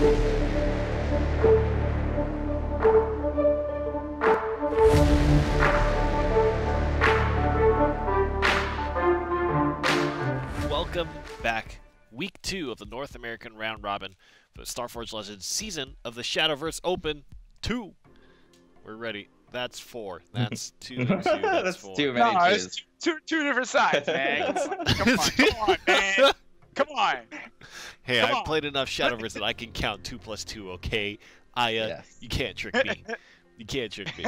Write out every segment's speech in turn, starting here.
Welcome back. Week 2 of the North American Round Robin for the Starforged Legends season of the Shadowverse Open 2. We're ready. That's 4. That's 2 and 2. That's 4. Too many No, twos. it's two different sides, man. Come on, man. Come on. Hey, Come I've on. played enough Shadowverse that I can count 2 plus 2, okay? Aya, Yes. you can't trick me. You can't trick me.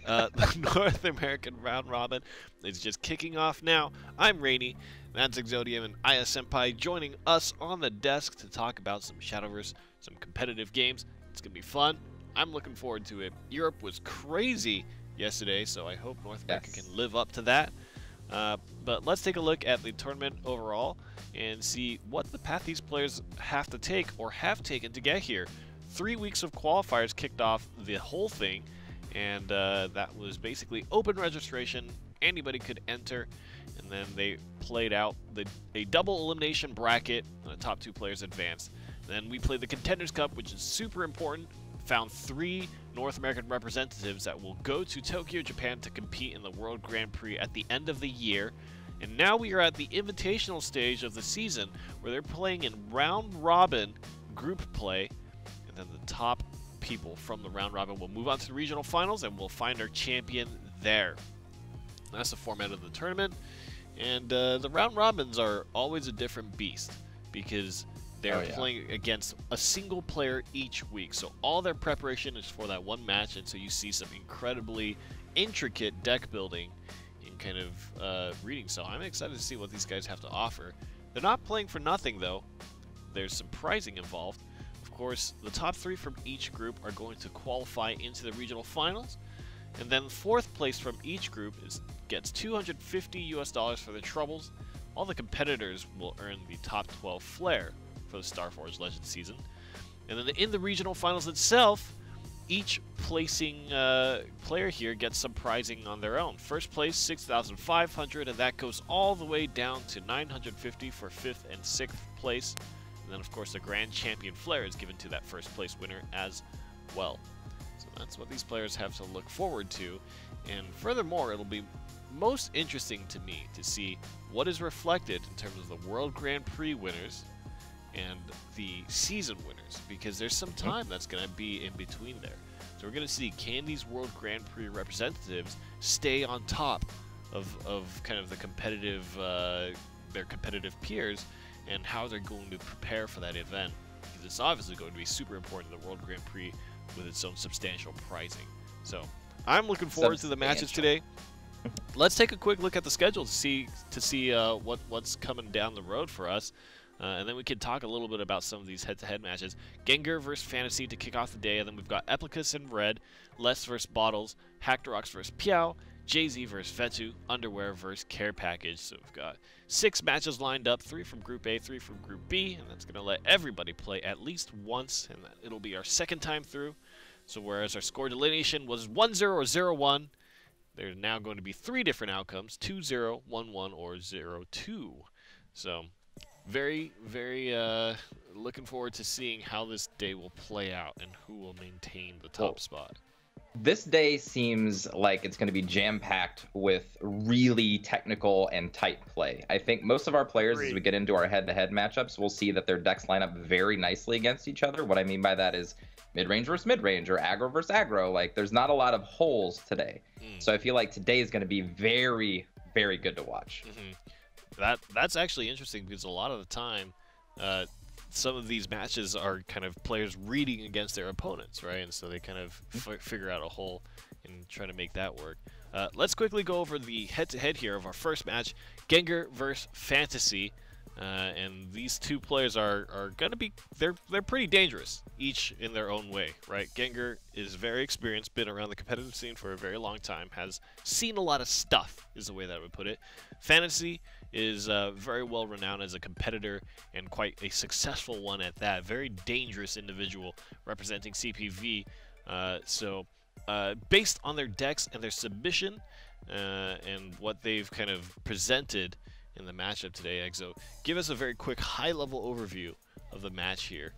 The North American Round Robin is just kicking off now. I'm Rainy, that's Exodium, and Aya Senpai joining us on the desk to talk about some Shadowverse, some competitive games. It's going to be fun. I'm looking forward to it. Europe was crazy yesterday, so I hope North America can live up to that. But let's take a look at the tournament overall and see what the path these players have to take or have taken to get here. 3 weeks of qualifiers kicked off the whole thing, and that was basically open registration. Anybody could enter, and then they played out a double elimination bracket, and the top 2 players advanced. Then we played the Contenders Cup, which is super important. Found 3 North American representatives that will go to Tokyo, Japan to compete in the World Grand Prix at the end of the year. And now we are at the Invitational stage of the season, where they're playing in round robin group play, and then the top people from the round robin will move on to the regional finals, and we'll find our champion there. That's the format of the tournament, and the round robins are always a different beast because they're playing against a single player each week, so all their preparation is for that one match, and so you see some incredibly intricate deck building and kind of reading. So I'm excited to see what these guys have to offer. They're not playing for nothing, though. There's some prizing involved. Of course, the top 3 from each group are going to qualify into the regional finals, and then 4th place from each group gets $250 for their troubles. All the competitors will earn the top 12 flair for the Starforged Legends season. And then in the regional finals itself, each placing player here gets some prizing on their own. First place, $6,500, and that goes all the way down to $950 for 5th and 6th place. And then, of course, the Grand Champion Flair is given to that first place winner as well. So that's what these players have to look forward to. And furthermore, it'll be most interesting to me to see what is reflected in terms of the World Grand Prix winners and the season winners, because there's some time that's going to be in between there. So we're going to see, can these World Grand Prix representatives stay on top of kind of the competitive, their competitive peers, and how they're going to prepare for that event, because it's obviously going to be super important in the World Grand Prix with its own substantial prizing. So I'm looking forward to the matches today. Let's take a quick look at the schedule to see what's coming down the road for us. And then we can talk a little bit about some of these head-to-head matches. Gengar versus Fantasy to kick off the day, and then we've got Epicus in red, Les versus Bottles, Hackdorox versus Piao, Jay-Z versus Fetu, Underwear versus Care Package. So we've got 6 matches lined up, 3 from Group A, 3 from Group B, and that's going to let everybody play at least once, and it'll be our 2nd time through. So whereas our score delineation was 1-0 or 0-1, there's now going to be 3 different outcomes, 2-0, 1-1, or 0-2. So very, very looking forward to seeing how this day will play out and who will maintain the top spot. This day seems like it's going to be jam-packed with really technical and tight play. I think most of our players, as we get into our head-to-head matchups, will see that their decks line up very nicely against each other. What I mean by that is mid-range versus mid-range, or aggro versus aggro. Like, there's not a lot of holes today. So I feel like today is going to be very, very good to watch. That's actually interesting, because a lot of the time, some of these matches are kind of players reading against their opponents, right? And so they kind of figure out a hole and try to make that work. Let's quickly go over the head-to-head here of our first match, Gengar versus Fantasy. And these 2 players are going to be, they're pretty dangerous, each in their own way, right? Gengar is very experienced, been around the competitive scene for a very long time, has seen a lot of stuff, is the way that I would put it. Fantasy is very well renowned as a competitor, and quite a successful one at that. Very dangerous individual representing CPV. So based on their decks and their submission and what they've kind of presented in the matchup today, Exo, give us a very quick high-level overview of the match here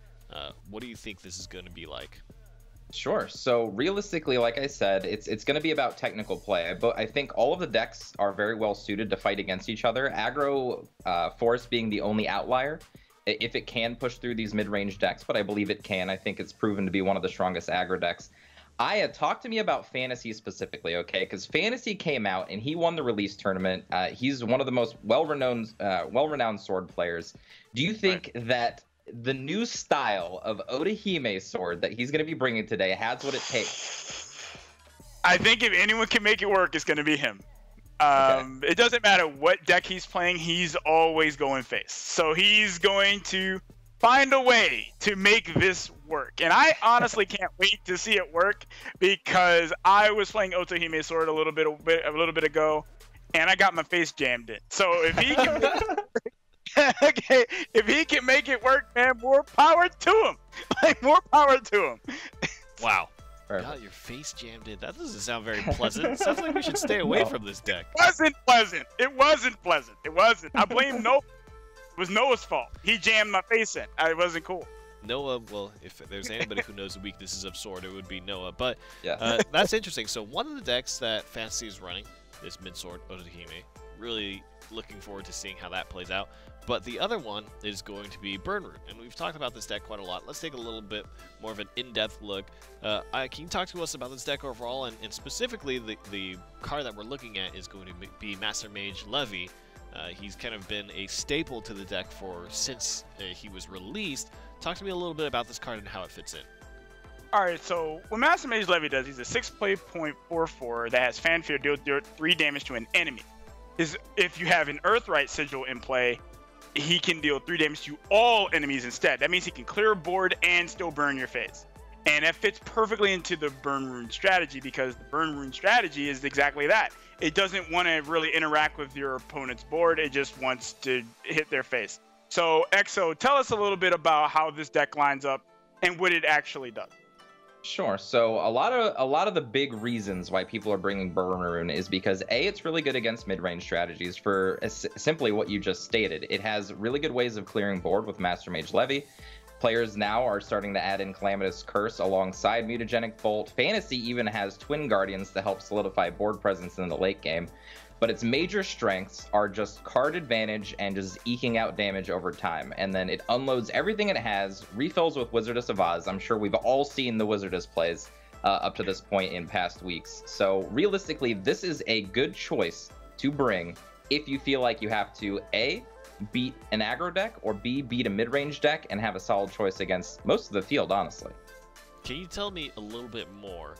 What do you think this is going to be like? Sure. So realistically, like I said, it's going to be about technical play. But I think all of the decks are very well suited to fight against each other. Aggro Force being the only outlier, if it can push through these mid-range decks, but I believe it can. I think it's proven to be one of the strongest aggro decks. Aya, talk to me about Fantasy specifically, okay? Because Fantasy came out and he won the release tournament. He's one of the most well-renowned sword players. Do you think that the new style of Otahime sword that he's going to be bringing today has what it takes? I think if anyone can make it work, it's going to be him. It doesn't matter what deck he's playing, he's always going face. So he's going to find a way to make this work. And I honestly can't wait to see it work, because I was playing Otahime sword a little bit ago, and I got my face jammed in. So if he can okay, if he can make it work, man, more power to him. Like, more power to him. Wow. Perfect. Got your face jammed in. That doesn't sound very pleasant. It sounds like we should stay away from this deck. It wasn't pleasant. It wasn't pleasant. It wasn't. I blame Noah. It was Noah's fault. He jammed my face in. It wasn't cool. Noah, well, if there's anybody who knows the weaknesses of sword, it would be Noah. But Yeah. that's interesting. So one of the decks that Fantasy is running, this mid-sword Otahime, really looking forward to seeing how that plays out. But the other one is going to be Burn Root, and we've talked about this deck quite a lot. Let's take a little bit more of an in-depth look. Can you talk to us about this deck overall, and specifically the card that we're looking at is going to be Master Mage Levy. He's kind of been a staple to the deck since he was released. Talk to me a little bit about this card and how it fits in. Alright, so what Master Mage Levy does, he's a 6-play.44 that has Fanfare, deal 3 damage to an enemy. If you have an Earthright Sigil in play, he can deal 3 damage to all enemies instead. That means he can clear a board and still burn your face. And that fits perfectly into the Burn Rune strategy, because the Burn Rune strategy is exactly that. It doesn't want to really interact with your opponent's board. It just wants to hit their face. So, Exo, tell us a little bit about how this deck lines up and what it actually does. Sure. So a lot of the big reasons why people are bringing Burn Rune is because A, it's really good against mid-range strategies for simply what you just stated. It has really good ways of clearing board with Master Mage Levy. Players now are starting to add in Calamitous Curse alongside Mutagenic Bolt. Fantasy even has Twin Guardians to help solidify board presence in the late game. But its major strengths are just card advantage and just eking out damage over time. And then it unloads everything it has, refills with Wizardess of Oz. I'm sure we've all seen the Wizardess plays up to this point in past weeks. So realistically, this is a good choice to bring if you feel like you have to, A, beat an aggro deck, or B, beat a mid-range deck and have a solid choice against most of the field, honestly. Can you tell me a little bit more,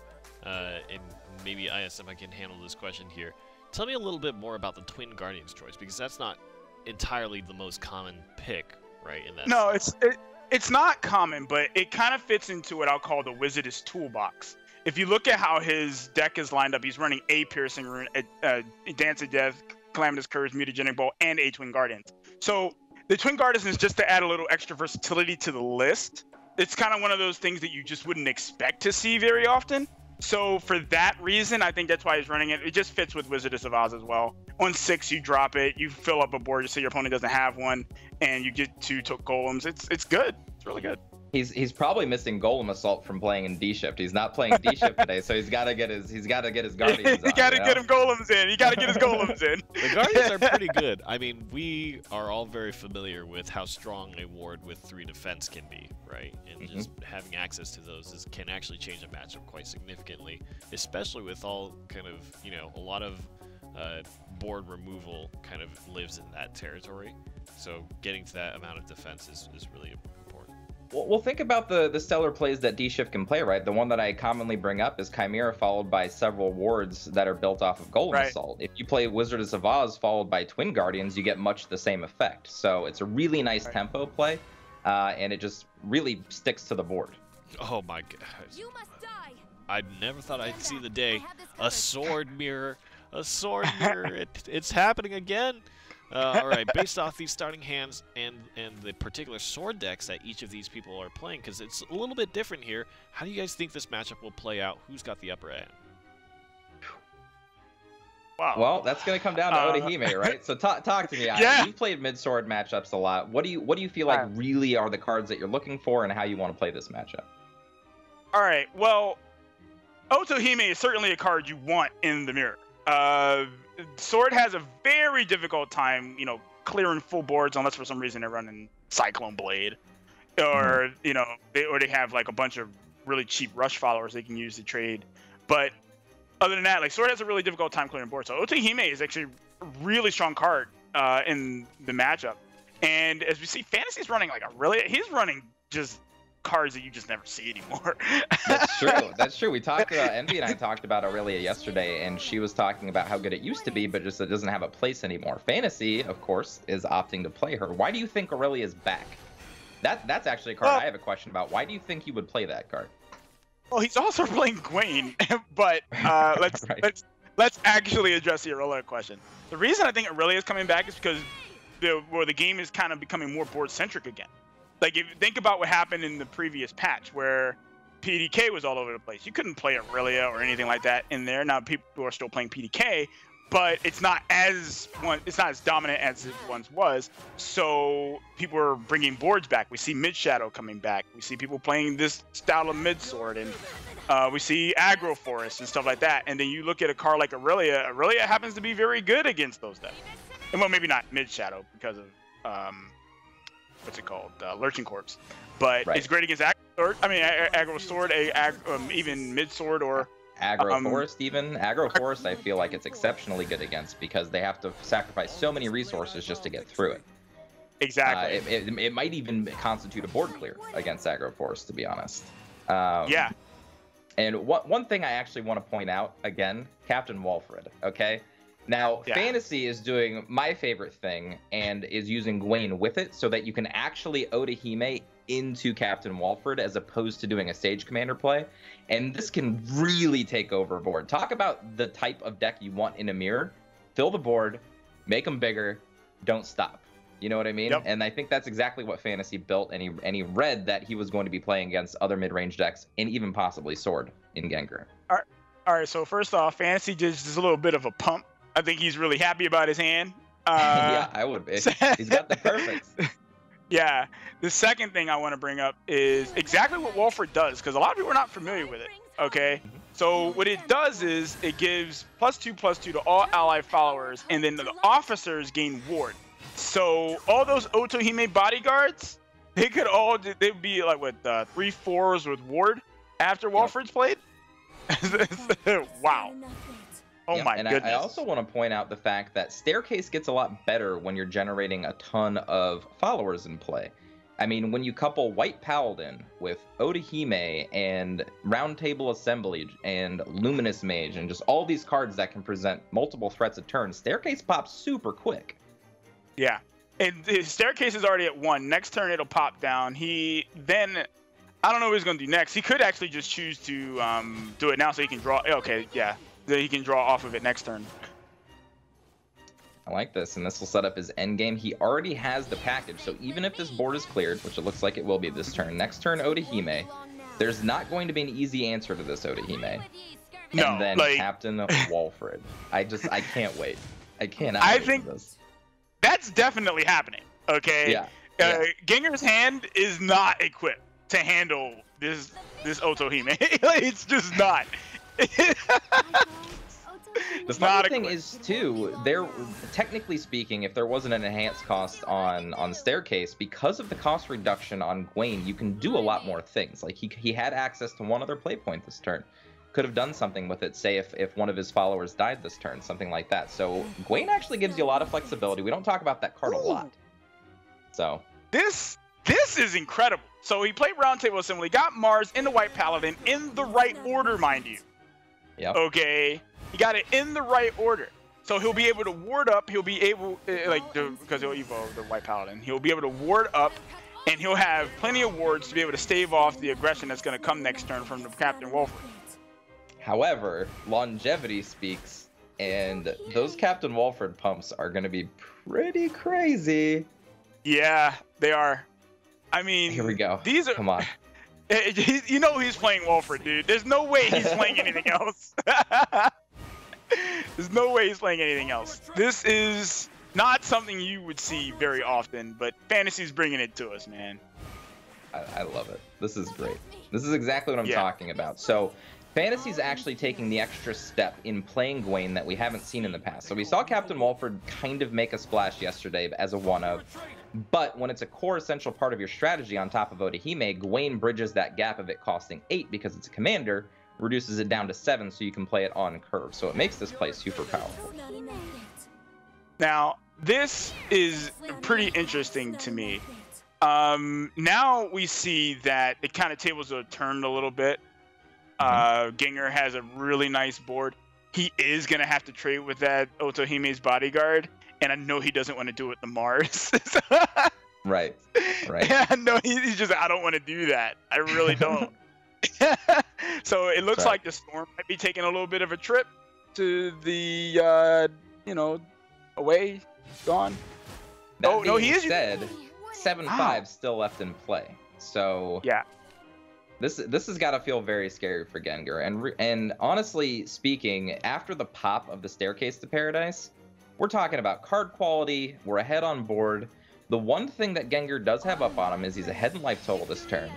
and maybe ISM I can handle this question here. Tell me a little bit more about the Twin Guardians choice, because that's not entirely the most common pick, right? In that No, sense. it's not common, but it kind of fits into what I'll call the Wizardess toolbox. If you look at how his deck is lined up, he's running a Piercing Rune, Dance of Death, Calamitous Curse, Mutagenic Bolt, and a Twin Guardians. So the Twin Guardians is just to add a little extra versatility to the list. It's kind of one of those things that you just wouldn't expect to see very often. So for that reason, I think that's why he's running it. It just fits with Wizardess of Oz as well. On 6, you drop it, you fill up a board so your opponent doesn't have one, and you get 2 golems. It's good. It's really good. He's probably missing Golem Assault from playing in D Shift. He's not playing D Shift today, so he's got to get his Guardians. He got to get him golems in. He got to get his golems in. The Guardians are pretty good. I mean, we are all very familiar with how strong a ward with 3 defense can be, right? And just having access to those can actually change a matchup quite significantly, especially with all kind of, a lot of board removal kind of lives in that territory. So getting to that amount of defense is really important. Well, think about the stellar plays that D-Shift can play, right? The one that I commonly bring up is Chimera followed by several wards that are built off of Golem Assault. If you play Wizardess of Oz followed by Twin Guardians, you get much the same effect. So it's a really nice tempo play, and it just really sticks to the board. Oh my god. You must die. I never thought I'd see the day. A sword mirror. A sword mirror. It's happening again. All right, based off these starting hands and the particular sword decks that each of these people are playing, because it's a little bit different here, how do you guys think this matchup will play out? Who's got the upper hand? Wow. Well, that's going to come down to Odahime, right? So talk to me. Yeah. You've played mid-sword matchups a lot. What do you feel like really are the cards that you're looking for, and how you want to play this matchup? All right. Well, Otohime is certainly a card you want in the mirror. Sword has a very difficult time, clearing full boards unless for some reason they're running Cyclone Blade, or they have like a bunch of really cheap rush followers they can use to trade. But other than that, like Sword has a really difficult time clearing boards. So Otohime is actually a really strong card in the matchup. And as we see, Fantasy's running he's running just cards that you just never see anymore. That's true. That's true. We talked about Envy and I talked about Aurelia yesterday, and she was talking about how good it used to be, but just it doesn't have a place anymore. Fantasy, of course, is opting to play her. Why do you think Aurelia is back? That's actually a card I have a question about. Why do you think you would play that card? Well, he's also playing Gwaine, but let's actually address the Aurelia question. The reason I think Aurelia is coming back is because the game is kind of becoming more board centric again. Like, if you think about what happened in the previous patch where PDK was all over the place. You couldn't play Aurelia or anything like that in there. Now people are still playing PDK, but it's not as dominant as it once was. So people are bringing boards back. We see Mid Shadow coming back. We see people playing this style of mid sword, and we see aggro forest and stuff like that. And then you look at a card like Aurelia. Aurelia happens to be very good against those decks. And well, maybe not Mid Shadow because of what's it called? Lurching Corpse. But it's great against aggro sword, even mid sword or aggro forest. Even aggro forest, I feel like it's exceptionally good against because they have to sacrifice so many resources just to get through it. Exactly. It might even constitute a board clear against aggro forest, to be honest. Yeah. And one thing I actually want to point out again, Captain Walfred. Okay. Now, Fantasy is doing my favorite thing and is using Gwaine with it so that you can actually Odahime into Captain Walfred as opposed to doing a Sage Commander play. And this can really take over board. Talk about the type of deck you want in a mirror. Fill the board, make them bigger, don't stop. You know what I mean? Yep. And I think that's exactly what Fantasy built, and he read that he was going to be playing against other mid-range decks and even possibly Sword in Gengar. All right, so first off, Fantasy just a little bit of a pump. I think he's really happy about his hand. Yeah, I would be. He's got the perfects. Yeah. The second thing I want to bring up is exactly what Walfred does, because a lot of people are not familiar with it. Okay. So what it does is it gives +2/+2 to all ally followers, and then the officers gain ward. So all those Otohime bodyguards, they'd be like with 3/4s with ward after Walfred's played. Wow. Oh my goodness. I also want to point out the fact that Staircase gets a lot better when you're generating a ton of followers in play. I mean, when you couple White Paladin with Odahime and Roundtable Assembly and Luminous Mage and just all these cards that can present multiple threats a turn, Staircase pops super quick. Yeah. And his Staircase is already at 1. Next turn it'll pop down. I don't know what he's going to do next. He could actually just choose to do it now so he can draw. Okay, yeah. He can draw off of it next turn. I like this, and this will set up his endgame. He already has the package, so even if this board is cleared, which it looks like it will be this turn, next turn Odahime, there's not going to be an easy answer to this Odahime. No, and then Captain Walfred. I can't wait. I cannot wait think for this. That's definitely happening, okay? Yeah. Gengar's hand is not equipped to handle this Otohime. It's just not. The funny thing is, too, technically speaking, if there wasn't an enhanced cost on Staircase, because of the cost reduction on Gwaine, you can do a lot more things. Like, he had access to one other play point this turn. Could have done something with it, say if one of his followers died this turn, something like that. So Gwaine actually gives you a lot of flexibility. We don't talk about that card a lot. So This is incredible. So he played Roundtable Assembly, got Mars into White Paladin in the right order, mind you. Yep. Okay, he got it in the right order. So he'll be able to ward up. He'll be able, because he'll evolve the White Paladin, he'll be able to ward up, and he'll have plenty of wards to be able to stave off the aggression that's going to come next turn from the Captain Walfred. However, longevity speaks, and those Captain Walfred pumps are going to be pretty crazy. Yeah, they are. I mean, here we go. Come on. You know he's playing Walfred, dude. There's no way he's playing anything else. There's no way he's playing anything else. This is not something you would see very often, but Fantasy's bringing it to us, man. I love it. This is great. This is exactly what I'm talking about. So Fantasy's actually taking the extra step in playing Gwen that we haven't seen in the past. So we saw Captain Walford kind of make a splash yesterday as a 1-of, but when it's a core essential part of your strategy on top of Otahime, Gwen bridges that gap of it costing 8 because it's a commander, reduces it down to 7 so you can play it on curve. So it makes this play super powerful. Now, this is pretty interesting to me. Now we see that it kind of tables are turned a little bit. Gengar has a really nice board. He is going to have to trade with that Otohime's bodyguard, and I know he doesn't want to do it with the Mars. Right. Yeah, no, he's just, I don't want to do that. I really don't. So it looks like the Storm might be taking a little bit of a trip to the, away, gone. No, he is. Said 7-5 still left in play. So yeah. This has got to feel very scary for Gengar. And honestly speaking, after the pop of the Staircase to Paradise, we're talking about card quality. We're ahead on board. The one thing that Gengar does have up on him is he's ahead in life total this turn.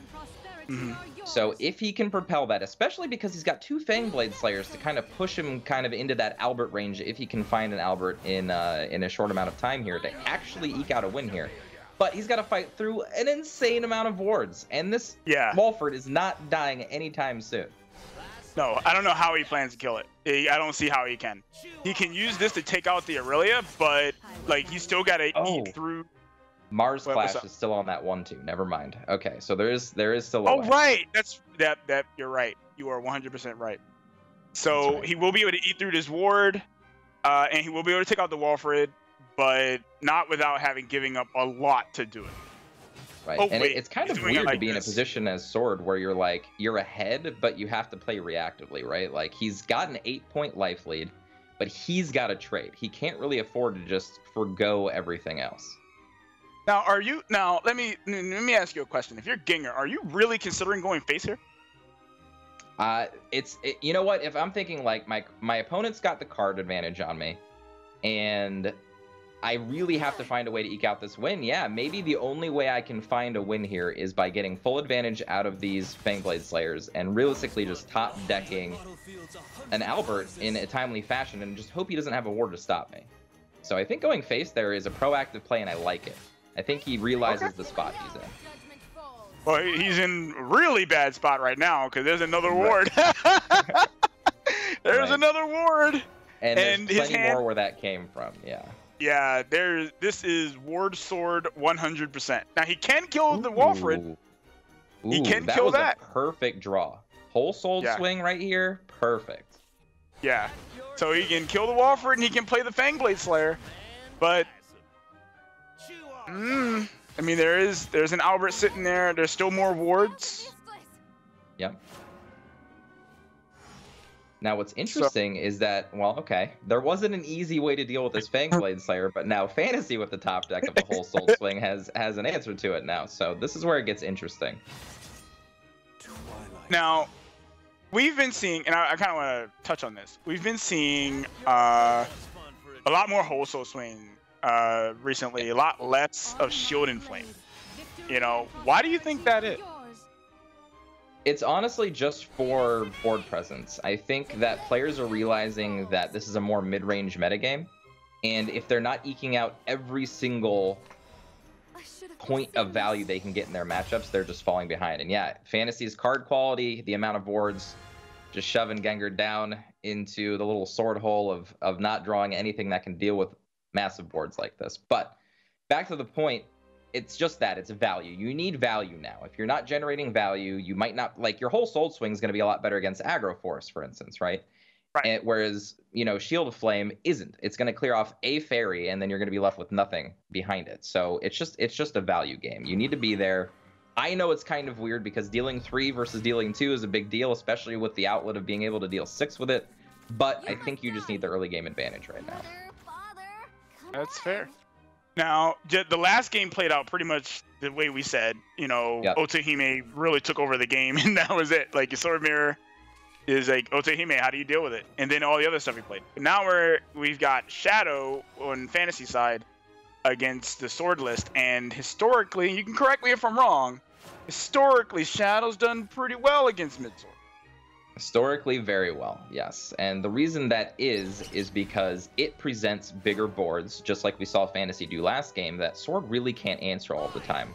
So if he can propel that, especially because he's got 2 Fangblade Slayers to kind of push him kind of into that Albert range, if he can find an Albert in a short amount of time here to actually eke out a win here. But he's got to fight through an insane amount of wards, and this Walford is not dying anytime soon. No, I don't know how he plans to kill it. I don't see how he can. He can use this to take out the Aurelia, but like he's still got to eat through. Mars Clash is still on that 1-2. Never mind. Okay, so there is still a way. Right. That's that. You're right. You are 100% right. So he will be able to eat through this ward, and he will be able to take out the Walford, but not without giving up a lot to do it. Right, and it's kind of weird to be in a position as Sword where you're ahead, but you have to play reactively, right? Like he's got an 8-point life lead, but he's got to trade. He can't really afford to just forgo everything else. Now, let me ask you a question. If you're Gengar, are you really considering going face here? You know what? If I'm thinking like my opponent's got the card advantage on me, and I really have to find a way to eke out this win. Yeah, maybe the only way I can find a win here is by getting full advantage out of these Fangblade Slayers and realistically just top decking an Albert in a timely fashion and just hope he doesn't have a ward to stop me. So I think going face there is a proactive play and I like it. I think he realizes the spot he's in. Well, he's in a really bad spot right now because there's another ward. There's another ward. And there's plenty more where that came from, yeah. Yeah, this is Ward Sword 100%. Now, he can kill the Walford. He can kill that. A perfect draw. Whole Soul swing right here. Perfect. Yeah. So he can kill the Walford and he can play the Fangblade Slayer. But, I mean, there's an Albert sitting there. There's still more wards. Yep. Now, what's interesting is that, well, okay, there wasn't an easy way to deal with this Fangblade Slayer, but now Fantasy with the top deck of the Whole Soul Swing has an answer to it now. So this is where it gets interesting. Now, we've been seeing, and I kind of want to touch on this. We've been seeing a lot more Whole Soul Swing recently, a lot less of Shield and Flame. You know, why do you think that is? It's honestly just for board presence. I think that players are realizing that this is a more mid-range metagame, and if they're not eking out every single point of value they can get in their matchups, they're just falling behind. And yeah, Fantasy's card quality, the amount of boards, just shoving Gengar down into the little sword hole of not drawing anything that can deal with massive boards like this. But back to the point, it's just that it's value. You need value now. If you're not generating value, you might not, like, your Whole Soul Swing is going to be a lot better against Aggro Force, for instance, right? And, whereas, you know, Shield of Flame isn't. It's going to clear off a fairy, and then you're going to be left with nothing behind it. So it's just a value game. You need to be there. I know it's kind of weird because dealing 3 versus dealing 2 is a big deal, especially with the outlet of being able to deal 6 with it. But I think you just need the early game advantage right now. That's fair. Now, the last game played out pretty much the way we said. You know, Otahime really took over the game, and that was it. Like, your Sword Mirror, is like Otehime, how do you deal with it? And then all the other stuff we played. But now we've got Shadow on fantasy side against the sword list, and historically, you can correct me if I'm wrong, historically Shadow's done pretty well against mid-sword. Historically, very well, yes. And the reason that is because it presents bigger boards, just like we saw Fantasy do last game, that Sword really can't answer all the time.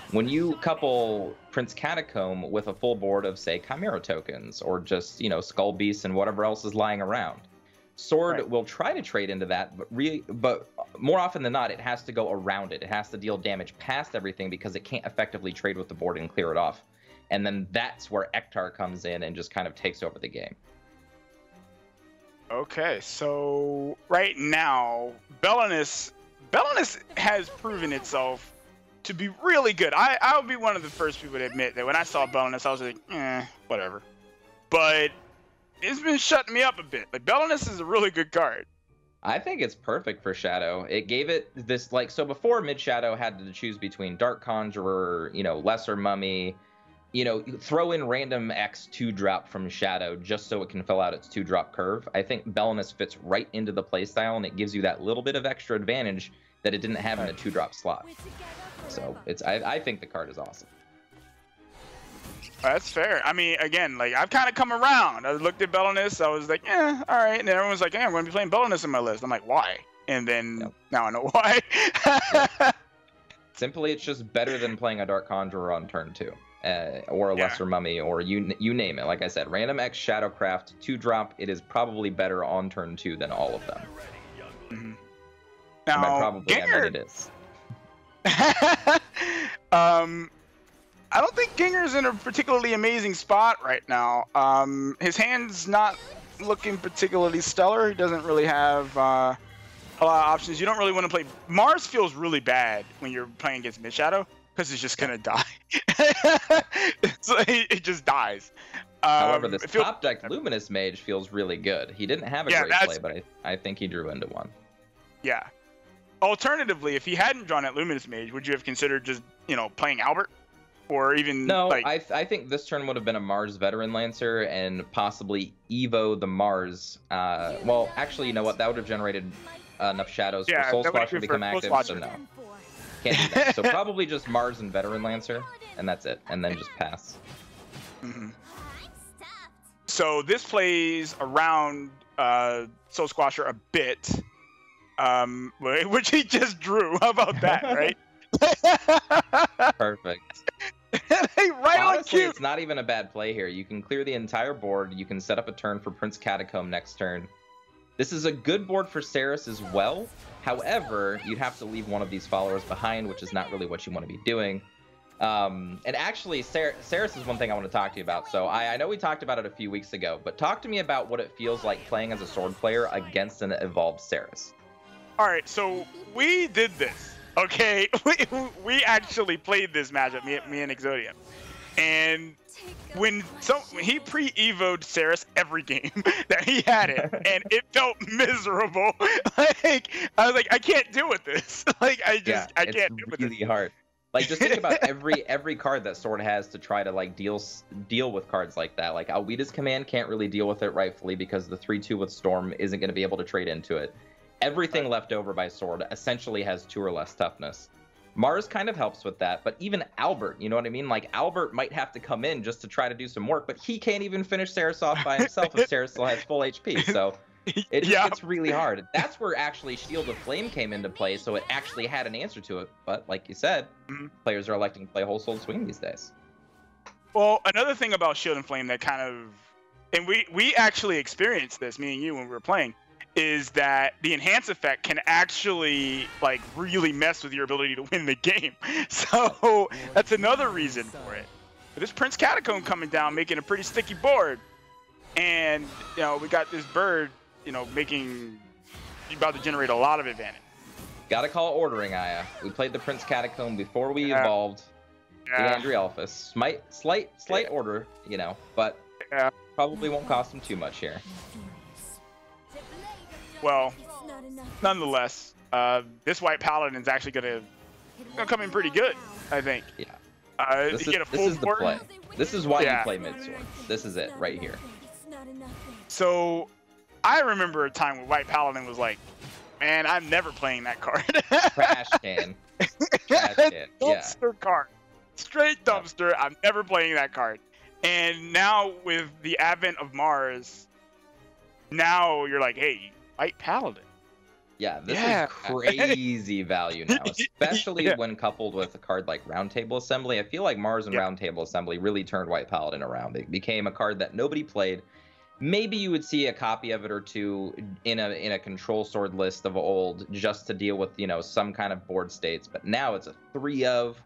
When you couple Prince Catacomb with a full board of, say, Chimera tokens, or just, Skull Beasts and whatever else is lying around, Sword will try to trade into that, but more often than not, it has to go around it. It has to deal damage past everything because it can't effectively trade with the board and clear it off. And then that's where Ektar comes in and just kind of takes over the game. Okay, so right now, Belinus has proven itself to be really good. I'll be one of the first people to admit that when I saw Belinus, I was like, whatever. But it's been shutting me up a bit. Like, Belinus is a really good card. I think it's perfect for Shadow. It gave it this, so before Mid-Shadow had to choose between Dark Conjurer, Lesser Mummy, throw in random X 2-drop from Shadow just so it can fill out its 2-drop curve. I think Belinus fits right into the playstyle, and it gives you that little bit of extra advantage that it didn't have in the 2-drop slot. So I think the card is awesome. That's fair. I mean, again, I've kind of come around. I looked at Belinus, I was like, all right. And then everyone's like, I'm going to be playing Belinus in my list. I'm like, why? And then now I know why. Simply, it's just better than playing a Dark Conjurer on turn 2. Or a Lesser Mummy, or you name it. Like I said, Random X Shadowcraft 2-drop, it is probably better on turn 2 than all of them. Mm-hmm. Now, I mean it is. I don't think Ginger's in a particularly amazing spot right now. His hand's not looking particularly stellar. He doesn't really have a lot of options. You don't really want to play. Mars feels really bad when you're playing against Mid-Shadow because it's just gonna die. It just dies. However, this top deck Luminous Mage feels really good. He didn't have a great play, but I think he drew into one. Yeah. Alternatively, if he hadn't drawn that Luminous Mage, would you have considered just, playing Albert? Or even, no, I think this turn would have been a Mars Veteran Lancer and possibly Evo the Mars. Well, actually, you know what? That would have generated enough shadows for Soul Squash to become active, so no. Can't do that. So probably just Mars and Veteran Lancer, and that's it. And then just pass. Mm-hmm. So this plays around Soul Squasher a bit. Which he just drew. How about that, right? Perfect. Right. Honestly, on cue. It's not even a bad play here. You can clear the entire board. You can set up a turn for Prince Catacomb next turn. This is a good board for Ceres as well. However, you'd have to leave one of these followers behind, which is not really what you want to be doing. And actually, Ceres is one thing I want to talk to you about. So I know we talked about it a few weeks ago, but talk to me about what it feels like playing as a sword player against an evolved Ceres. All right, so we did this, okay? We actually played this matchup, me and Exodium. And when he pre-evoed Ceres every game that he had it, and it felt miserable. I was like, I can't deal with this. I can't deal with this. It's really hard. Just think about every card that Sword has to try to deal with cards like that. Alwita's Command can't really deal with it rightfully because the 3/2 with Storm isn't going to be able to trade into it. Everything left over by Sword essentially has 2 or less toughness. Mars kind of helps with that, but even Albert, you know what I mean? Albert might have to come in just to try to do some work, but he can't even finish Ceres off by himself if Ceres still has full HP, so it just gets really hard. That's where actually Shield of Flame came into play, so it actually had an answer to it, but like you said, players are electing to play Whole Soul Swing these days. Well, another thing about Shield and Flame that kind of, and we actually experienced this, me and you, when we were playing, is that the enhance effect can actually really mess with your ability to win the game. So that's another reason for it. But this Prince Catacomb coming down, making a pretty sticky board, and we got this bird, about to generate a lot of advantage. Gotta call ordering, Aya. We played the Prince Catacomb before we evolved the Andrialphus. Slight order, but probably won't cost him too much here. Well, nonetheless, this White Paladin's actually gonna come in pretty good, I think. Yeah. This is the play. This is why you play mid-sword. This is it right here. So I remember a time when White Paladin was like, man, I'm never playing that card. Trash can. Trash can. Dumpster card. Straight dumpster. I'm never playing that card. And now with the advent of Mars, now you're like, hey, White Paladin. Yeah, this is crazy value now, especially when coupled with a card like Roundtable Assembly. I feel like Mars and Roundtable Assembly really turned White Paladin around. It became a card that nobody played. Maybe you would see a copy of it or two in a control sword list of old just to deal with, you know, some kind of board states. But now it's a 3 of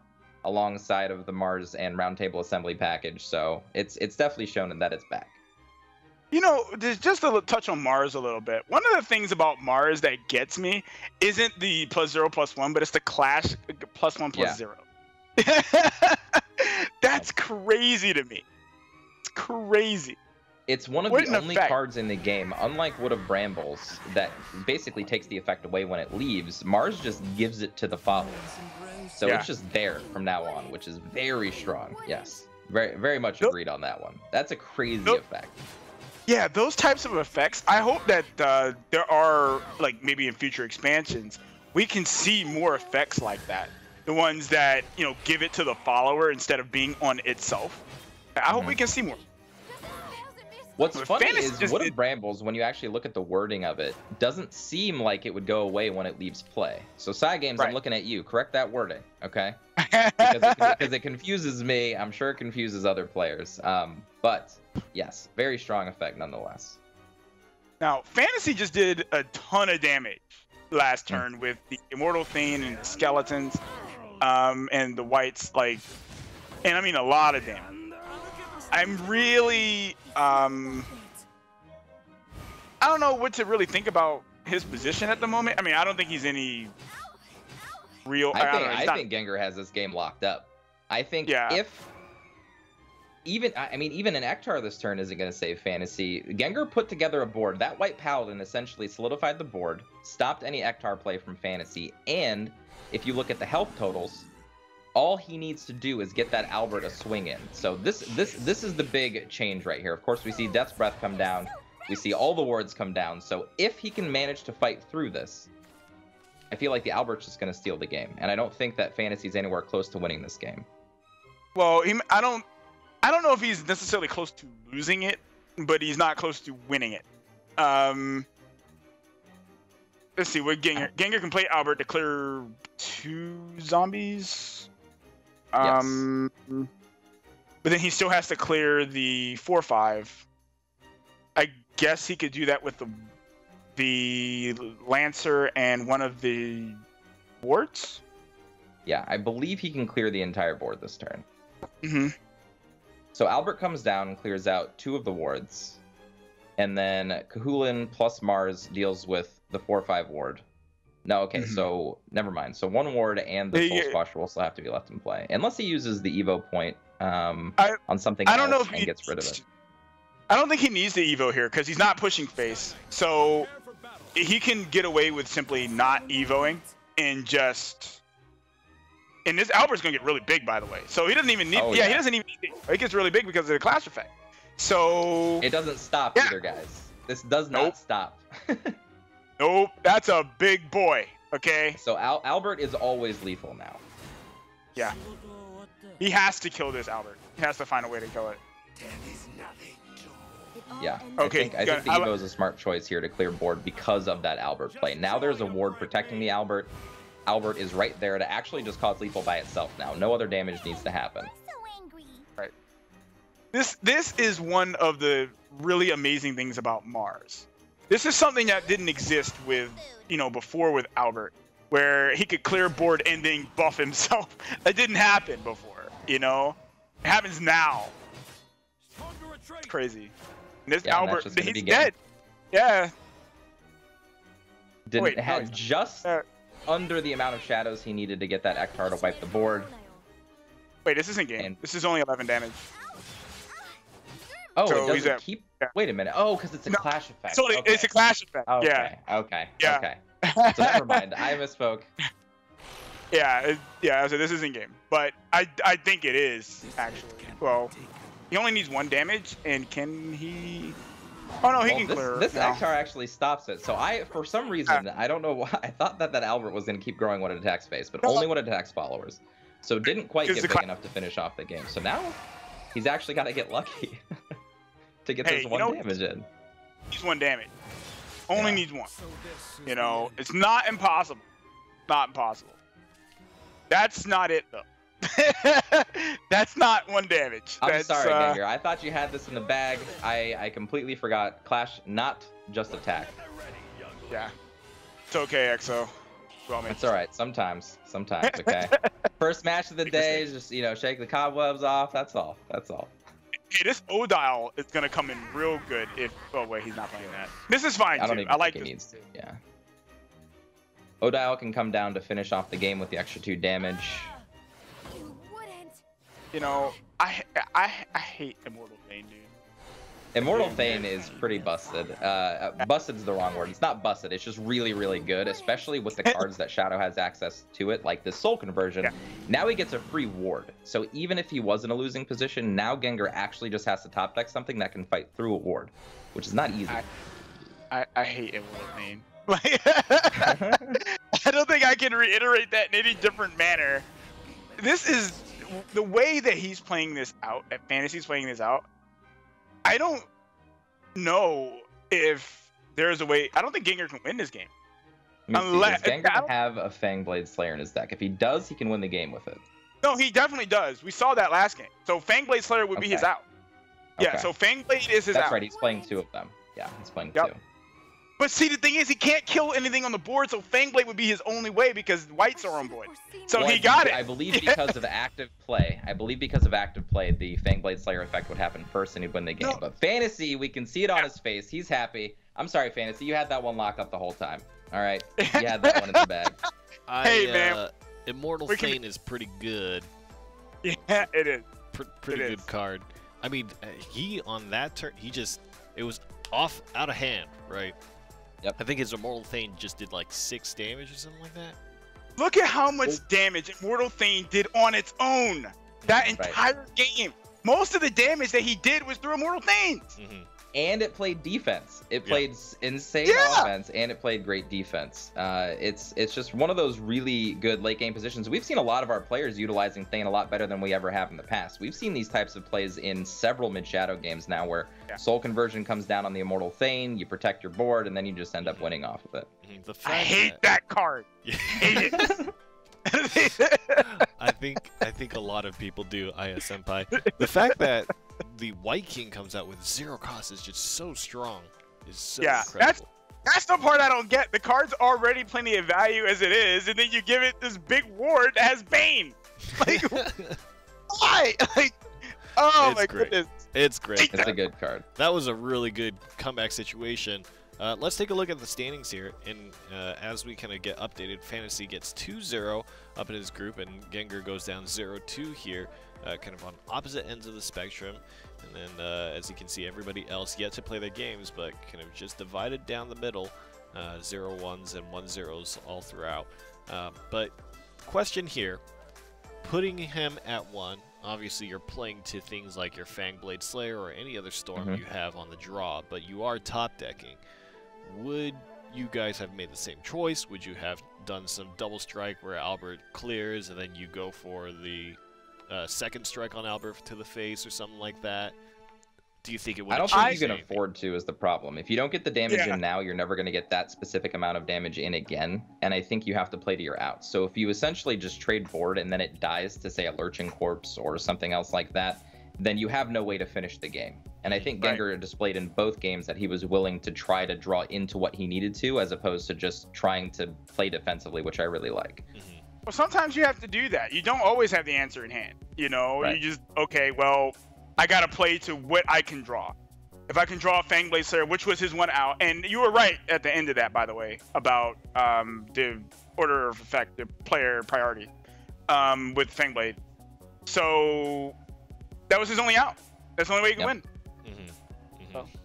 alongside of the Mars and Roundtable Assembly package. So it's definitely shown that it's back. You know, there's just a touch on Mars a little bit. One of the things about Mars that gets me isn't the +0/+1, but it's the clash +1/+0. That's crazy to me. It's crazy. It's one of the only cards in the game, unlike Wood of Brambles, that basically takes the effect away when it leaves. Mars just gives it to the follower. So it's just there from now on, which is very strong. Yes. Very, very much agreed on that one. That's a crazy effect. Yeah, those types of effects, I hope that there are, like, maybe in future expansions, we can see more effects like that. The ones that, you know, give it to the follower instead of being on itself. I hope we can see more. What's funny is Wood of Brambles, when you actually look at the wording of it, doesn't seem like it would go away when it leaves play. So, Side Games, I'm looking at you. Correct that wording, okay? Because it confuses me. I'm sure it confuses other players. But, yes, very strong effect nonetheless. Now, Fantasy just did a ton of damage last turn with the Immortal Thane and the Skeletons and the Whites, like, and I mean a lot of damage. I'm really, I don't know what to really think about his position at the moment. I mean, I don't think he's any real. I think Gengar has this game locked up. I think if even in Ektar this turn isn't going to save Fantasy. Gengar put together a board. That White Paladin essentially solidified the board, stopped any Ektar play from Fantasy, and if you look at the health totals, all he needs to do is get that Albert a swing in. So this is the big change right here. Of course, we see Death's Breath come down. We see all the wards come down. So if he can manage to fight through this, I feel like the Albert's just going to steal the game. And I don't think that Fantasy's anywhere close to winning this game. Well, I don't know if he's necessarily close to losing it, but he's not close to winning it. Let's see what Gengar can play Albert to clear 2 zombies. Yes. But then he still has to clear the 4/5. I guess he could do that with the Lancer and one of the wards. Yeah, I believe he can clear the entire board this turn. Mm-hmm. So Albert comes down and clears out 2 of the wards. And then Kahulin plus Mars deals with the 4/5 ward. No, okay, so never mind. So 1 ward and the Soul Squasher will still have to be left in play. Unless he uses the Evo point on something else and gets rid of it. I don't think he needs the Evo here because he's not pushing face. So he can get away with simply not Evoing and just... And this Albert's going to get really big, by the way. So he doesn't even need... he doesn't even need... It gets really big because of the clash effect. So... It doesn't stop either, guys. This does not stop. Nope, that's a big boy, okay? So Albert is always lethal now. Yeah. He has to kill this Albert. He has to find a way to kill it. Yeah. Okay. I think the Evo is a smart choice here to clear board because of that Albert play. Now there's a ward protecting the Albert. Albert is right there to actually just cause lethal by itself now. No other damage needs to happen. Right. This is one of the really amazing things about Mars. This is something that didn't exist with, before with Albert, where he could clear board and then buff himself. That didn't happen before, It happens now. It's crazy. And this Albert, he's dead. Yeah. Had just under the amount of shadows he needed to get that Ektar to wipe the board. Wait, this isn't game. This is only 11 damage. Oh, so it doesn't keep... Wait a minute. Oh, because it's a clash effect. So it's a clash effect. Okay. Yeah. Okay. So never mind. I misspoke. Yeah. So this isn't game, but I think it is actually. Well, he only needs 1 damage, and can he? Oh no, he can clear. This now. Ektar actually stops it. So for some reason, I don't know why, I thought that Albert was going to keep growing when it attacks face, but only when it attacks followers. So didn't quite get big enough to finish off the game. So now he's actually got to get lucky to get this one damage in. Needs 1 damage. Only needs 1. You know, it's not impossible. Not impossible. That's not it though. That's not 1 damage. I'm sorry, Ganger. I thought you had this in the bag. I completely forgot. Clash, not just attack. Yeah. It's okay, EXO. It's alright. Sometimes. Okay. First match of the day is just, shake the cobwebs off. That's all. Hey, this Odile is gonna come in real good if. Oh wait, he's not playing that. This is fine I don't too. even I like think he this. needs to. Yeah. Odile can come down to finish off the game with the extra 2 damage. You know, I hate Immortal Thane, dude. Immortal Thane is pretty busted. Busted's the wrong word. It's not busted. It's just really, really good, especially with the cards that Shadow has access to it, like this Soul Conversion. Yeah. Now he gets a free ward. So even if he was in a losing position, now Gengar actually just has to top deck something that can fight through a ward, which is not easy. I hate Immortal Thane. Like, I don't think I can reiterate that in any different manner. This is the way that he's playing this out, at Fantasy's playing this out. I don't know if there's a way. I don't think Gengar can win this game. Unless does Gengar have a Fangblade Slayer in his deck? If he does, he can win the game with it. No, he definitely does. We saw that last game. So Fangblade Slayer would be his out. Yeah, so Fangblade is his out. That's right. He's playing 2 of them. Yeah, he's playing 2. But see, the thing is, he can't kill anything on the board, so Fangblade would be his only way because whites are on board. So he got it. I believe because of active play. The Fangblade Slayer effect would happen first and he'd win the game. No. But Fantasy, we can see it on his face. He's happy. I'm sorry, Fantasy. You had that one locked up the whole time. All right. You had that one in the bag. Hey, man. Immortal Thane is pretty good. Yeah, it is. Pretty good card. I mean, he on that turn, it was out of hand, right? Yep. I think his Immortal Thane just did like 6 damage or something like that. Look at how much damage Immortal Thane did on its own. That entire game. Most of the damage that he did was through Immortal Thane. And it played defense. It played insane offense, and it played great defense. It's just one of those really good late game positions. We've seen a lot of our players utilizing Thane a lot better than we ever have in the past. We've seen these types of plays in several mid-shadow games now where Soul Conversion comes down on the Immortal Thane, you protect your board, and then you just end up winning off of it. I hate that card. Hate it. I think a lot of people do, Senpai. The fact that the White King comes out with 0 cost is just so strong. Is so incredible. That's the part I don't get. The card's already plenty of value as it is, and then you give it this big ward that has Bane. Like, why? Like, oh my goodness. It's great. It's a good card. That was a really good comeback situation. Let's take a look at the standings here, and as we kind of get updated, Fantasy gets 2-0 up in his group, and Gengar goes down 0-2 here, kind of on opposite ends of the spectrum. And then, as you can see, everybody else yet to play their games, but kind of just divided down the middle, 0-1s and 1-0s all throughout. But question here, putting him at 1, obviously you're playing to things like your Fangblade Slayer or any other Storm you have on the draw, but you are top decking. Would you guys have made the same choice? Would you have done some double strike where Albert clears and then you go for the second strike on Albert to the face or something like that? Do you think it would? I don't think you can afford to, is the problem. If you don't get the damage in now, you're never going to get that specific amount of damage in again, and I think you have to play to your outs. So if you essentially just trade board and then it dies to, say, a Lurching Corpse or something else like that, then you have no way to finish the game. And I think Gengar displayed in both games that he was willing to try to draw into what he needed to, as opposed to just trying to play defensively, which I really like. Well, sometimes you have to do that. You don't always have the answer in hand. You know, you just, okay, well, I got to play to what I can draw. If I can draw a Fangblade Slayer, which was his 1 out, and you were right at the end of that, by the way, about the order of effect, the player priority with Fangblade. So that was his only out. That's the only way he could win.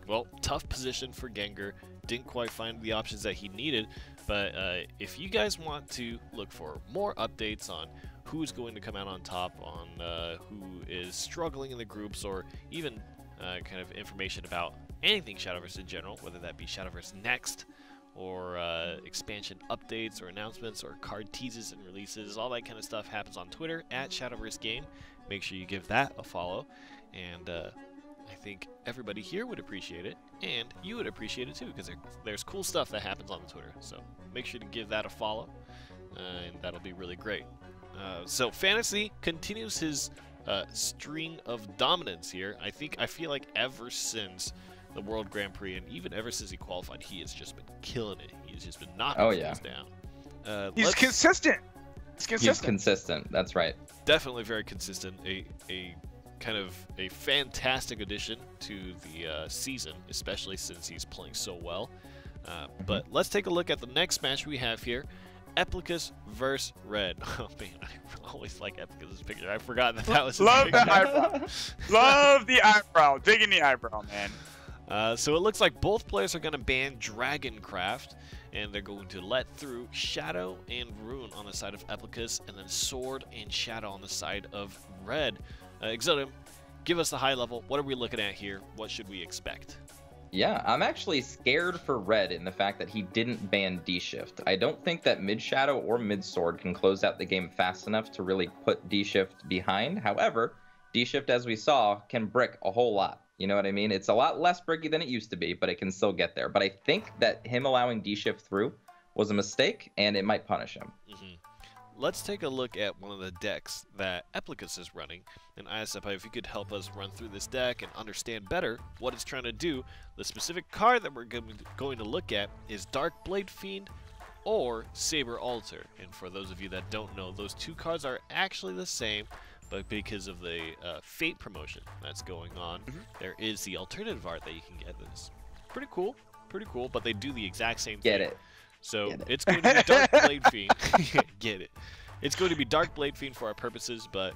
Well, tough position for Gengar. Didn't quite find the options that he needed, but if you guys want to look for more updates on who's going to come out on top, on who is struggling in the groups, or even kind of information about anything Shadowverse in general, whether that be Shadowverse Next, or expansion updates or announcements or card teases and releases. All that kind of stuff happens on Twitter at Shadowverse Game. Make sure you give that a follow, and I think everybody here would appreciate it, and you would appreciate it too, because there's cool stuff that happens on the Twitter. So make sure to give that a follow, and that'll be really great. So Fantasy continues his string of dominance here. I feel like ever since the World Grand Prix, and even ever since he qualified, he has just been killing it. He's just been knocking things down. He's consistent. He's consistent. That's right. Definitely very consistent. A kind of a fantastic addition to the season, especially since he's playing so well. But let's take a look at the next match we have here. Eplicus versus Red. Oh man, I always like Eplicus' picture. I forgot that was his Love picture. the eyebrow. Love the eyebrow. Digging the eyebrow, man. So it looks like both players are going to ban Dragoncraft, and they're going to let through Shadow and Rune on the side of Eplicus, and then Sword and Shadow on the side of Red. Exodium, give us the high level. What are we looking at here? What should we expect? Yeah, I'm actually scared for Red in the fact that he didn't ban D-Shift. I don't think that mid-Shadow or mid-Sword can close out the game fast enough to really put D-Shift behind. However, D-Shift, as we saw, can brick a whole lot. You know what I mean? It's a lot less bricky than it used to be, but it can still get there. But I think that him allowing D-Shift through was a mistake, and it might punish him. Let's take a look at one of the decks that Eplicus is running. And ISFI, if you could help us run through this deck and understand better what it's trying to do, the specific card that we're going to look at is Dark Blade Fiend or Saber Altar. And for those of you that don't know, those two cards are actually the same, but because of the Fate promotion that's going on, there is the alternative art that you can get. That's pretty cool, but they do the exact same thing. Get it. So it's going to be Dark Blade Fiend. Get it. It's going to be Dark Blade Fiend for our purposes, but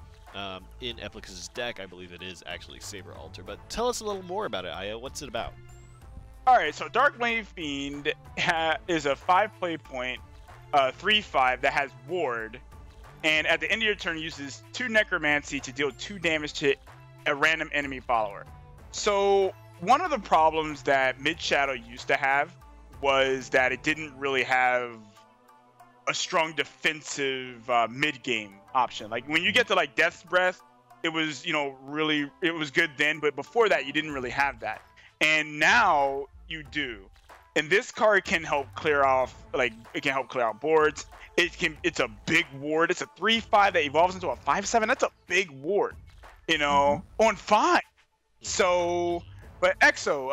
in Eplicus' deck, I believe it is actually Saber Altar. But tell us a little more about it, Aya. What's it about? All right, so Dark Blade Fiend is a 5 play point, 3/5 that has Ward, and at the end of your turn uses 2 Necromancy to deal 2 damage to a random enemy follower. So one of the problems that Mid Shadow used to have was that it didn't really have a strong defensive mid-game option. Like when you get to like Death's Breath, it was, really, it was good then, but before that you didn't really have that. And now you do. And this card can help clear off, it can help clear out boards. It's a big ward. It's a 3/5 that evolves into a 5/7. That's a big ward, on 5. So, but Exo,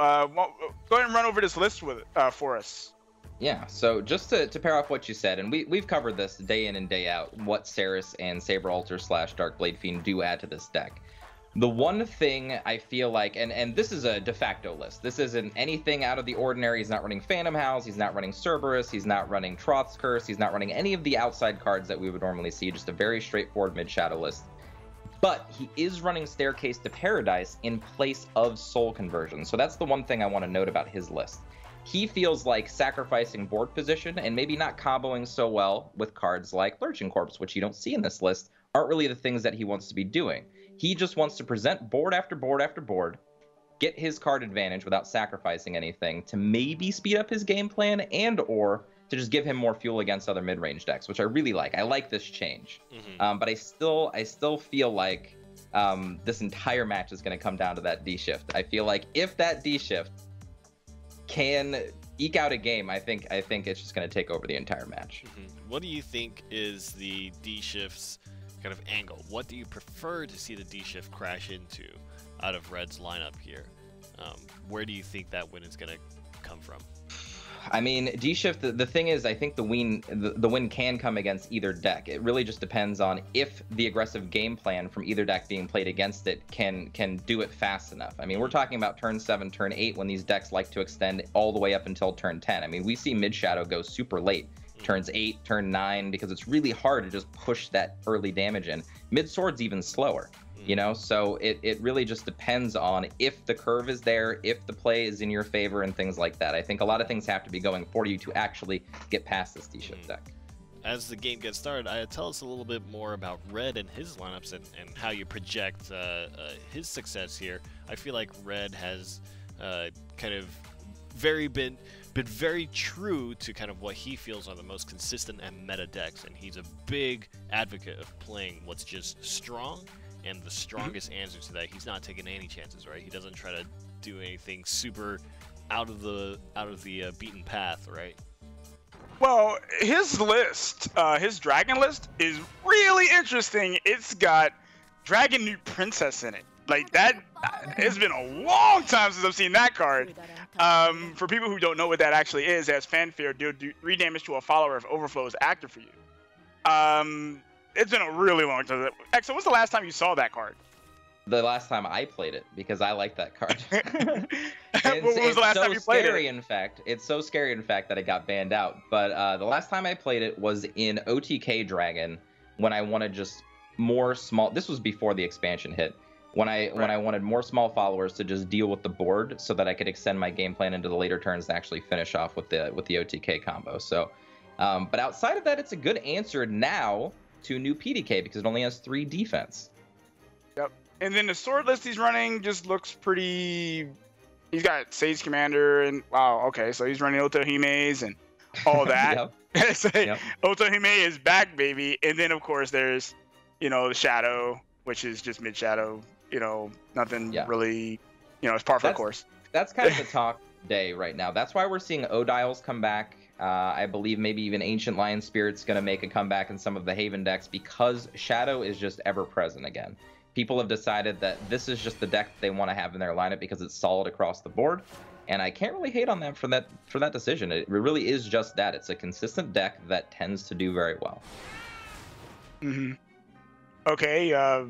go ahead and run over this list with for us. Yeah, so just to pair off what you said, and we've covered this day in and day out, what Ceres and Saber Altar / Dark Blade Fiend do add to this deck. The one thing I feel like, and this is a de facto list, this isn't anything out of the ordinary. He's not running Phantom House, he's not running Cerberus, he's not running Troth's Curse, he's not running any of the outside cards that we would normally see, just a very straightforward mid-shadow list. But he is running Staircase to Paradise in place of Soul Conversion, so that's the one thing I want to note about his list. He feels like sacrificing board position and maybe not comboing so well with cards like Lurching Corpse, which you don't see in this list, aren't really the things that he wants to be doing. He just wants to present board after board after board, get his card advantage without sacrificing anything to maybe speed up his game plan and or to just give him more fuel against other mid-range decks, which I really like. I like this change. But I still feel like this entire match is going to come down to that D-Shift. I feel like if that D-Shift can eke out a game, I think it's just going to take over the entire match. What do you think is the D-Shift's kind of angle? What do you prefer to see the D-Shift crash into out of Red's lineup here? Where do you think that win is going to come from? I mean, D-Shift, the thing is, I think the win can come against either deck. It really just depends on if the aggressive game plan from either deck being played against it can do it fast enough. I mean, we're talking about turn 7, turn 8 when these decks like to extend all the way up until turn 10. I mean, we see Mid-Shadow go super late. Turns 8, turn 9, because it's really hard to just push that early damage in. Mid-Sword's even slower. So it really just depends on if the curve is there, if the play is in your favor, and things like that. I think a lot of things have to be going for you to actually get past this D-Shift deck. As the game gets started, tell us a little bit more about Red and his lineups and how you project his success here. I feel like Red has kind of been very true to kind of what he feels are the most consistent and meta decks, and he's a big advocate of playing what's just strong, and the strongest answer to that, he's not taking any chances, right? He doesn't try to do anything super out of the beaten path, right? Well, his list, his dragon list is really interesting. It's got Dragon New Princess in it. Like that, it's been a long time since I've seen that card. For people who don't know what that actually is, as fanfare, do 3 damage to a follower if Overflow is active for you. It's been a really long time. Exo, when's the last time you saw that card? The last time I played it, because I like that card. When was the last time you played it? In fact, it's so scary, in fact, that it got banned out. But the last time I played it was in OTK Dragon, when I wanted just more small. This was before the expansion hit. When I wanted more small followers to just deal with the board, so that I could extend my game plan into the later turns and actually finish off with the OTK combo. So, but outside of that, it's a good answer now to new PDK because it only has 3 defense. Yep. And then the sword list he's running just looks pretty. He's got Sage Commander and wow, okay, so he's running Otohime's and all that. Yep. So, yep. Otohime is back, baby. And then of course there's, the Shadow, which is just mid Shadow. Nothing really. It's par for the course. That's kind of the talk day right now. That's why we're seeing Odiles come back. I believe maybe even Ancient Lion Spirit's going to make a comeback in some of the Haven decks because Shadow is just ever present again. People have decided that this is just the deck they want to have in their lineup because it's solid across the board, and I can't really hate on them for that decision. It really is just that. It's a consistent deck that tends to do very well. Okay,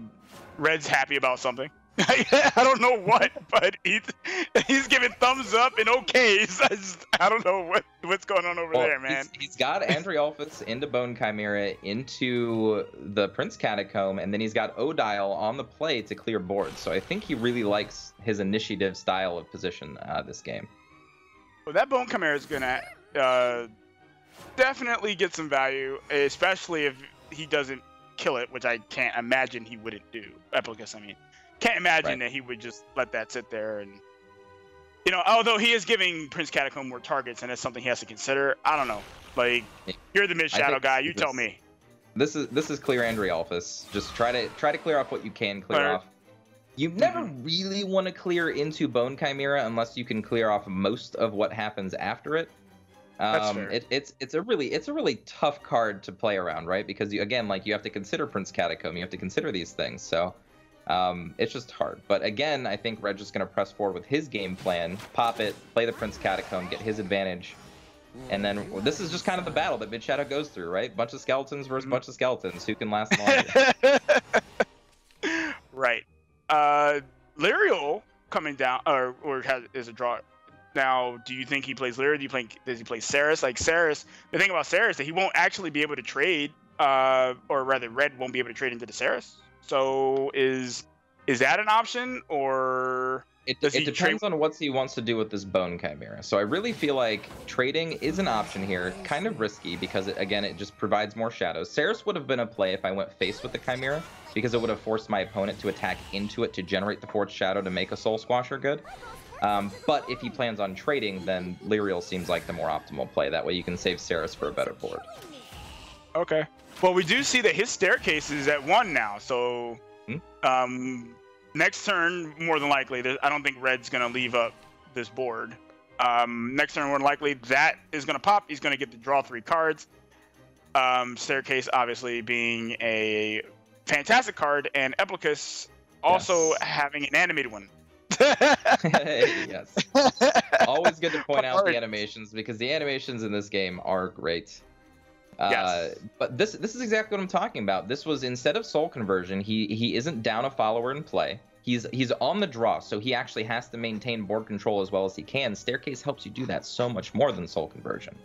Red's happy about something. I don't know what, but he's giving thumbs up and okays. I don't know what's going on over there, man. He's got Andriolphus into Bone Chimera into the Prince Catacomb, and then he's got Odile on the play to clear boards. So I think he really likes his initiative style of position this game. Well, that Bone Chimera is gonna definitely get some value, especially if he doesn't kill it, which I can't imagine he wouldn't do. Eplicus, I mean. Can't imagine that he would just let that sit there, and although he is giving Prince Catacomb more targets, and that's something he has to consider. I don't know. Like, you're the mid shadow guy. You tell me. This is clear Andriolphus. Just try to clear off what you can clear off. You never really want to clear into Bone Chimera unless you can clear off most of what happens after it. That's fair. It's a really tough card to play around, right? Because you have to consider Prince Catacomb. You have to consider these things. So. It's just hard. But again, I think Red's just going to press forward with his game plan, pop it, play the Prince Catacomb, get his advantage. And then this is just kind of the battle that Mid Shadow goes through, right? Bunch of skeletons versus bunch of skeletons. Who can last longer? Right. Lyriel coming down, or is a draw. Now, do you think he plays Lyriel? Does he play Saris? Like Saris, the thing about Saris is that he won't actually be able to trade, or rather Red won't be able to trade into the Saris. So is that an option, or it depends on what he wants to do with this Bone Chimera. So I really feel like trading is an option here, kind of risky because it just provides more shadows. Saris would have been a play if I went face with the Chimera because it would have forced my opponent to attack into it to generate the fourth shadow to make a Soul Squasher good. But if he plans on trading, then Lyriel seems like the more optimal play. That way you can save Saris for a better board. Okay. Well, we do see that his staircase is at 1 now, so next turn, more than likely, I don't think Red's going to leave up this board. Next turn, more than likely, that is going to pop. He's going to get to draw 3 cards. Staircase, obviously, being a fantastic card, and Eplicus also having an animated one. Yes. Always good to point out the animations, because the animations in this game are great. Yes. But this is exactly what I'm talking about. This was, instead of soul conversion, he isn't down a follower in play. He's on the draw, so he actually has to maintain board control as well as he can. Staircase helps you do that so much more than soul conversion,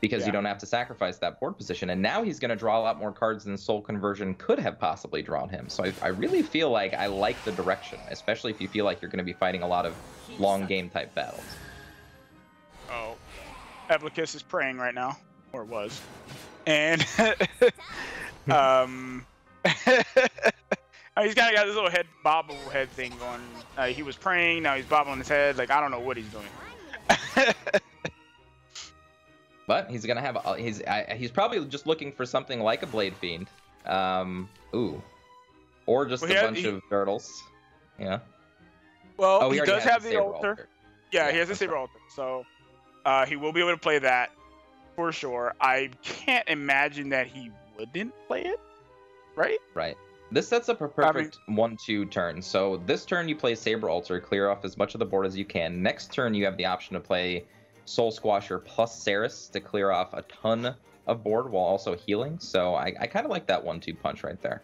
because you don't have to sacrifice that board position. And now he's going to draw a lot more cards than soul conversion could have possibly drawn him. So I really feel like I like the direction, especially if you feel like you're going to be fighting a lot of long game type battles. Oh, Eplicus is praying right now. Or was, and I He's kind of got this little head bobble head thing going. He was praying, now he's bobbling his head. Like, I don't know what he's doing. But he's gonna have he's probably just looking for something like a Blade Fiend, or just a bunch of turtles. Yeah. Well, he does have the altar. Yeah, he has a saber altar, so he will be able to play that for sure. I can't imagine that he wouldn't play it, right? Right. This sets up a perfect 1-2 turn. So this turn you play Saber Altar, clear off as much of the board as you can. Next turn you have the option to play Soul Squasher plus Ceres to clear off a ton of board while also healing. So I kind of like that 1-2 punch right there.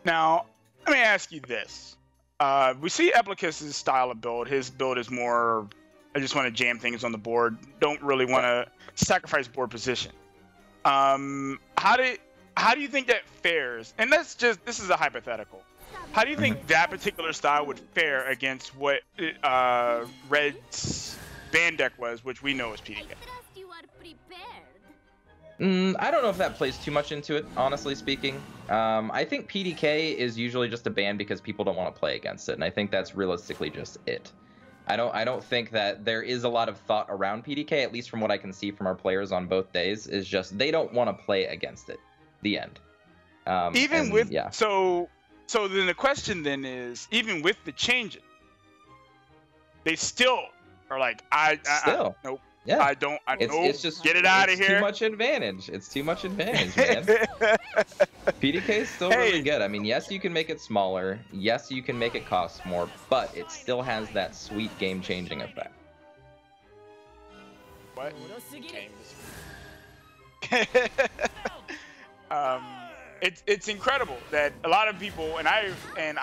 Now, let me ask you this. We see Eplicus's style of build. His build is more, I just want to jam things on the board. Don't really want to sacrifice board position. How do you think that fares? And this is a hypothetical. How do you think that particular style would fare against what Red's ban deck was, which we know is PDK? I don't know if that plays too much into it, honestly speaking. I think PDK is usually just a ban because people don't want to play against it, and I think that's realistically just it. I don't think that there is a lot of thought around PDK, at least from what I can see from our players on both days, is just they don't want to play against it. The end. So then the question then is, even with the changes, they still are like, nope. Yeah. I don't. It's just get it out of here. It's too much advantage. It's too much advantage, man. PDK is still really good. I mean, yes, you can make it smaller. Yes, you can make it cost more, but it still has that sweet game-changing effect. What? It's incredible that a lot of people, and I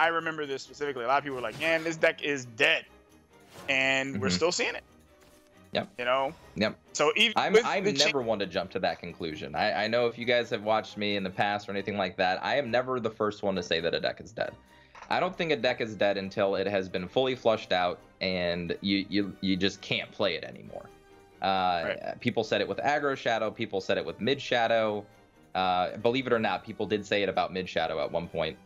remember this specifically. A lot of people were like, "Man, this deck is dead," and we're still seeing it. Yep. You know? Yep. So even I'm never one to jump to that conclusion. I know if you guys have watched me in the past or anything like that, I am never the first one to say that a deck is dead. I don't think a deck is dead until it has been fully flushed out and you just can't play it anymore. Right. People said it with Aggro Shadow. People said it with Mid Shadow. Believe it or not, people did say it about Mid Shadow at one point.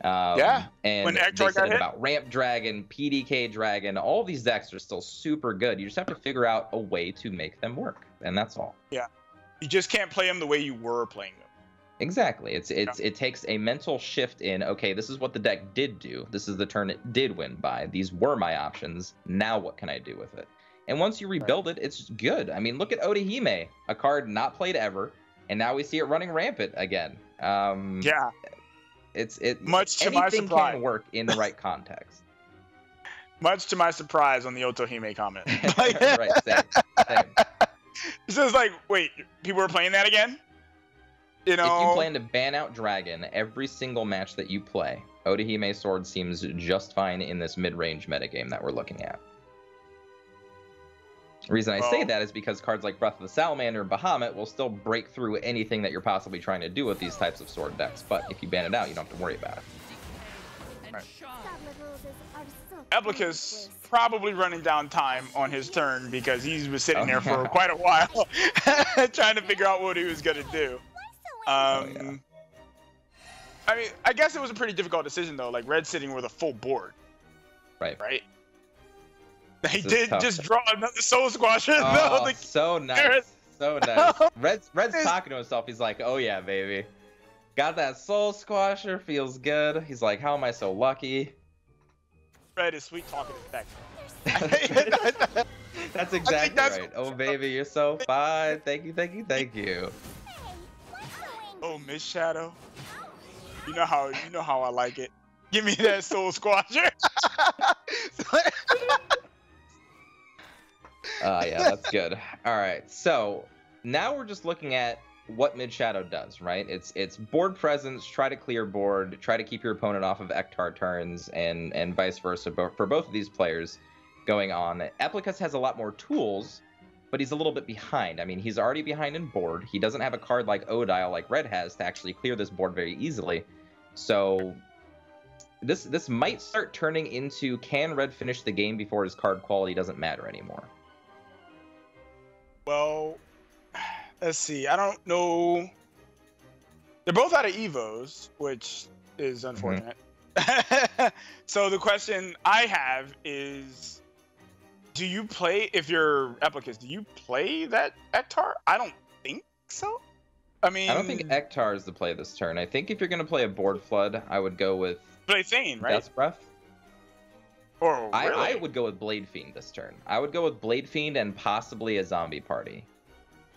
And when they said it about Ramp Dragon, PDK Dragon, all these decks are still super good. You just have to figure out a way to make them work, and that's all. Yeah, you just can't play them the way you were playing them. Exactly. It takes a mental shift in, okay, this is what the deck did do. This is the turn it did win by. These were my options. Now what can I do with it? And once you rebuild it, it's good. I mean, look at Odahime, a card not played ever, and now we see it running rampant again. Much to my surprise, anything can work in the right context. Much to my surprise on the Otohime comment. Right, same. It's just like, wait, people are playing that again? You know, if you plan to ban out Dragon every single match that you play, Odahime Sword seems just fine in this mid-range metagame that we're looking at. The reason I say that is because cards like Breath of the Salamander and Bahamut will still break through anything that you're possibly trying to do with these types of sword decks, but if you ban it out, you don't have to worry about it. Right. Eplicus probably running down time on his turn because he was sitting there for quite a while trying to figure out what he was going to do. I mean, I guess it was a pretty difficult decision, though, like Red sitting with a full board. Right. He did just draw another Soul Squasher. Oh, so nice. So nice. Red's talking to himself. He's like, oh yeah, baby. Got that Soul Squasher. Feels good. He's like, how am I so lucky? Red is sweet talking his deck. That's exactly right. Oh baby, you're so fine. Thank you. Oh, Miss Shadow. You know how I like it. Give me that Soul Squasher. Yeah, that's good. All right, so now we're just looking at what Mid Shadow does, right? It's board presence, try to clear board, try to keep your opponent off of Ektar turns, and vice versa for both of these players going on. Eplicus has a lot more tools, but he's a little bit behind. I mean, he's already behind in board. He doesn't have a card like Odile like Red has to actually clear this board very easily. So this might start turning into, can Red finish the game before his card quality doesn't matter anymore? Well, let's see. I don't know. They're both out of Evos, which is unfortunate. So the question I have is, do you play, if you're Eplicus, do you play that Ektar? I don't think so. I mean, I don't think Ektar is the play this turn. I think if you're going to play a board flood, I would go with Blade Fiend, right? Death Breath. Or really? I would go with Blade Fiend this turn. I would go with Blade Fiend and possibly a Zombie Party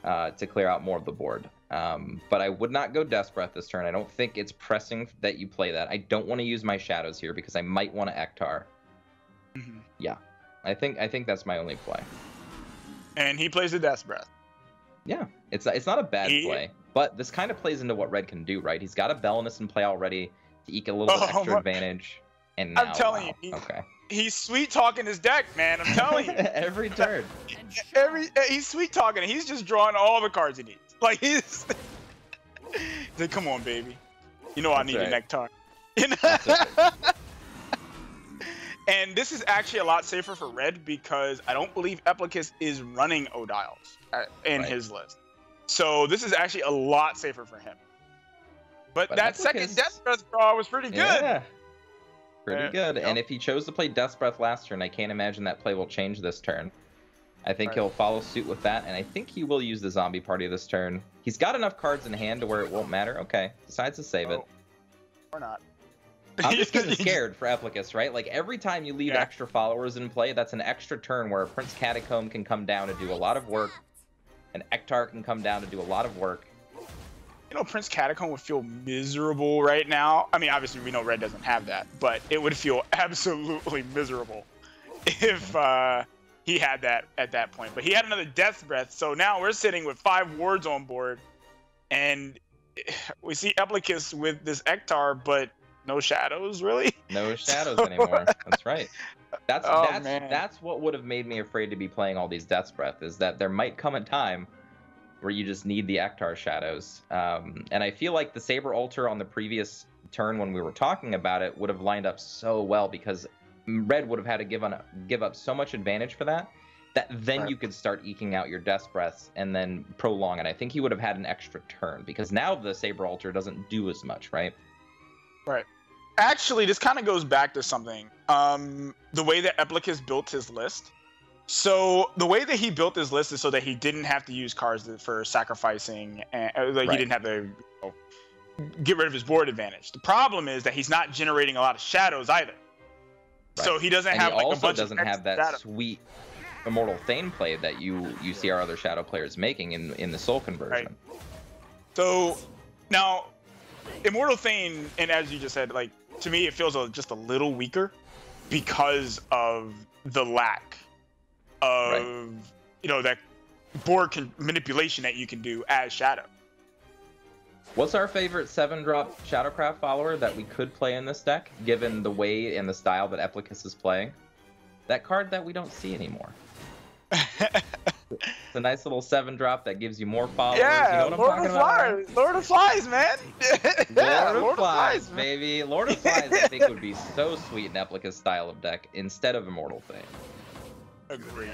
to clear out more of the board. But I would not go Death Breath this turn. I don't think it's pressing that you play that. I don't want to use my shadows here because I might want to Ektar. Yeah, I think that's my only play. And he plays the Death Breath. Yeah, it's not a bad play, but this kind of plays into what Red can do, right? He's got a Bellinus in play already to eke a little bit extra advantage. And now, I'm telling you, he's sweet talking his deck, man. I'm telling you. Every turn. He's sweet talking. He's just drawing all the cards he needs. Like he's like, come on, baby. You know I need a Nectar. You know? And this is actually a lot safer for Red because I don't believe Eplicus is running Odiles in his list. So this is actually a lot safer for him. But that Eplicus, second Death Breath draw was pretty good. Yeah. Pretty good. And if he chose to play Death Breath last turn, I can't imagine that play will change this turn. I think he'll follow suit with that, and I think he will use the Zombie Party this turn. He's got enough cards in hand to where it won't matter. Okay, decides to save it. Or not. I'm just kind of scared for Eplicus, right? Like, every time you leave extra followers in play, that's an extra turn where Prince Catacomb can come down to do a lot of work, and Ektar can come down to do a lot of work. You know, Prince Catacomb would feel miserable right now. I mean, obviously, we know Red doesn't have that, but it would feel absolutely miserable if he had that at that point. But he had another Death Breath, so now we're sitting with 5 wards on board, and we see Eplicus with this Ektar, but no shadows, really? No shadows anymore. That's right. That's what would have made me afraid to be playing all these Death's Breath, is that there might come a time where you just need the Ektar shadows. And I feel like the Saber Altar on the previous turn when we were talking about it would have lined up so well, because Red would have had to give up so much advantage for that then you could start eking out your Death Breaths and then prolong it. I think he would have had an extra turn, because now the Saber Altar doesn't do as much, right? Right. Actually, this kind of goes back to something. The way that Eplicus built his list. So the way that he built his list is so that he didn't have to use cards for sacrificing, and he didn't have to get rid of his board advantage. The problem is that he's not generating a lot of shadows either. Right. So he doesn't have like a bunch doesn't have that sweet Immortal Thane play that you see our other shadow players making in the Soul conversion. Right. So now Immortal Thane, and as you just said, like, to me it feels just a little weaker because of the lack of that board manipulation that you can do as Shadow. What's our favorite 7-drop Shadowcraft follower that we could play in this deck, given the way and the style that Eplicus is playing? That card that we don't see anymore. It's a nice little 7-drop that gives you more followers. Yeah, you know what I'm talking about? Lord of Flies, man. Lord of Flies, baby. Lord of Flies, I think, would be so sweet in Eplicus style of deck instead of Immortal Thane. Agreed.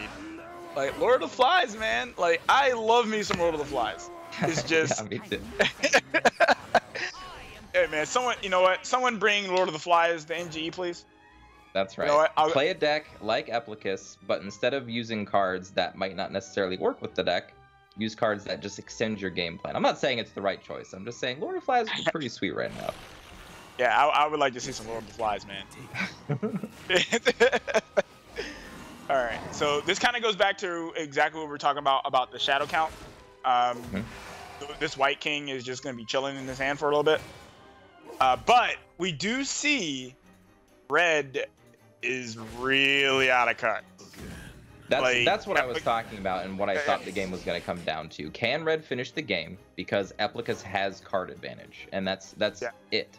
Like, Lord of Flies, man. Like, I love me some Lord of the Flies. It's just... Yeah, me too. Hey, man, someone bring Lord of the Flies to NGE, please. That's right. Play a deck like Eplicus, but instead of using cards that might not necessarily work with the deck, use cards that just extend your game plan. I'm not saying it's the right choice. I'm just saying Lord of Flies is pretty sweet right now. Yeah, I would like to see some Lord of the Flies, man. All right, so this kind of goes back to exactly what we were talking about the shadow count. This White King is just going to be chilling in his hand for a little bit. But we do see Red is really out of cut. That's what I was talking about, and what I thought the game was going to come down to. Can Red finish the game? Because Eplicus has card advantage, and that's it.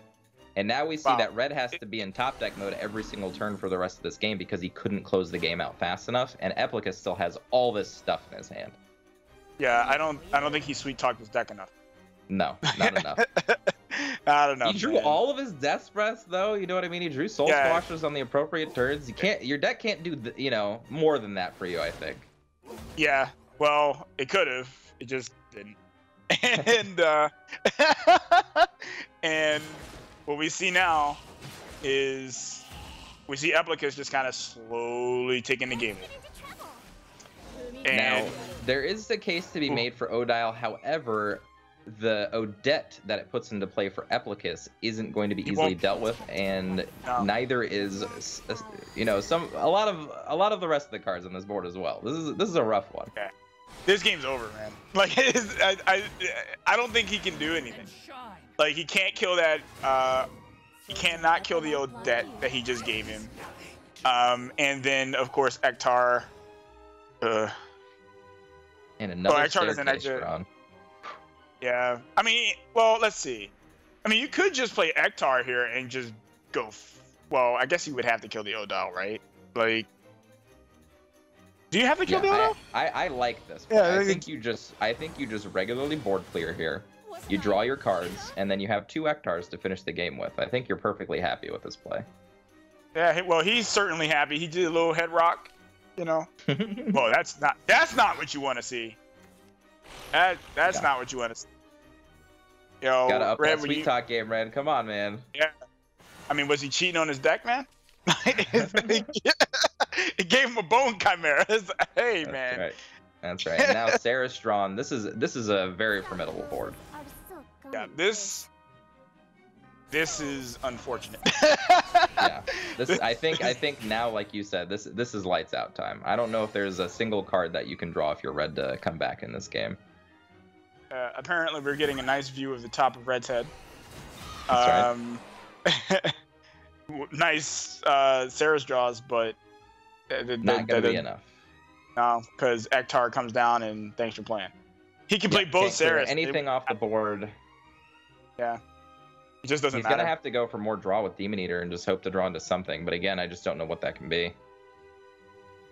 And now we see that Red has to be in top deck mode every single turn for the rest of this game because he couldn't close the game out fast enough, and Eplicus still has all this stuff in his hand. Yeah, I don't think he sweet talked his deck enough. No, not enough. Not enough. He drew all of his Death Breaths, though. You know what I mean? He drew Soul Squashers on the appropriate turns. Your deck can't do more than that for you, I think. Yeah. Well, it could have. It just didn't. And and what we see now is we see Eplicus just kind of slowly taking the game. And now, there is a case to be made for Odile. However, the Odette that it puts into play for Eplicus isn't going to be easily dealt with, and neither is, you know, a lot of the rest of the cards on this board as well. This is a rough one. Okay. This game's over, man. Like, I don't think he can do anything. Like, he can't kill that. He cannot kill the Odette that he just gave him. And then of course Ektar. And another staircase run. Yeah, I mean, well, let's see. I mean, you could just play Ektar here and just go. Well, I guess you would have to kill the Odile, right? Like, do you have to kill the Odile? I like this. Yeah, I think you just regularly board clear here. You draw your cards, and then you have 2 Ektars to finish the game with. I think you're perfectly happy with this play. Yeah, well, he's certainly happy. He did a little head rock, you know. Well, that's not what you want to see. That's not what you want to see. Yo, gotta up Red, that sweet talk game, Red. Come on, man. Yeah. I mean, was he cheating on his deck, man? It gave him a bone chimera. Hey, man. Right. That's right. And now Sarah's drawn. This is a very formidable board. Yeah, this is unfortunate. Yeah. I think now, like you said, this is lights out time. I don't know if there's a single card that you can draw if you're Red to come back in this game. Apparently, we're getting a nice view of the top of Red's head. That's right. Nice Sarah's draws, but not gonna be enough. No, because Ektar comes down and thanks for playing. He can play both Sarahs. Anything off the board. Yeah. It just doesn't matter. He's gonna have to go for more draw with Demon Eater and just hope to draw into something. But again, I just don't know what that can be.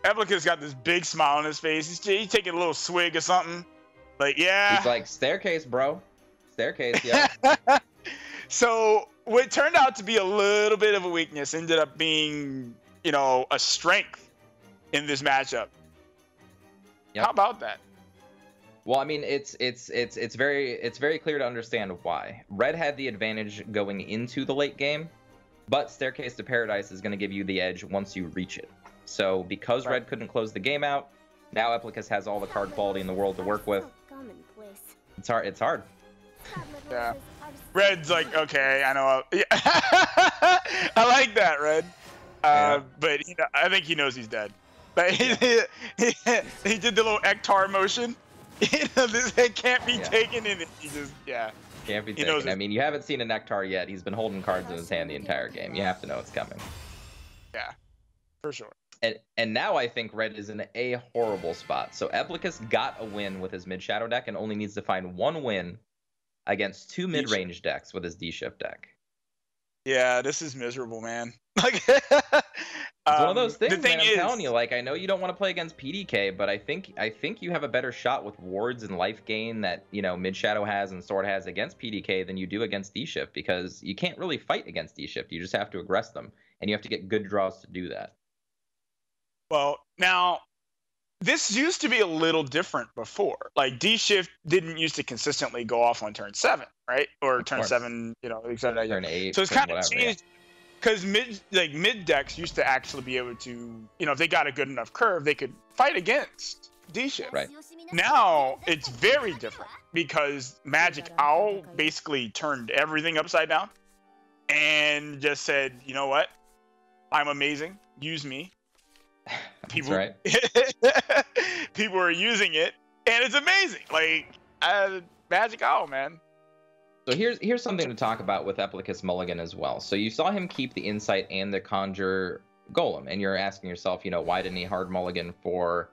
Eplicus got this big smile on his face. He's taking a little swig or something. Like, yeah. He's like, staircase, bro. Staircase, yeah. So what turned out to be a little bit of a weakness ended up being, you know, a strength in this matchup. Yep. How about that? Well, I mean, it's very clear to understand why. Red had the advantage going into the late game, but Staircase to Paradise is going to give you the edge once you reach it. So because Red couldn't close the game out, now Eplicus has all the card quality in the world to work with. It's hard. It's hard. Yeah. Red's like, okay, I know. I like that, Red. But you know, I think he knows he's dead. But he did the little Ektar motion. You know, this head can't be taken in it. He just, can't be taken. I mean, you haven't seen a Nektar yet. He's been holding cards in his hand the entire game. You have to know it's coming. Yeah, for sure. And now I think Red is in a horrible spot. So Eplicus got a win with his mid-shadow deck and only needs to find 1 win against 2 mid-range decks with his D-Shift deck. Yeah, this is miserable, man. Like, it's one of those things, man, I'm telling you. Like, I know you don't want to play against PDK, but I think you have a better shot with wards and life gain that, you know, mid-shadow has and sword has against PDK than you do against D-Shift, because you can't really fight against D-Shift. You just have to aggress them, and you have to get good draws to do that. Well, now, this used to be a little different before. Like, D-Shift didn't used to consistently go off on turn 7, right? Or turn 7, you know, etc. Turn 8. So it's kind of changed. Because mid decks used to actually be able to, you know, if they got a good enough curve, they could fight against D-Shift. Right. Now it's very different because Magic Owl basically turned everything upside down and just said, you know what, I'm amazing. Use me. People, That's right. People are using it, and it's amazing. Like Magic Owl, man. So here's something to talk about with Eplicus Mulligan as well. So you saw him keep the Insight and the Conjure Golem, and you're asking yourself, you know, why didn't he hard mulligan for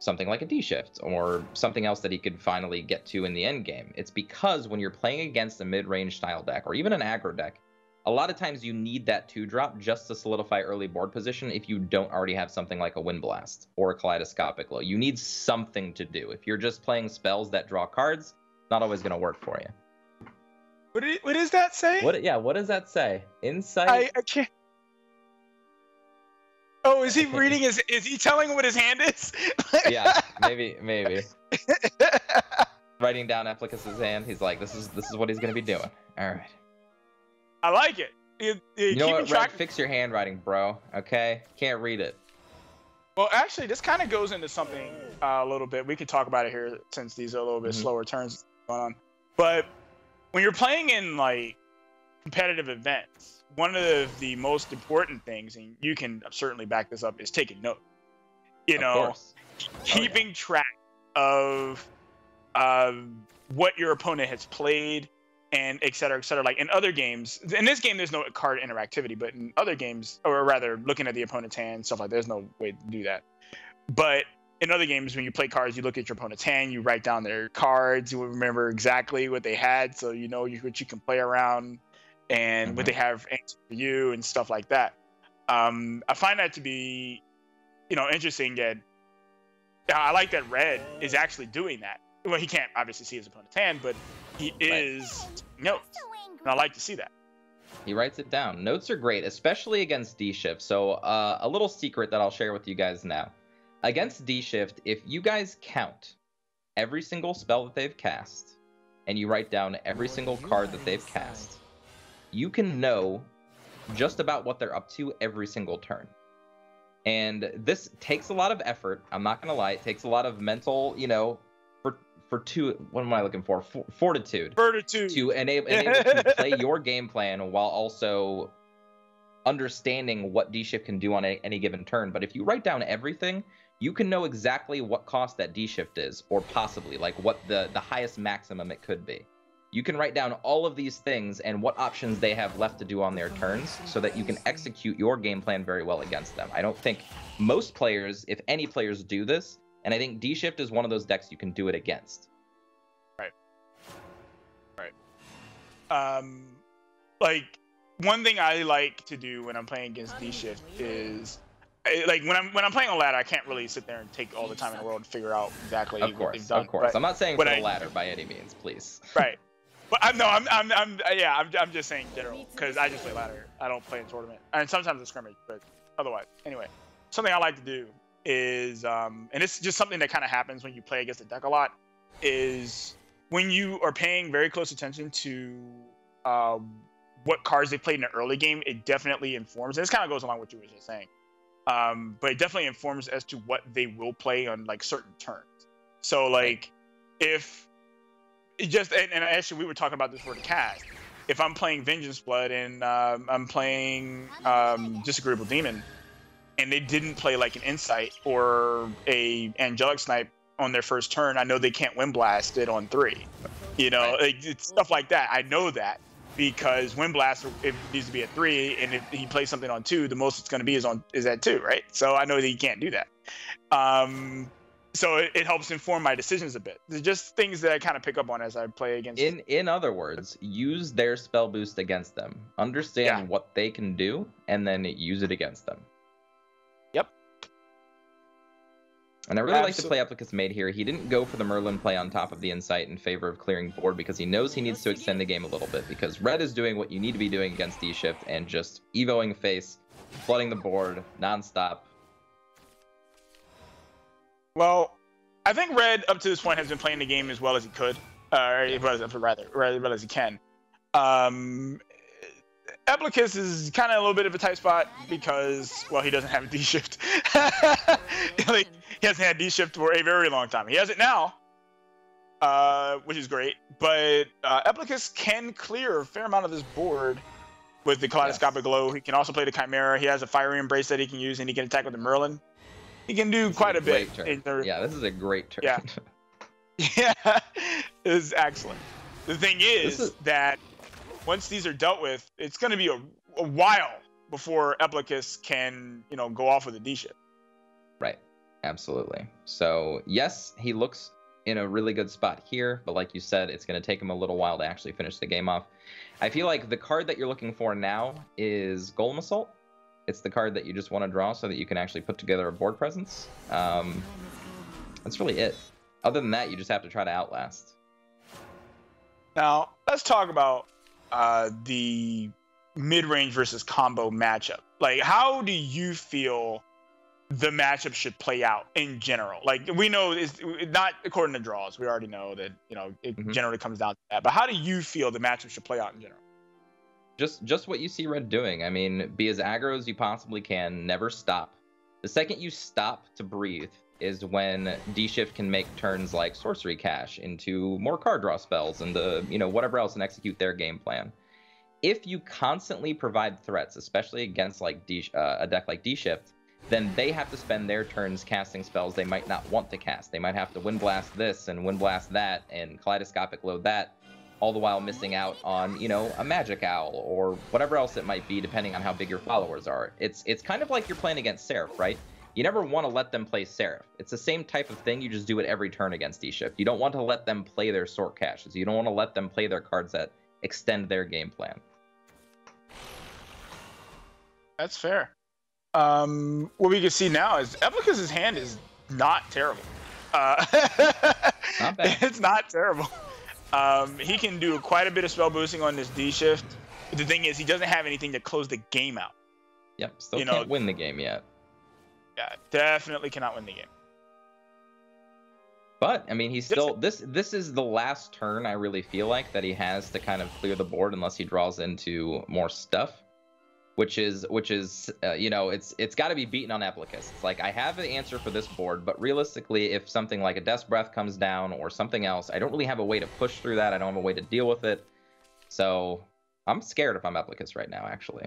something like a D-Shift or something else that he could finally get to in the end game? It's because when you're playing against a mid-range style deck or even an aggro deck, a lot of times you need that 2-drop just to solidify early board position if you don't already have something like a Wind Blast or a Kaleidoscopic Glow. You need something to do. If you're just playing spells that draw cards, it's not always going to work for you. What does that say? What does that say? Insight? I can't. Oh, is he reading is he telling what his hand is? Yeah, maybe. writing down Eplicus's hand. He's like, this is what he's gonna be doing. All right. I like it. You know what, Red? Fix your handwriting, bro. Okay, can't read it. Well, actually, this kind of goes into something a little bit. We could talk about it here since these are a little bit slower turns going on. But when you're playing in like competitive events, one of the most important things, and you can certainly back this up, is taking notes. You know, keeping track of what your opponent has played, and et cetera, et cetera. Like in other games, in this game, there's no card interactivity, but in other games, or rather looking at the opponent's hand, stuff like that, there's no way to do that. But in other games, when you play cards, you look at your opponent's hand, you write down their cards, you remember exactly what they had, so you know what you can play around and what they have answered for you and stuff like that. I find that to be, you know, interesting. That I like that Red is actually doing that. Well, he can't obviously see his opponent's hand, but he is notes, and I like to see that. He writes it down. Notes are great, especially against D-Shift. So a little secret that I'll share with you guys now. Against D-Shift, if you guys count every single spell that they've cast, and you write down every single card that they've cast, you can know just about what they're up to every single turn. And this takes a lot of effort. I'm not going to lie. It takes a lot of mental, you know, what am I looking for? Fortitude. To enable to play your game plan while also understanding what D-Shift can do on any given turn. But if you write down everything, you can know exactly what cost that D-Shift is, or possibly like what the highest maximum it could be. You can write down all of these things and what options they have left to do on their turns so that you can execute your game plan very well against them. I don't think most players, if any players, do this. And I think D-Shift is one of those decks you can do it against. Right. Like, one thing I like to do when I'm playing against D-Shift is, like, when I'm playing a ladder, I can't really sit there and take all the time in the world to figure out exactly what they've done. Of course. I'm not saying for the ladder by any means, please. Right. But I'm just saying general, because I just play ladder. I don't play in tournament, and sometimes a scrimmage, but otherwise, anyway, something I like to do is, and it's just something that kind of happens when you play against the deck a lot, is when you are paying very close attention to what cards they played in the early game, it definitely informs, and this kind of goes along with what you were just saying, but it definitely informs as to what they will play on like certain turns. So like, if it just, and actually we were talking about this for the cast, if I'm playing Vengeance Blood and I'm playing Disagreeable Demon, and they didn't play like an Insight or a Angelic Snipe on their first turn, I know they can't Wind Blast it on 3. You know, it's stuff like that. I know that because Wind Blast, it needs to be at 3, and if he plays something on 2, the most it's going to be is at 2, right? So I know that he can't do that. So it helps inform my decisions a bit. They're just things that I kind of pick up on as I play against. In other words, use their spell boost against them. Understand what they can do, and then use it against them. Yep. And I really like the play Eplicus made here. He didn't go for the Merlin play on top of the Insight in favor of clearing board because he knows he needs to extend the game a little bit, because Red is doing what you need to be doing against D-Shift and just evoing face, flooding the board nonstop. Well, I think Red up to this point has been playing the game as well as he could, rather as he can. Eplicus is kind of a little bit of a tight spot because, well, he doesn't have a D-Shift. Like, he hasn't had D-Shift for a very long time. He has it now, which is great. But Eplicus can clear a fair amount of this board with the Kaleidoscopic Glow. He can also play the Chimera. He has a Fiery Embrace that he can use, and he can attack with the Merlin. He can do quite a bit. Yeah, this is a great turn. Yeah, yeah, it is excellent. The thing is that once these are dealt with, it's going to be a while before Eplicus can, you know, go off with a D-Shift. Right, absolutely. So yes, he looks in a really good spot here, but like you said, it's going to take him a little while to actually finish the game off. I feel like the card that you're looking for now is Golem Assault. It's the card that you just want to draw so that you can actually put together a board presence. That's really it. Other than that, you just have to try to outlast. Now, let's talk about the mid-range versus combo matchup. Like, how do you feel the matchup should play out in general. Like, we know it's not according to draws. We already know that, you know, it generally comes down to that. But how do you feel the matchup should play out in general? Just what you see Red doing. I mean, be as aggro as you possibly can. Never stop. The second you stop to breathe is when D-Shift can make turns like Sorcery Cache into more card draw spells and you know, whatever else, and execute their game plan. If you constantly provide threats, especially against like a deck like D-Shift, then they have to spend their turns casting spells they might not want to cast. They might have to Wind Blast this and Wind Blast that and Kaleidoscopic Load that, all the while missing out on, you know, a Magic Owl or whatever else it might be, depending on how big your followers are. It's kind of like you're playing against Seraph, right? You never want to let them play Seraph. It's the same type of thing, you just do it every turn against D-Shift. You don't want to let them play their Sort Caches. You don't want to let them play their cards that extend their game plan. That's fair. What we can see now is Eplicus's hand is not terrible. Not bad. It's not terrible. He can do quite a bit of spell boosting on this D-Shift. But the thing is, he doesn't have anything to close the game out. Yep, still can't win the game yet. Yeah, definitely cannot win the game. But I mean, he's still this is the last turn I really feel like that he has to kind of clear the board unless he draws into more stuff, which is you know, it's got to be beaten on Eplicus. It's like, I have the answer for this board, but realistically, if something like a Death's Breath comes down or something else, I don't really have a way to push through that. I don't have a way to deal with it. So I'm scared if I'm Eplicus right now, actually.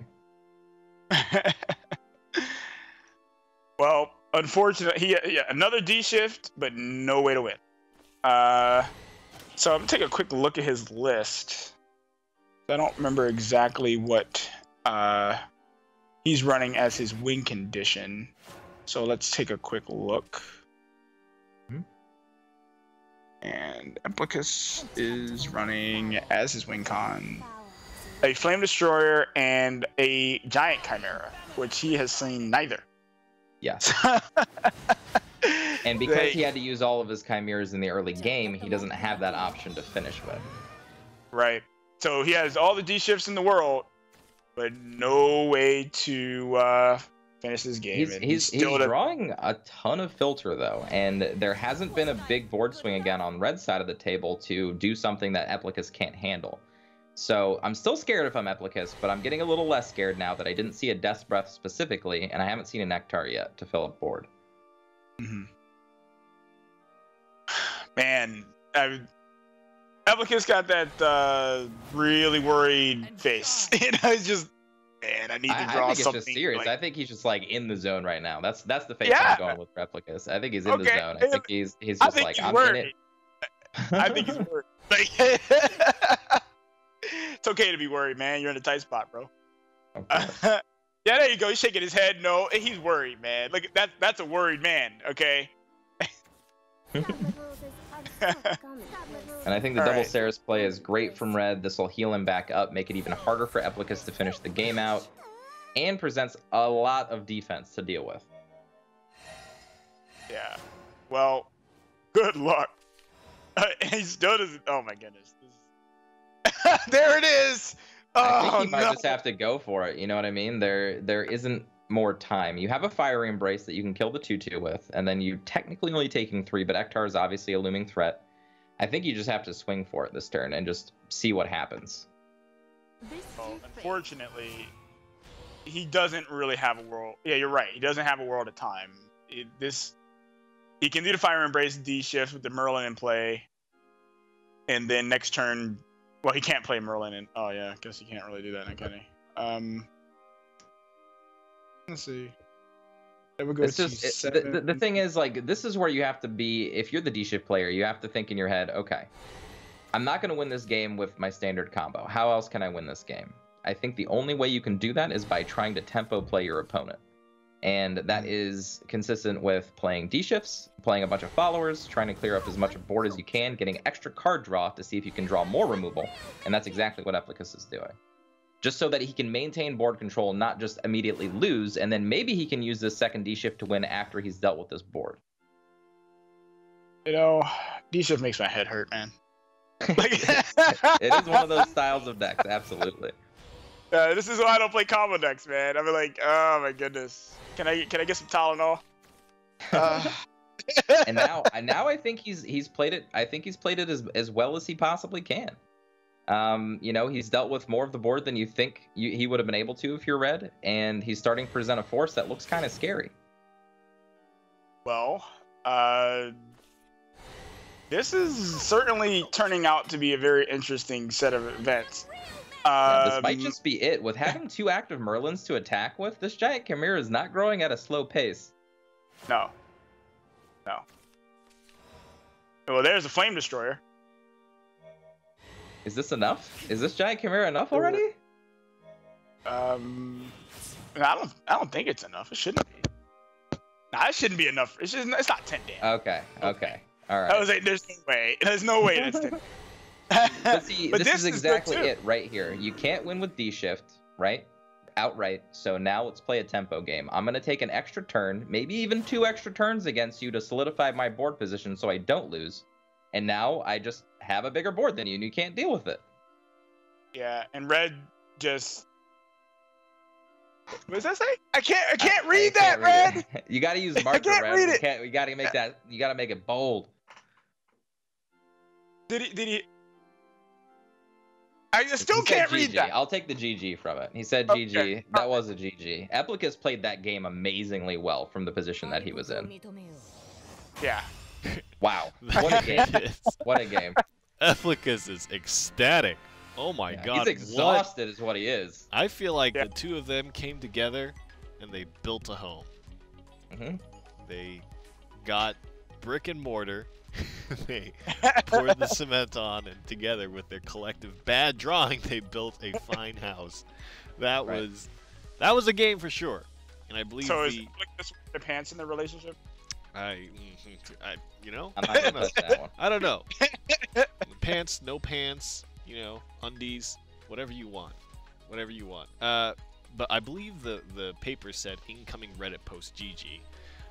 Well, unfortunately, another D-Shift, but no way to win. So I'm gonna take a quick look at his list. I don't remember exactly what he's running as his win condition. So let's take a quick look. And Eplicus is running as his win con a Flame Destroyer and a Giant Chimera, which he has seen neither. Yes. And because he had to use all of his chimeras in the early game, he doesn't have that option to finish with. Right. So he has all the D-Shifts in the world, but no way to finish this game. He's drawing a ton of filter, though, and there hasn't been a big board swing again on Red's side of the table to do something that Eplicus can't handle. So I'm still scared if I'm Eplicus, but I'm getting a little less scared now that I didn't see a Death's Breath specifically, and I haven't seen a Nectar yet to fill up board. Man, Eplicus got that really worried face. You know, he's just, man, I need to draw something. I think it's just serious. Like, I think he's just like in the zone right now. That's the face I'm going with Eplicus. I think he's in the zone. I think he's just like, I'm in it. I think he's worried. Like, it's okay to be worried, man. You're in a tight spot, bro. Yeah, there you go. He's shaking his head. No, he's worried, man. Look, that's a worried man. Okay. And I think the double Ceres play is great from Red. This will heal him back up, make it even harder for Eplicus to finish the game out, and presents a lot of defense to deal with. Yeah. Well, good luck. He still doesn't. Oh my goodness. There it is. I think he might just have to go for it. You know what I mean? There isn't more time. You have a Fiery Embrace that you can kill the 2/2 with, and then you technically only taking 3, but Ektar is obviously a looming threat. I think you just have to swing for it this turn and just see what happens. Well, unfortunately, he doesn't really have a world. Yeah, you're right. He doesn't have a world of time. He can do the Fire Embrace D-Shift with the Merlin in play, and then next turn, well, he can't play Merlin. And oh yeah, I guess he can't really do that, can he? Let's see. It's just the thing is, like, this is where you have to be. If you're the D-Shift player, you have to think in your head, okay, I'm not going to win this game with my standard combo. How else can I win this game? I think the only way you can do that is by trying to tempo play your opponent. And that is consistent with playing D-Shifts, playing a bunch of followers, trying to clear up as much of board as you can, getting extra card draw to see if you can draw more removal. And that's exactly what Eplicus is doing. Just so that he can maintain board control, not just immediately lose, and then maybe he can use this second D-Shift to win after he's dealt with this board. You know, D-Shift makes my head hurt, man. It is one of those styles of decks, absolutely. This is why I don't play combo decks, man. I'm like, oh my goodness. Can I get some Tylenol? And now I think he's played it. I think he's played it as well as he possibly can. You know, he's dealt with more of the board than you think he would have been able to if you're red, and he's starting to present a force that looks kind of scary. Well, this is certainly turning out to be a very interesting set of events. This might just be it. With having 2 active Merlins to attack with, this giant Chimera is not growing at a slow pace. No. Well, there's a Flame Destroyer. Is this enough? Is this giant Chimera enough already? I don't think it's enough. It shouldn't be. Nah, it shouldn't be enough. It's not 10 damage. Okay. All right. I was like, there's no way. There's no way that's 10. But see, this is exactly good, it right here. You can't win with D-Shift, right? Outright. So now let's play a tempo game. I'm going to take an extra turn, maybe even 2 extra turns against you to solidify my board position so I don't lose. And now I just have a bigger board than you and you can't deal with it. Yeah, and red just... What does that say? I can't read that, red! You got to use marker, I can't red. read it. You got to make that. You got to make it bold. Did he... I still can't read that. I'll take the GG from it. He said GG. That was a GG. Eplicus played that game amazingly well from the position that he was in. Yeah. Wow. What a game. What a game. Eplicus is ecstatic. Oh my god. He's exhausted is what he is. I feel like the 2 of them came together and they built a home. They got brick and mortar. They poured the cement on, and together with their collective bad drawing, they built a fine house. That was a game for sure. And I believe so. Is Eplicus with the pants in the relationship? You know, I'm not gonna touch that one. I don't know. Pants, no pants, you know, undies, whatever you want. But I believe the paper said incoming Reddit post GG,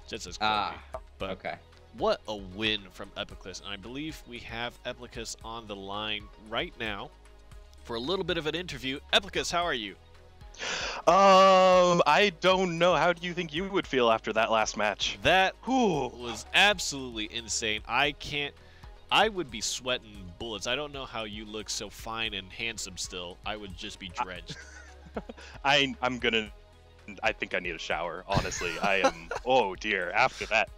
just as quoted. But okay. What a win from Eplicus, and I believe we have Eplicus on the line right now for a little bit of an interview. Eplicus, how are you? I don't know. How do you think you would feel after that last match? That was absolutely insane. I would be sweating bullets. I don't know how you look so fine and handsome still. I would just be drenched. I think I need a shower, honestly. I am, oh dear, after that.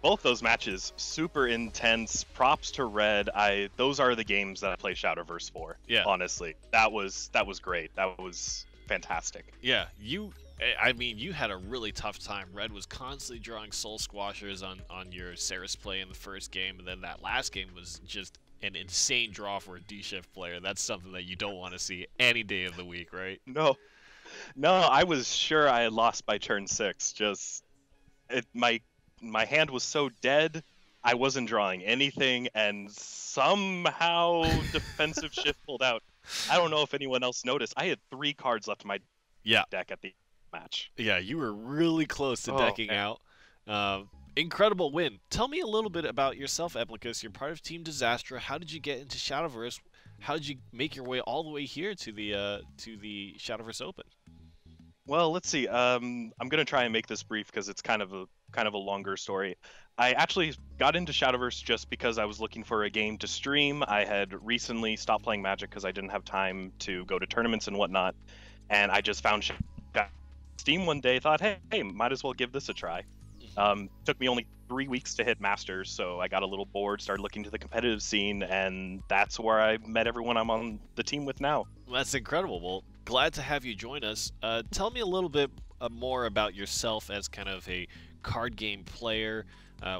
Both those matches, super intense. Props to Red. Those are the games that I play Shadowverse for. Yeah. Honestly, that was great. That was fantastic. Yeah, you had a really tough time. Red was constantly drawing soul squashers on your Ceres play in the first game, and then that last game was just an insane draw for a D-Shift player. That's something that you don't want to see any day of the week, right? No, I was sure I had lost by turn 6. My hand was so dead, I wasn't drawing anything, and somehow defensive shift pulled out. I don't know if anyone else noticed. I had 3 cards left in my deck at the match. Yeah, you were really close to decking out. Incredible win. Tell me a little bit about yourself, Eplicus. You're part of Team Disaster. How did you get into Shadowverse? How did you make your way all the way here to the Shadowverse Open? Well, let's see. I'm gonna try and make this brief because it's kind of a longer story. I actually got into Shadowverse just because I was looking for a game to stream. I had recently stopped playing Magic because I didn't have time to go to tournaments and whatnot, and I just found Steam one day. Thought, hey, might as well give this a try. Took me only 3 weeks to hit Masters, so I got a little bored, started looking to the competitive scene, and that's where I met everyone I'm on the team with now. Well, that's incredible. Well, glad to have you join us. Tell me a little bit more about yourself as kind of a card game player.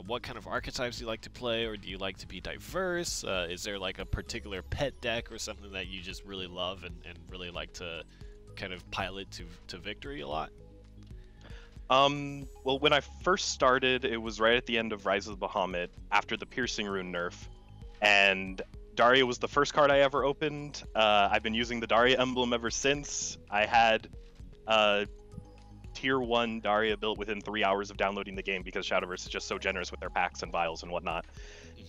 What kind of archetypes do you like to play, or do you like to be diverse? Is there like a particular pet deck or something that you just really love and really like to kind of pilot to victory a lot? Well, when I first started, it was right at the end of Rise of the Bahamut, after the Piercing Rune nerf, and Daria was the first card I ever opened. I've been using the Daria emblem ever since. I had Tier 1 Daria built within 3 hours of downloading the game because Shadowverse is just so generous with their packs and vials and whatnot.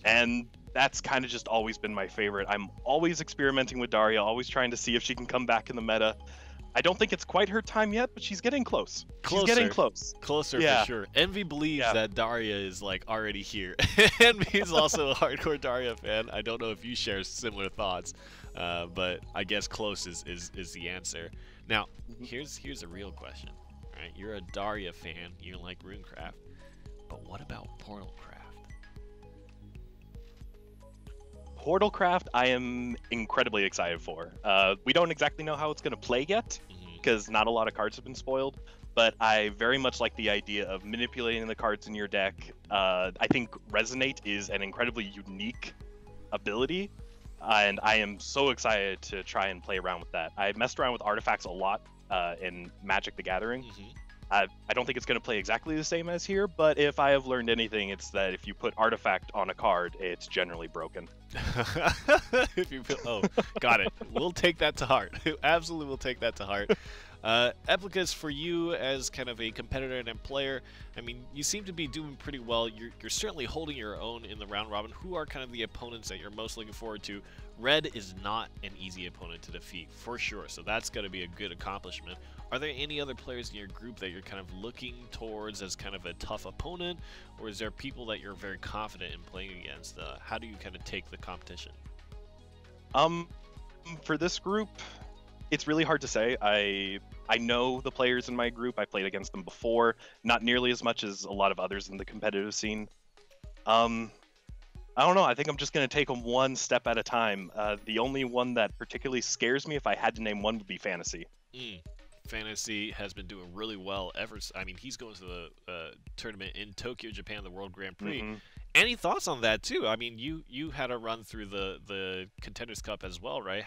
And that's kind of just always been my favorite. I'm always experimenting with Daria, always trying to see if she can come back in the meta. I don't think it's quite her time yet, but she's getting close. Closer. She's getting close. Closer Yeah. for sure. Envy believes Yeah. that Daria is like already here. Envy's also a hardcore Daria fan. I don't know if you share similar thoughts, but I guess close is the answer. Now, here's a real question. Right? You're a Daria fan. You like RuneCraft, but what about Portalcraft? Portalcraft, I am incredibly excited for. We don't exactly know how it's going to play yet, because not a lot of cards have been spoiled, but I very much like the idea of manipulating the cards in your deck. I think Resonate is an incredibly unique ability, and I am so excited to try and play around with that. I messed around with artifacts a lot in Magic the Gathering. I don't think it's going to play exactly the same as here, but if I have learned anything, it's that if you put artifact on a card, it's generally broken. If you feel, oh, got it. We'll take that to heart. Absolutely, we'll take that to heart. Eplicus, for you as kind of a competitor and a player, I mean, you seem to be doing pretty well. You're certainly holding your own in the round robin. Who are kind of the opponents that you're most looking forward to? Red is not an easy opponent to defeat, for sure, so that's going to be a good accomplishment. Are there any other players in your group that you're kind of looking towards as kind of a tough opponent, or is there people that you're very confident in playing against? How do you kind of take the competition? For this group, it's really hard to say. I know the players in my group. I played against them before, not nearly as much as a lot of others in the competitive scene. I don't know. I think I'm just going to take them one step at a time. The only one that particularly scares me, if I had to name one, would be Fantasy. Fantasy has been doing really well ever. I mean, he's going to the tournament in Tokyo, Japan, the World Grand Prix. Any thoughts on that too? I mean, you had a run through the Contenders Cup as well, right?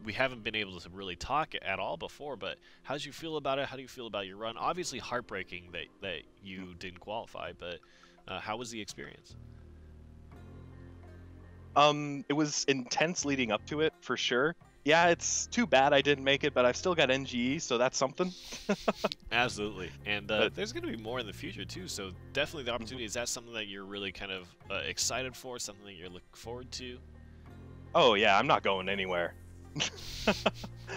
We haven't been able to really talk at all before, but how did you feel about it? How do you feel about your run? Obviously heartbreaking that you didn't qualify, but how was the experience? It was intense leading up to it, for sure. Yeah, it's too bad I didn't make it, but I've still got NGE, so that's something. Absolutely. And there's going to be more in the future, too, so definitely the opportunity. Is that something that you're really kind of excited for, something that you're looking forward to? Oh, yeah, I'm not going anywhere.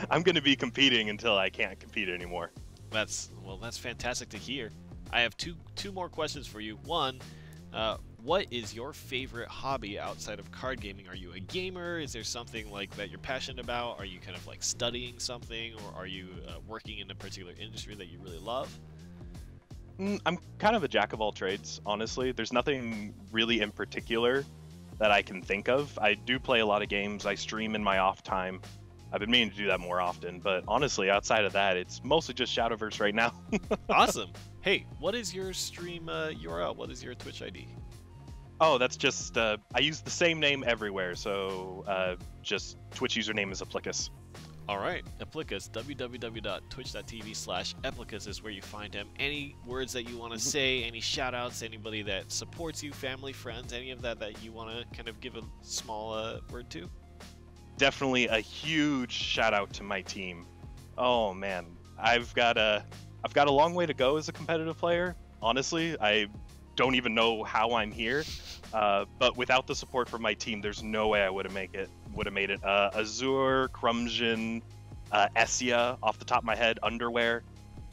I'm going to be competing until I can't compete anymore. That's fantastic to hear. I have two more questions for you. One, what is your favorite hobby outside of card gaming? Are you a gamer? Is there something like that you're passionate about? Are you kind of like studying something, or are you working in a particular industry that you really love? I'm kind of a jack of all trades, honestly. There's nothing really in particular that I can think of. I do play a lot of games. I stream in my off time. I've been meaning to do that more often, but honestly, outside of that, it's mostly just Shadowverse right now. Awesome. Hey, what is your stream URL? What is your Twitch ID? Oh, that's just, I use the same name everywhere, so just Twitch username is Eplicus. All right, Eplicus, www.twitch.tv/Eplicus is where you find him. Any words that you want to say, any shout-outs, anybody that supports you, family, friends, any of that you want to kind of give a small word to? Definitely a huge shout-out to my team. Oh, man. I've got a long way to go as a competitive player. Honestly, I don't even know how I'm here, but without the support from my team, there's no way I would have made it. Azure, Crumsian, Essia, off the top of my head, Underwear,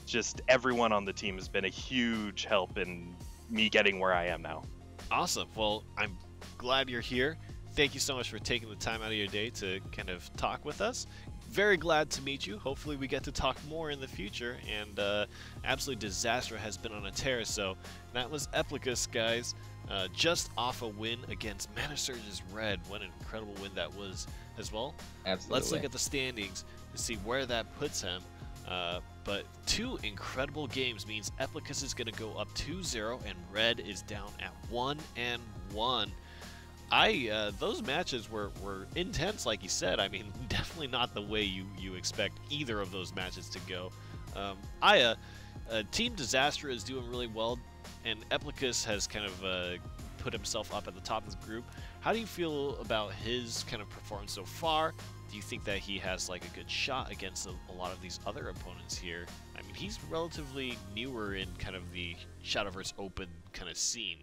just everyone on the team has been a huge help in me getting where I am now. Awesome. Well, I'm glad you're here. Thank you so much for taking the time out of your day to kind of talk with us. Very glad to meet you. Hopefully we get to talk more in the future. And absolutely Disaster has been on a tear. So that was Eplicus, guys. Just off a win against Mana Surge's Red. What an incredible win that was as well. Absolutely. Let's look at the standings to see where that puts him. But two incredible games means Eplicus is going to go up 2-0 and Red is down at 1-1. Those matches were intense, like you said. I mean, definitely not the way you expect either of those matches to go. Team Disaster is doing really well, and Eplicus has kind of put himself up at the top of the group. How do you feel about his kind of performance so far? Do you think that he has like a good shot against a lot of these other opponents here? I mean, he's relatively newer in kind of the Shadowverse Open kind of scene.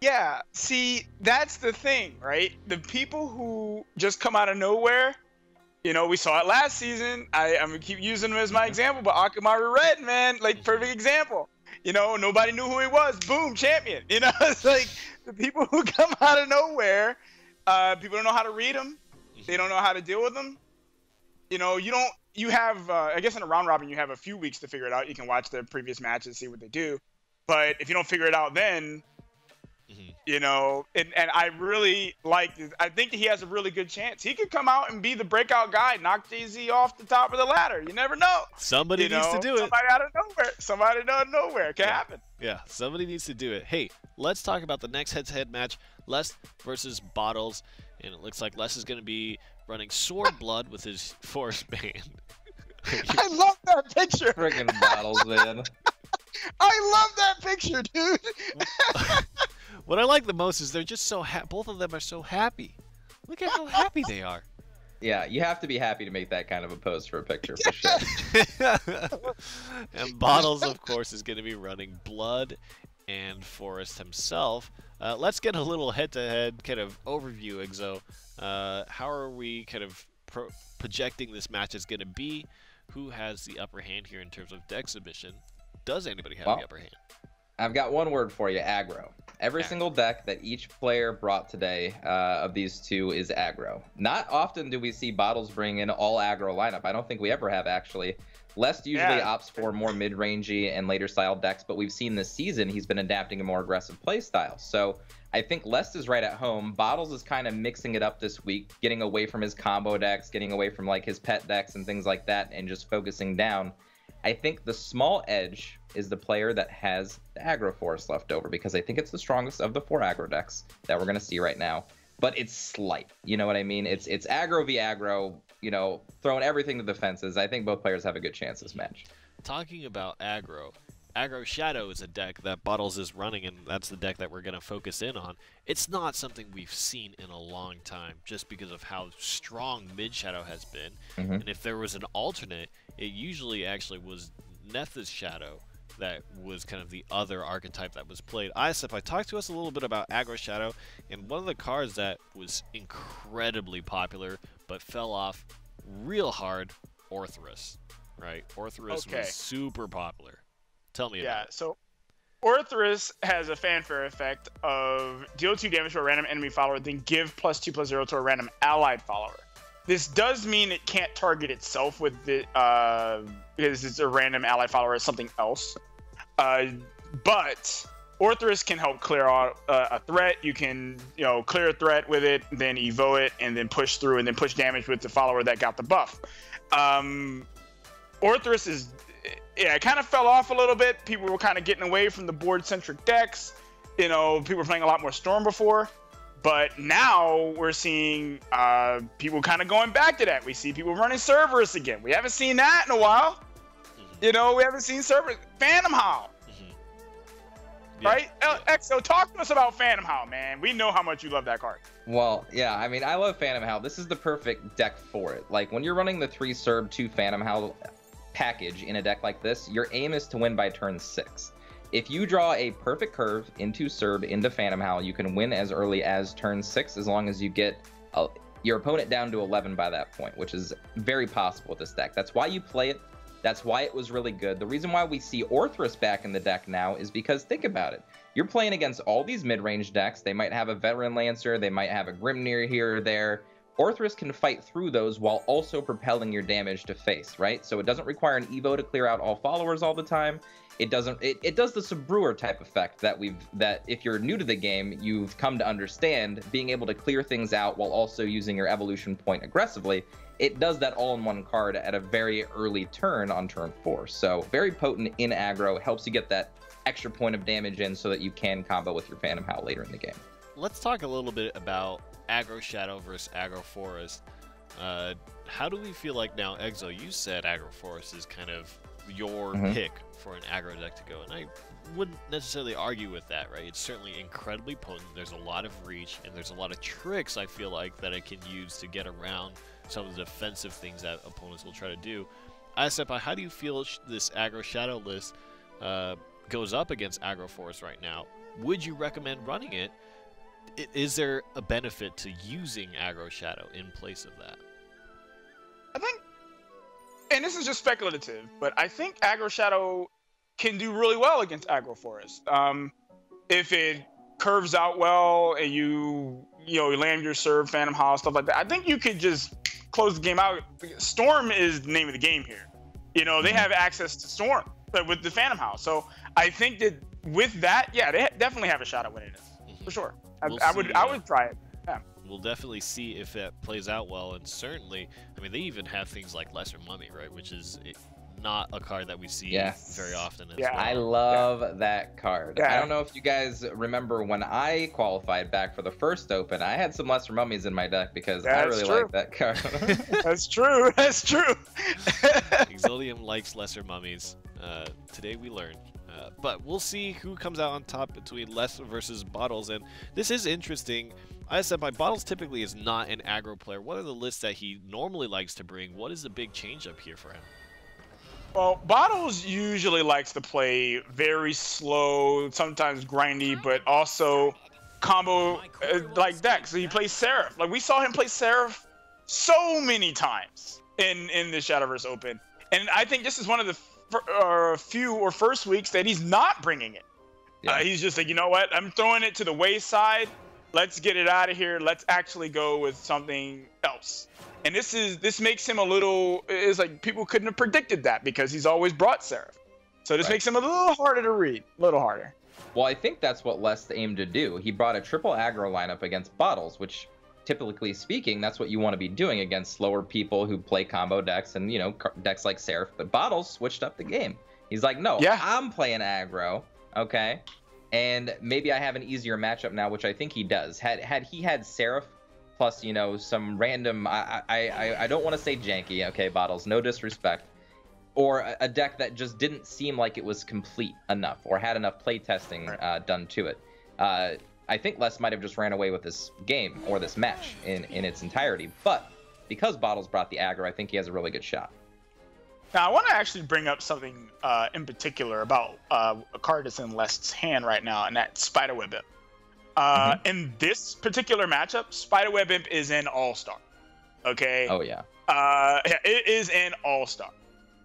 Yeah, see, that's the thing, right? The people who just come out of nowhere, You know, we saw it last season. I'm gonna keep using him as my example, but Akamaru Red, man, like perfect example. You know, nobody knew who he was. Boom, champion. You know, it's like the people who come out of nowhere. People don't know how to read them. They don't know how to deal with them. You know, you have, I guess in a round robin, you have a few weeks to figure it out. You can watch the previous matches, see what they do. But if you don't figure it out then, you know, and I really like this. I think he has a really good chance. He could come out and be the breakout guy, knock Jay-Z off the top of the ladder. You never know. Somebody needs to do it. Somebody out of nowhere. Somebody out of nowhere. It can happen. Yeah, somebody needs to do it. Hey, let's talk about the next head-to-head match, Les versus Bottles. And it looks like Les is going to be running Sword Blood with his Forest Band. I love that picture. Friggin' Bottles, man. I love that picture, dude. What I like the most is they're just so both of them are so happy. Look at how happy they are. Yeah, you have to be happy to make that kind of a pose for a picture, for sure. And Bottles, of course, is going to be running Blood and Forest himself. Let's get a little head-to-head kind of overview, Exo. How are we kind of projecting this match is going to be? Who has the upper hand here in terms of deck submission? Does anybody have the upper hand? I've got one word for you, aggro. Every single deck that each player brought today of these two is aggro. Not often do we see Bottles bring in all aggro lineup. I don't think we ever have, actually. Les usually opts for more mid-rangey and later style decks, but we've seen this season he's been adapting a more aggressive play style. So I think Les is right at home. Bottles is kind of mixing it up this week, getting away from his combo decks, getting away from like his pet decks and things like that, and just focusing down. I think the small edge is the player that has the aggro force left over, because I think it's the strongest of the 4 aggro decks that we're going to see right now. But it's slight. You know what I mean? It's aggro v aggro, you know, throwing everything to the fences. I think both players have a good chance this match. Talking about aggro, Aggro Shadow is a deck that Bottles is running, and that's the deck that we're going to focus in on. It's not something we've seen in a long time, just because of how strong Mid Shadow has been. And if there was an alternate, it usually actually was Netha's Shadow that was kind of the other archetype that was played. ISF, talked to us a little bit about Aggro Shadow, and one of the cards that was incredibly popular but fell off real hard, Orthrus, right? Orthrus was super popular. Tell me about it. So Orthrus has a fanfare effect of deal 2 damage to a random enemy follower, then give +2/+0 to a random allied follower. This does mean it can't target itself with the because it's a random allied follower or something else. But Orthrus can help clear out a threat. You can, you know, clear a threat with it, then evo it, and then push through, and then push damage with the follower that got the buff. Orthrus is, it kind of fell off a little bit. People were kind of getting away from the board-centric decks. You know, people were playing a lot more Storm before. But now we're seeing people kind of going back to that. We see people running Cerberus again. We haven't seen that in a while. You know, we haven't seen Cerberus. Phantom Howl. Right? Exo, talk to us about Phantom Howl, man. We know how much you love that card. Well, yeah, I mean, I love Phantom Howl. This is the perfect deck for it. Like, when you're running the 3 Cerb, 2 Phantom Howl package in a deck like this, your aim is to win by turn 6. If you draw a perfect curve into Cerb, into Phantom Howl, you can win as early as turn 6 as long as you get your opponent down to 11 by that point, which is very possible with this deck. That's why you play it. That's why it was really good. The reason why we see Orthrus back in the deck now is because, think about it. You're playing against all these mid-range decks. They might have a Veteran Lancer. They might have a Grimnir here or there. Orthrus can fight through those while also propelling your damage to face, right? So it doesn't require an Evo to clear out all followers all the time. It doesn't. It does the Subbrewer type effect that if you're new to the game, you've come to understand. Being able to clear things out while also using your evolution point aggressively. It does that all in one card at a very early turn on turn 4. So very potent in aggro. Helps you get that extra point of damage in so that you can combo with your Phantom Howl later in the game. Let's talk a little bit about Aggro Shadow versus Aggro Forest. How do we feel like now, Exo, you said Aggro Forest is kind of your pick for an aggro deck to go, and I wouldn't necessarily argue with that, right? It's certainly incredibly potent. There's a lot of reach, and there's a lot of tricks, I feel like, that it can use to get around some of the defensive things that opponents will try to do. Isepai, how do you feel this Aggro Shadow list goes up against Aggro Forest right now? Would you recommend running it? Is there a benefit to using Aggro Shadow in place of that? I think, and this is just speculative, but I think Aggro Shadow can do really well against Aggro Forest. If it curves out well and you land your serve, Phantom Howl, stuff like that, I think you could just close the game out. Storm is the name of the game here. They have access to Storm with the Phantom Howl. So I think that with that, yeah, they definitely have a shot at winning this, for sure. I would try it. Yeah. We'll definitely see if that plays out well, and certainly, I mean, they even have things like Lesser Mummy, right, which is not a card that we see very often. As well. I love that card. I don't know if you guys remember when I qualified back for the first Open, I had some Lesser Mummies in my deck because I really like that card. That's true. That's true. Exilium likes Lesser Mummies. Today we learned. But we'll see who comes out on top between Les versus Bottles, and this is interesting. I said my Bottles typically is not an aggro player. What are the lists that he normally likes to bring? What is the big change up here for him? Well, Bottles usually likes to play very slow, sometimes grindy, but also combo like decks. So he plays Seraph. Like we saw him play Seraph so many times in the Shadowverse Open, and I think this is one of the few or first weeks that he's not bringing it. He's just like, you know what? I'm throwing it to the wayside. Let's get it out of here. Let's actually go with something else. And this makes him it's like people couldn't have predicted that because he's always brought Seraph. So this makes him a little harder to read, a little harder. Well, I think that's what Les aimed to do. He brought a triple aggro lineup against Bottles, which typically speaking, that's what you want to be doing against slower people who play combo decks and, decks like Seraph. But Bottles switched up the game. He's like, no, I'm playing aggro, okay? And maybe I have an easier matchup now, which I think he does. Had he had Seraph plus, some random, I don't want to say janky, okay, Bottles, no disrespect, or a deck that just didn't seem like it was complete enough or had enough play testing done to it. I think Les might have just ran away with this game or this match in its entirety. But because Bottles brought the aggro, I think he has a really good shot. Now, I want to actually bring up something in particular about a card that's in Les's hand right now, and that's Spiderweb Imp. In this particular matchup, Spiderweb Imp is an all-star. Okay? Oh, yeah. It is an all-star.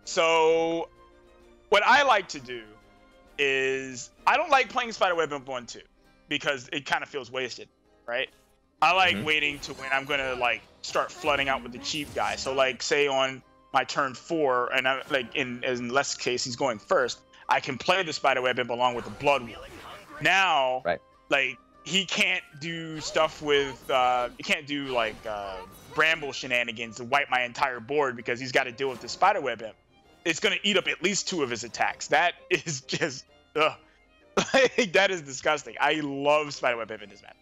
So what I like to do is I don't like playing Spiderweb Imp 1-2 because it kind of feels wasted, right? I like waiting to when I'm going to start flooding out with the cheap guy. So say on my turn 4, and in Les' case, he's going first, I can play the Spiderweb Imp along with the Blood Wheel. Now, he can't do stuff with, he can't do Bramble shenanigans to wipe my entire board because he's got to deal with the Spiderweb Imp. It's going to eat up at least 2 of his attacks. That is just, that is disgusting. I love Spiderweb Imp in this match.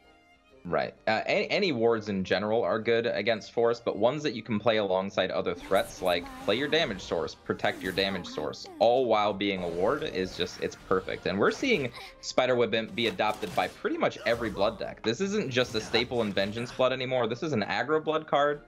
Right. Any wards in general are good against Forest, but ones that you can play alongside other threats, like play your damage source, protect your damage source, all while being a ward is just, it's perfect. And we're seeing Spiderweb Imp be adopted by pretty much every blood deck. This isn't just a staple in Vengeance Blood anymore. This is an aggro blood card.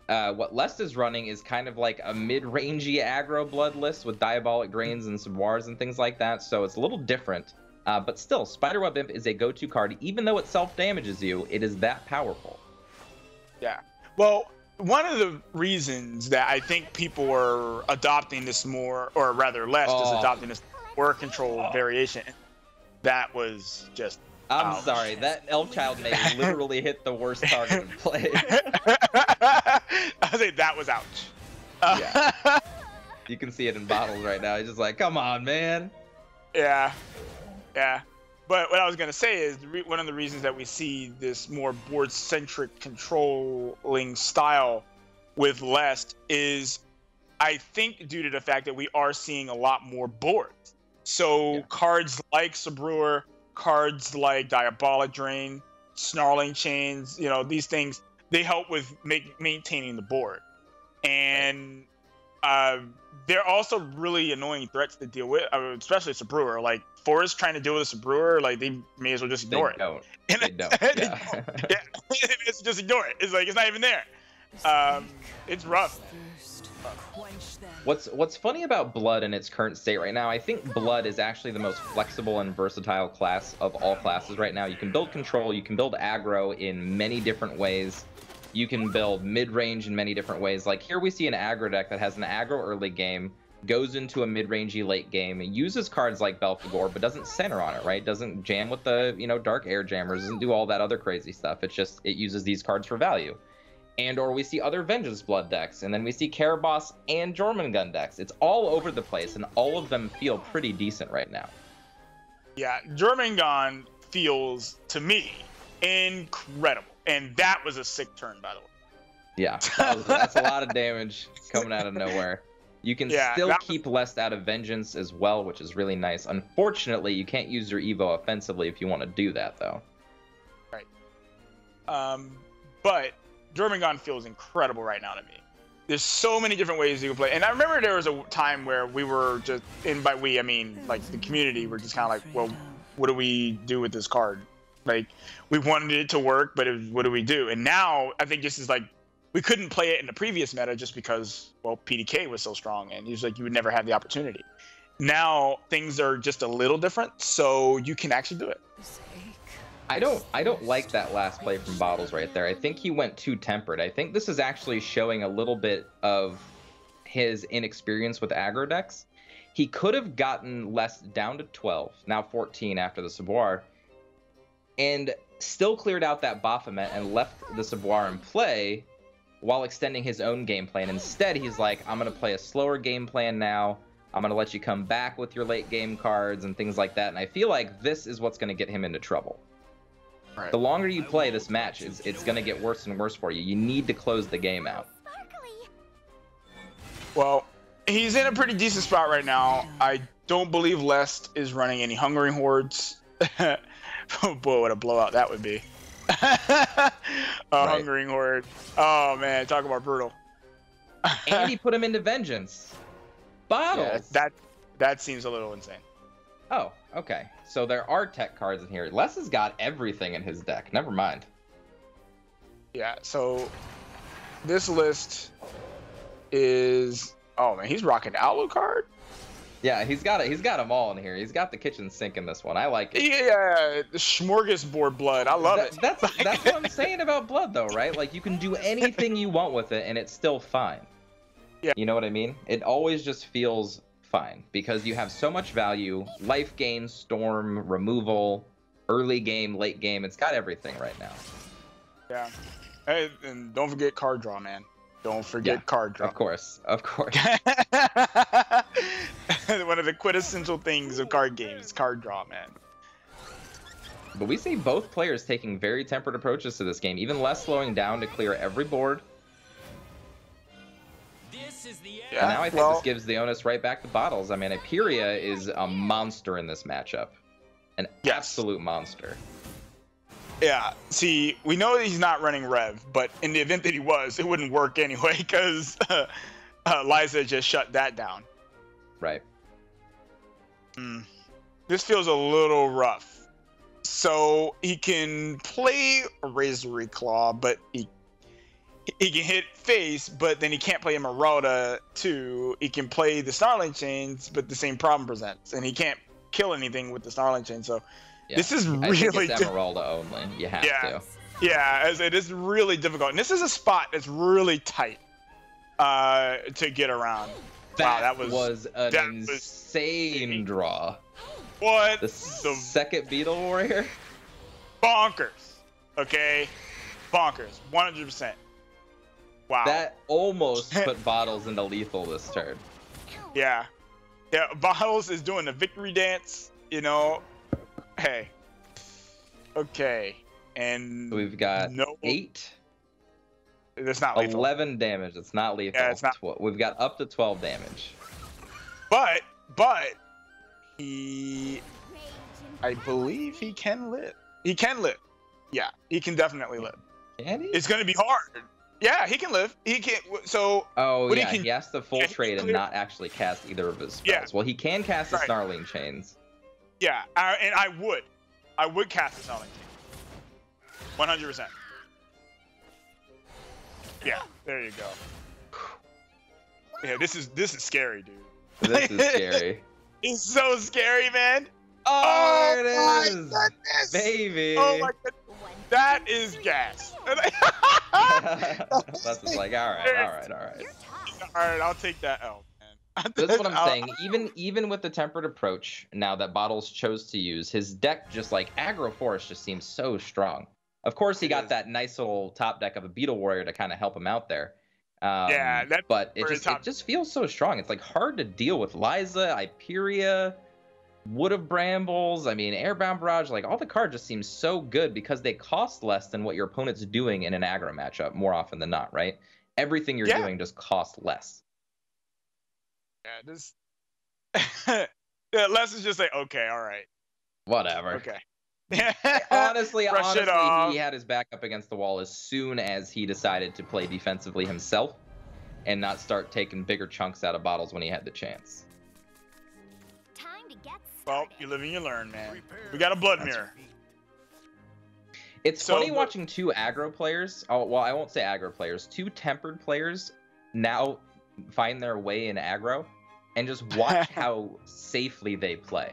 What Lest is running is kind of like a mid-rangey aggro blood list with Diabolic Grains and Subwars and things like that, so it's a little different. But still, Spiderweb Imp is a go-to card. Even though it self-damages you, it is that powerful. Yeah. Well, one of the reasons that I think people are adopting this more, or rather Lest is adopting this war control variation, that was just... I'm sorry, that Elf Child may literally hit the worst target in play. I think that was ouch. Yeah. You can see it in Bottles right now. He's just like, come on, man. Yeah. Yeah, but what I was going to say is one of the reasons that we see this more board-centric controlling style with Lest is, I think, due to the fact that we are seeing a lot more boards. So cards like Sabrewer, cards like Diabolic Drain, Snarling Chains, these things, they help with maintaining the board. And they're also really annoying threats to deal with, especially Sabrewer. Like, Forest trying to deal with a Sabrewer, they may as well just ignore it. They don't. Yeah. It's just ignore it. It's like, it's not even there. It's rough. What's funny about Blood in its current state right now, I think Blood is actually the most flexible and versatile class of all classes right now. You can build control, you can build aggro in many different ways. You can build mid-range in many different ways. Like here we see an aggro deck that has an aggro early game, goes into a mid-rangey late game, and uses cards like Belphegor, but doesn't center on it, right? Doesn't jam with the, Dark Air Jammers, doesn't do all that other crazy stuff. It's just, it uses these cards for value. And or we see other Vengeance Blood decks, and then we see Caraboss and Jormungand decks. It's all over the place, and all of them feel pretty decent right now. Yeah, Jormungand feels, to me, incredible. And that was a sick turn, by the way. Yeah, that's a lot of damage coming out of nowhere. You can still keep Lest out of Vengeance as well, which is really nice. Unfortunately, you can't use your Evo offensively if you want to do that, though. Right. But Jormungand feels incredible right now to me. There's so many different ways you can play. And I remember there was a time where we were just, and by we, I mean, like, the community were just kind of like, well, what do we do with this card? Like, we wanted it to work, but what do we do? And now, I think this is like, we couldn't play it in the previous meta just because, well, PDK was so strong, and usually like, you would never have the opportunity. Now, things are just a little different, so you can actually do it. I don't like that last play from Bottles right there. I think he went too tempered. I think this is actually showing a little bit of his inexperience with aggro decks. He could have gotten Lest down to 12, now 14 after the Savoir, and still cleared out that Baphomet and left the Savoir in play while extending his own game plan. Instead, he's like, I'm going to play a slower game plan now. I'm going to let you come back with your late game cards and things like that. And I feel like this is what's going to get him into trouble. Right. The longer you play this match, it's going to get worse and worse for you. You need to close the game out. Well, he's in a pretty decent spot right now. I don't believe Lest is running any Hungering Hordes. Boy, what a blowout that would be. Hungering Horde. Oh, man, talk about brutal. And he put him into Vengeance. Bottles. Yeah, that seems a little insane. Oh, okay. So there are tech cards in here. Les has got everything in his deck. Never mind. Yeah, so this list is... Oh, man, he's rocking Alucard? Yeah, he's got it. He's got them all in here. He's got the kitchen sink in this one. I like it. Yeah, the smorgasbord blood. I love it. That's what I'm saying about blood, though, right? Like, you can do anything you want with it, and it's still fine. Yeah. You know what I mean? It always just feels fine because you have so much value. Life gain, storm, removal, early game, late game. It's got everything right now. Yeah. Hey, and don't forget card draw, man. Don't forget card draw. Of course. Of course. One of the quintessential things of card games, card draw, man. But we see both players taking very tempered approaches to this game, even less slowing down to clear every board. And now I think this gives the onus right back to Bottles. I mean, Aperia is a monster in this matchup. An absolute monster. Yeah, see, we know that he's not running Rev, but in the event that he was, it wouldn't work anyway, because Liza just shut that down. Right. This feels a little rough. So he can play a Razor Claw, but he can hit face, but then he can't play a Marauda too. He can play the Snarling Chains, but the same problem presents, and he can't kill anything with the Snarling Chain. So this is really difficult. Emeralda only. You have to. Yeah, as it is really difficult, and this is a spot that's really tight to get around. That was an insane draw. What? The second Beetle Warrior? Bonkers. Okay? Bonkers. 100%. Wow. That almost put Bottles into lethal this turn. Yeah. Yeah, Bottles is doing the victory dance, you know. Hey. Okay. And we've got 8. It's not lethal. 11 damage. It's not lethal. Yeah, it's not. We've got up to 12 damage. But I believe he can live. He can live. Yeah, he can definitely live. Can he? It's gonna be hard. Yeah, he can live. He can. So. Oh yeah, he has to full trade and not actually cast either of his spells. Yeah. Well, he can cast the Snarling Chains. Yeah, and I would cast the Snarling Chains. 100%. Yeah, there you go. Yeah, this is scary, dude. This is scary. It's so scary, man. Oh, there it is, my goodness. baby. Oh my goodness. That is gas. That's just like, all right. All right, I'll take that L, man. That's what I'm saying. Even with the tempered approach, now that Bottles chose to use, his deck just like aggro forest just seems so strong. Of course, he got that nice little top deck of a Beetle Warrior to kind of help him out there. Yeah, but it just feels so strong. It's like hard to deal with Liza, Hyperia, Wood of Brambles. I mean, Airbound Barrage. Like all the cards just seem so good because they cost less than what your opponent's doing in an aggro matchup more often than not, right? Everything you're doing just costs less. Yeah, this. Les is just like, okay, all right, whatever. Okay. honestly, he had his back up against the wall as soon as he decided to play defensively himself and not start taking bigger chunks out of Bottles when he had the chance. Time to get started. Well, you live and you learn, man. We got a blood mirror. It's funny watching two aggro players. Oh, well, I won't say aggro players. Two tempered players now find their way in aggro and just watch how safely they play.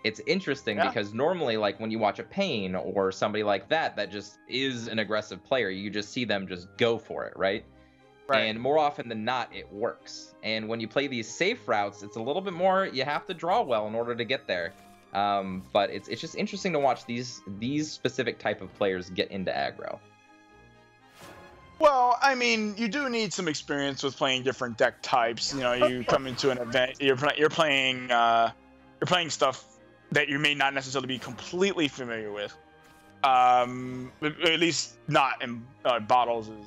It's interesting because normally, like when you watch a Pain or somebody like that just is an aggressive player, you just see them just go for it, right? And more often than not, it works. And when you play these safe routes, it's a little bit more, you have to draw well in order to get there. But it's just interesting to watch these specific type of players get into aggro. Well, I mean, you do need some experience with playing different deck types. You know, you come into an event, you're playing stuff that you may not necessarily be completely familiar with. At least not in Bottles is,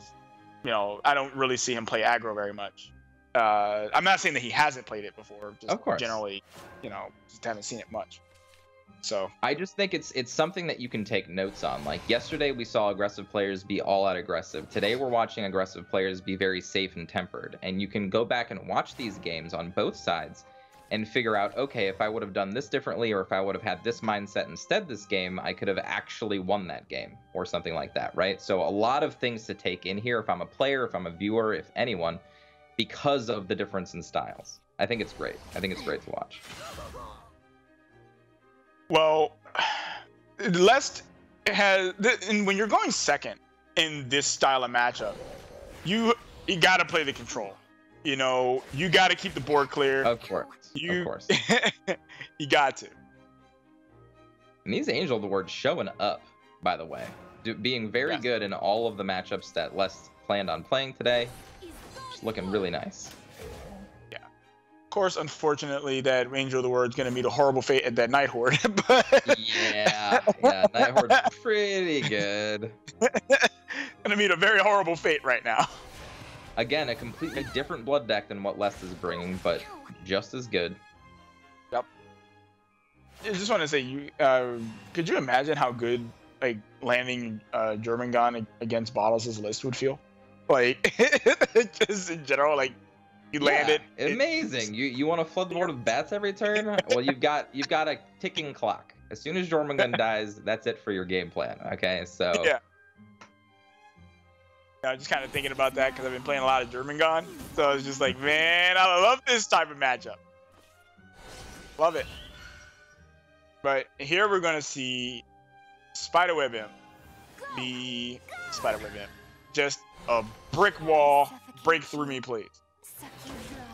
you know, I don't really see him play aggro very much. I'm not saying that he hasn't played it before. Just of course. Generally, you know, just haven't seen it much. So I just think it's something that you can take notes on. Like yesterday we saw aggressive players be all out aggressive. Today we're watching aggressive players be very safe and tempered. And you can go back and watch these games on both sides and figure out, okay, if I would have done this differently or if I would have had this mindset instead this game, I could have actually won that game or something like that, right? So a lot of things to take in here if I'm a player, if I'm a viewer, if anyone, because of the difference in styles. I think it's great. I think it's great to watch. Well, Lest has, and when you're going second in this style of matchup, you got to play the control. You know, you got to keep the board clear. Of course. Of course. You got to. And these Angel of the Word showing up, by the way. Being very good in all of the matchups that Les planned on playing today. Just looking really nice. Yeah. Of course, unfortunately, that Angel of the Word is going to meet a horrible fate at that Night Horde. But yeah, Night Horde's pretty good. Going to meet a very horrible fate right now. Again, a completely different blood deck than what Les is bringing, but just as good. Yep. I just want to say, could you imagine how good like landing Jormungand against Bottles' list would feel? Like, just in general, like you land it. Amazing. You want to flood the board with bats every turn? Well, you've got a ticking clock. As soon as Jormungand dies, that's it for your game plan. Okay, so yeah. I'm just kind of thinking about that because I've been playing a lot of Jormungand. So I was just like, man, I love this type of matchup. Love it. But here we're going to see Spiderweb Imp be Spiderweb Imp. Just a brick wall. Break through me, please.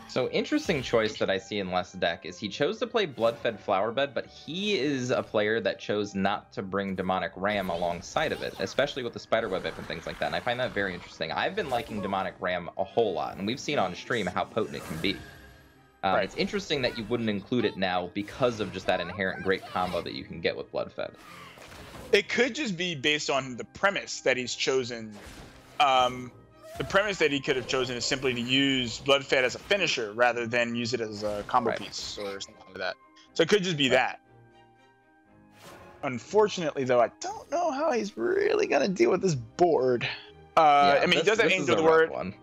So interesting choice that I see in Les' deck is he chose to play Bloodfed Flowerbed, but he is a player that chose not to bring Demonic Ram alongside of it, especially with the Spiderweb Imp and things like that. And I find that very interesting. I've been liking Demonic Ram a whole lot, and we've seen on stream how potent it can be. It's interesting that you wouldn't include it now because of just that inherent great combo that you can get with Bloodfed. It could just be based on the premise that he's chosen. The premise that he could have chosen is simply to use Bloodfed as a finisher rather than use it as a combo piece or something like that. So it could just be that. Unfortunately, though, I don't know how he's really going to deal with this board. I mean, he does have Angel of the Word.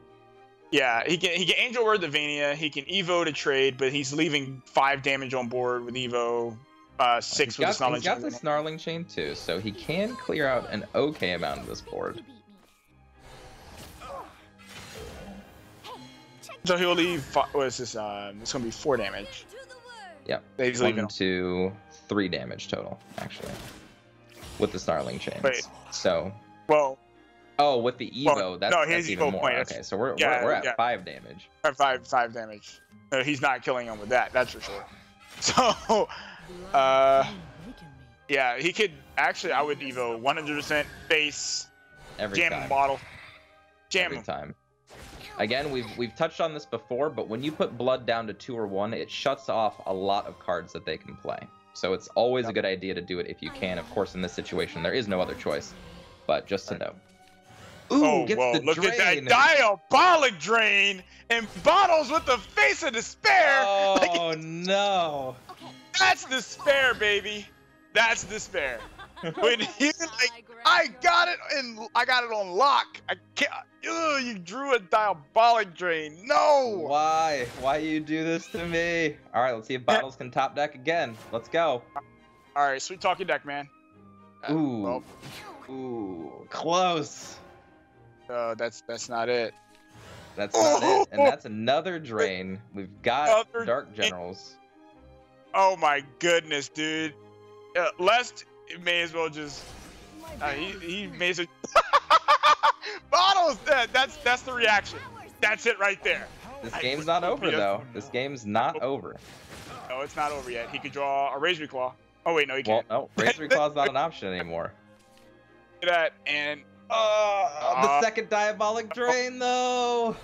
Yeah, he can Angel Word the Vania. He can Evo to trade, but he's leaving 5 damage on board with Evo. 6 with the Snarling Chain. He's got the Snarling Chain too, so he can clear out an okay amount of this board. So he'll leave. What is this? It's gonna be 4 damage. Yep. He's 1, 2, 3 damage total, actually, with the Snarling Chains. Wait. So. Well, Oh, with the Evo, no, that's his even Evo more. point, Okay, so we're yeah, at 5 damage. Five damage. He's not killing him with that. That's for sure. So, yeah, he could actually. I would Evo 100% face. Every Jam time. him, bottle. Jam Every him. time. Again, we've touched on this before, but when you put blood down to 2 or 1, it shuts off a lot of cards that they can play. So it's always a good idea to do it if you can. Of course, in this situation, there is no other choice. But just to know. Ooh, Oh, gets whoa, the look drain. at that diabolic drain and bottles with the face of despair. Oh, no. That's despair, baby. That's despair. When he like, I got it on lock. I can't. Ugh, you drew a diabolic drain. No. Why? Why you do this to me? All right, let's see if Bottles can top deck again. Let's go. All right, sweet talking deck, man. Ooh. Well, Ooh, close. that's not it. That's not it. And that's another drain. We've got Dark Generals. Oh my goodness, dude. Lest may as well just. He may as well. Bottles. That's the reaction. That's it right there. This game's not over though. This game's not over. No, it's not over yet. He could draw a Razor Claw. Oh wait, no, he can't. Well, no, Razor Claw's not an option anymore. Look at that, and the second diabolic drain though.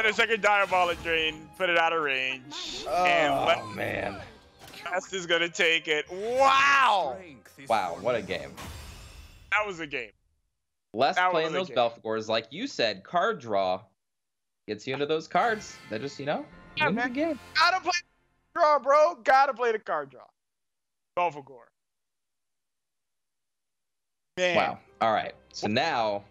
the second diabolic drain, put it out of range. Oh man. Fast is gonna take it. Wow. Wow, what a game. That was a game. Less That playing was those a game. Belphegors, like you said, card draw gets you into those cards. That just, Yeah, wins man. the game. Gotta play the draw, bro. Gotta play the card draw. Belphegor. Man. Wow. All right. So now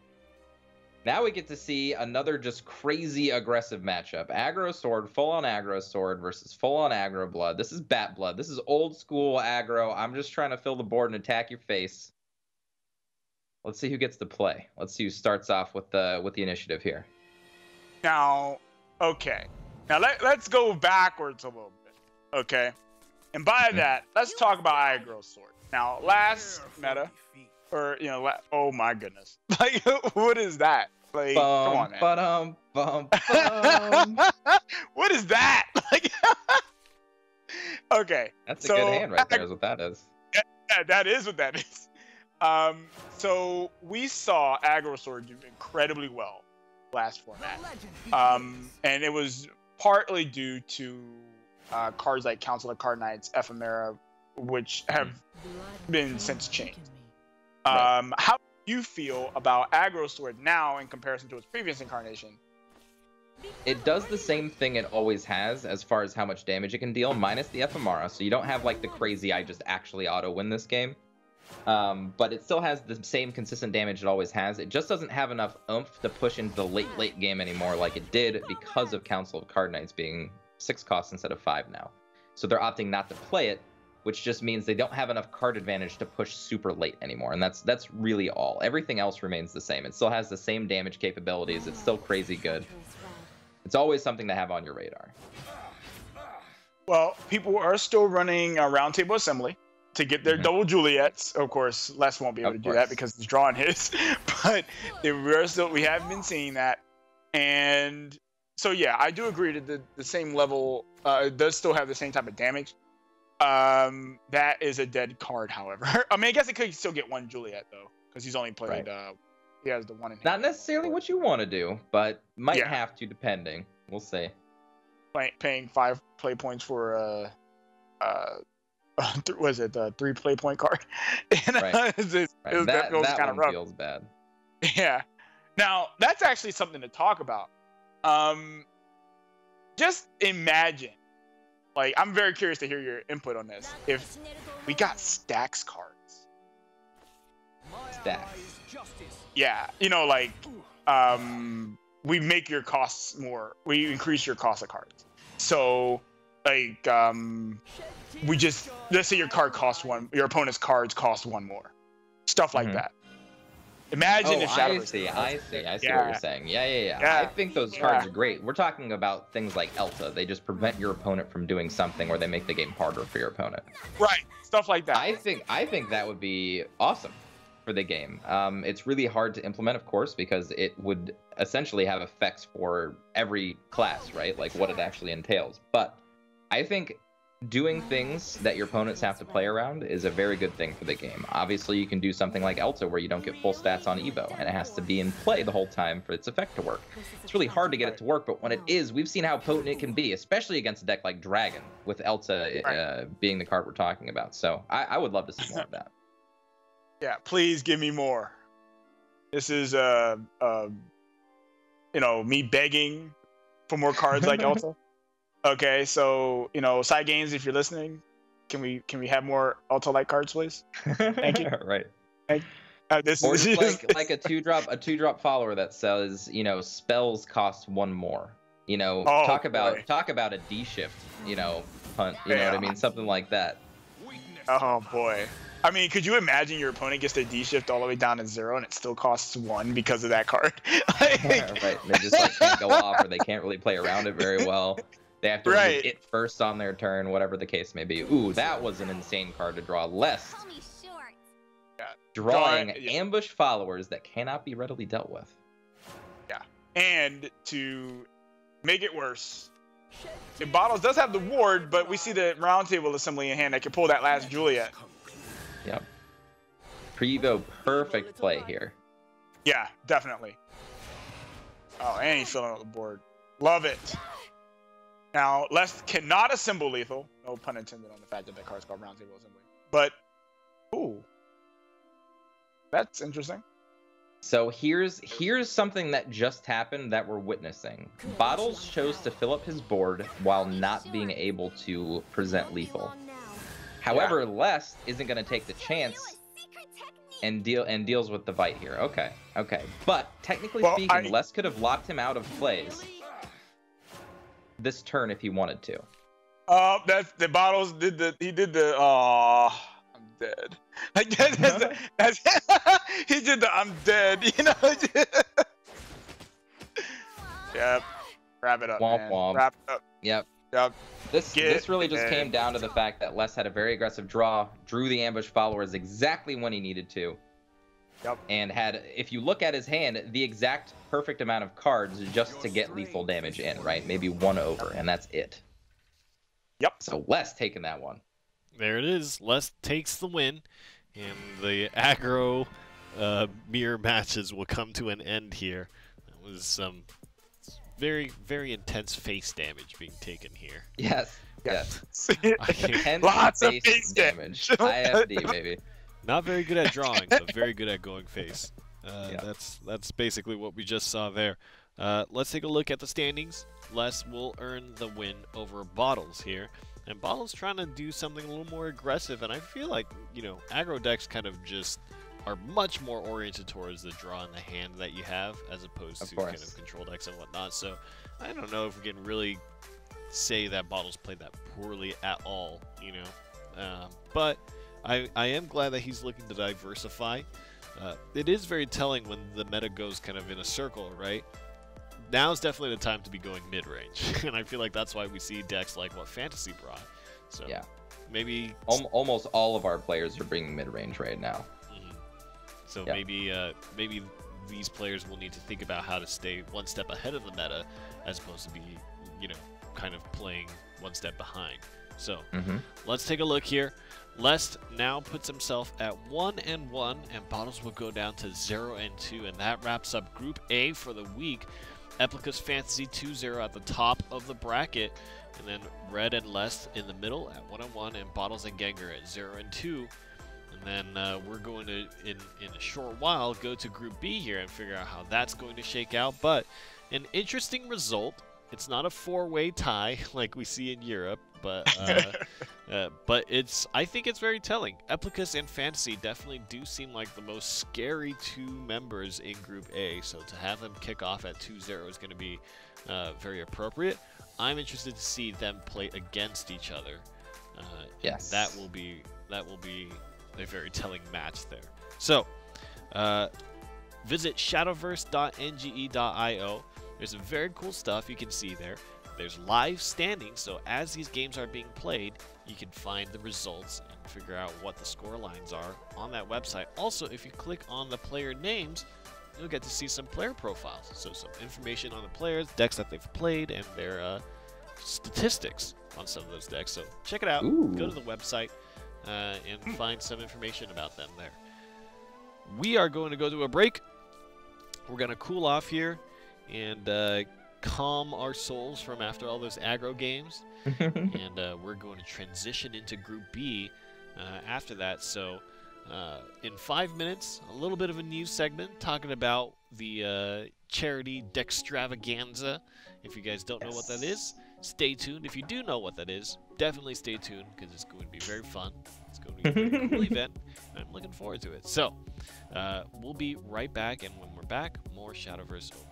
we get to see another just crazy aggressive matchup. Aggro Sword, full-on Aggro Sword versus full-on Aggro Blood. This is Bat Blood. This is old school aggro. I'm just trying to fill the board and attack your face. Let's see who gets to play. Let's see who starts off with the initiative here. Now, okay. Now let's go backwards a little bit. Okay. And by that, let's talk about Aggro Sword. Now, last meta, or oh my goodness, like what is that? Like, come on, man. What is that? Like, okay. That's a good hand right there, is what that is. Yeah, that is what that is. So we saw Aggro Sword do incredibly well last format. And it was partly due to cards like Council of Card Knights, Ephemera, which have been since changed. How do you feel about Aggro Sword now in comparison to its previous incarnation? It does the same thing it always has as far as how much damage it can deal, minus the Ephemera, so you don't have like the crazy I just actually auto-win this game. But it still has the same consistent damage it always has. It just doesn't have enough oomph to push into the late game anymore like it did because of Council of Card Knights being 6 costs instead of 5 now. So they're opting not to play it, which just means they don't have enough card advantage to push super late anymore, and that's really all. Everything else remains the same. It still has the same damage capabilities. It's still crazy good. It's always something to have on your radar. Well, people are still running a roundtable assembly to get their double Juliets. Of course, Les won't be able to do that because he's drawing his, but we have been seeing that. And so, yeah, I do agree that the same level it does still have the same type of damage. That is a dead card, however. I mean, I guess it could still get 1 Juliet, though, because he's only played, he has the 1 in hand. Not necessarily what you want to do, but might have to, depending. We'll see. Paying 5 play points for was it the 3 play point card? And, right. That kind of rough. Feels bad. Yeah. Now that's actually something to talk about. Just imagine, like, I'm very curious to hear your input on this. If we got stacks cards. Stacks. Yeah, like, we make your costs more. We increase your cost of cards. So, like, let's say your card costs 1, your opponent's cards cost 1 more. Stuff like that. Imagine if Shadowverse. I see what you're saying. Yeah. I think those cards are great. We're talking about things like Elta. They just prevent your opponent from doing something, or they make the game harder for your opponent. Right. Stuff like that. I think that would be awesome for the game. It's really hard to implement, of course, because it would essentially have effects for every class, right? Like what it actually entails. But I think doing things that your opponents have to play around is a very good thing for the game. Obviously, you can do something like Elta where you don't get full stats on Evo, and it has to be in play the whole time for its effect to work. It's really hard to get it to work, but when it is, we've seen how potent it can be, especially against a deck like Dragon, with Elta being the card we're talking about. So I would love to see more of that. Yeah, please give me more. This is me begging for more cards like Elta. Okay, so side games, if you're listening, can we have more Elta-like cards, please? Thank you. Right. This Or is just like a two drop follower that says, spells cost one more. Talk about a D shift, punt. You know what I mean? Something like that. Oh boy. I mean, could you imagine your opponent gets their D shift all the way down to 0 and it still costs 1 because of that card? Right. They just can't go off, or they can't really play around it very well. They have to remove it first on their turn, whatever the case may be. Ooh, that was an insane card to draw. Less. Yeah. Drawing ambush followers that cannot be readily dealt with. Yeah. And to make it worse, Bottles does have the ward, but we see the round table assembly in hand that can pull that last Juliet. Yep. Prevo, perfect play here. Yeah, definitely. Oh, and he's filling out the board. Love it. Now, Les cannot assemble lethal. No pun intended on the fact that that card's called round table assembly. But, ooh. That's interesting. So here's something that just happened that we're witnessing. Bottles chose to fill up his board while not being able to present lethal. However, Les isn't going to take the chance and deals with the bite here. Okay. But technically speaking, Les could have locked him out of plays this turn if he wanted to. That's the Bottles did the I'm dead. Like that's he did the I'm dead, Yep. Wrap it up, man. Womp. Wrap it up. Yep. This really just came down to the fact that Les had a very aggressive draw, drew the ambush followers exactly when he needed to. Yep. And had, if you look at his hand, the exact perfect amount of cards just to get lethal damage in, right? Maybe 1 over, and that's it. Yep. So Les taking that one. There it is. Les takes the win, and the aggro mirror matches will come to an end here. That was some very, very intense face damage being taken here. Yes. Lots of face damage. IFD, baby. Not very good at drawing, but very good at going face. That's basically what we just saw there. Let's take a look at the standings. Les will earn the win over Bottles here. And Bottles trying to do something a little more aggressive, and I feel like, aggro decks kind of just are much more oriented towards the draw in the hand that you have, as opposed to kind of control decks and whatnot. So I don't know if we can really say that Bottles played that poorly at all, but I am glad that he's looking to diversify. It is very telling when the meta goes kind of in a circle, right? Now's definitely the time to be going mid-range, and I feel like that's why we see decks like what Fantasy brought. So yeah, maybe almost all of our players are bringing mid-range right now. So maybe these players will need to think about how to stay one step ahead of the meta, as opposed to be, kind of playing one step behind. So let's take a look here. Les now puts himself at 1-1, and Bottles will go down to 0-2, and that wraps up Group A for the week. Eplicus Fantasy 2-0 at the top of the bracket, and then Red and Les in the middle at 1-1, and Bottles and Gengar at 0-2. And then we're going to, in a short while, go to Group B here and figure out how that's going to shake out. But an interesting result. It's not a 4-way tie like we see in Europe, but I think it's very telling. Eplicus and Fantasy definitely do seem like the most scary two members in Group A, so to have them kick off at 2-0 is going to be very appropriate. I'm interested to see them play against each other. Yes, that will be a very telling match there. So, visit shadowverse.nge.io. There's some very cool stuff you can see there. There's live standings, so as these games are being played, you can find the results and figure out what the score lines are on that website. Also, if you click on the player names, you'll get to see some player profiles. So some information on the players, decks that they've played, and their statistics on some of those decks. So check it out. Ooh. Go to the website and find some information about them there. We are going to go to a break. We're going to cool off here and calm our souls from after all those aggro games. And we're going to transition into Group B after that. So in 5 minutes, a little bit of a news segment talking about the charity Dextravaganza. If you guys don't know what that is, stay tuned. If you do know what that is, definitely stay tuned because it's going to be very fun. It's going to be a very cool event. And I'm looking forward to it. So we'll be right back, and when we're back, more Shadowverse Open.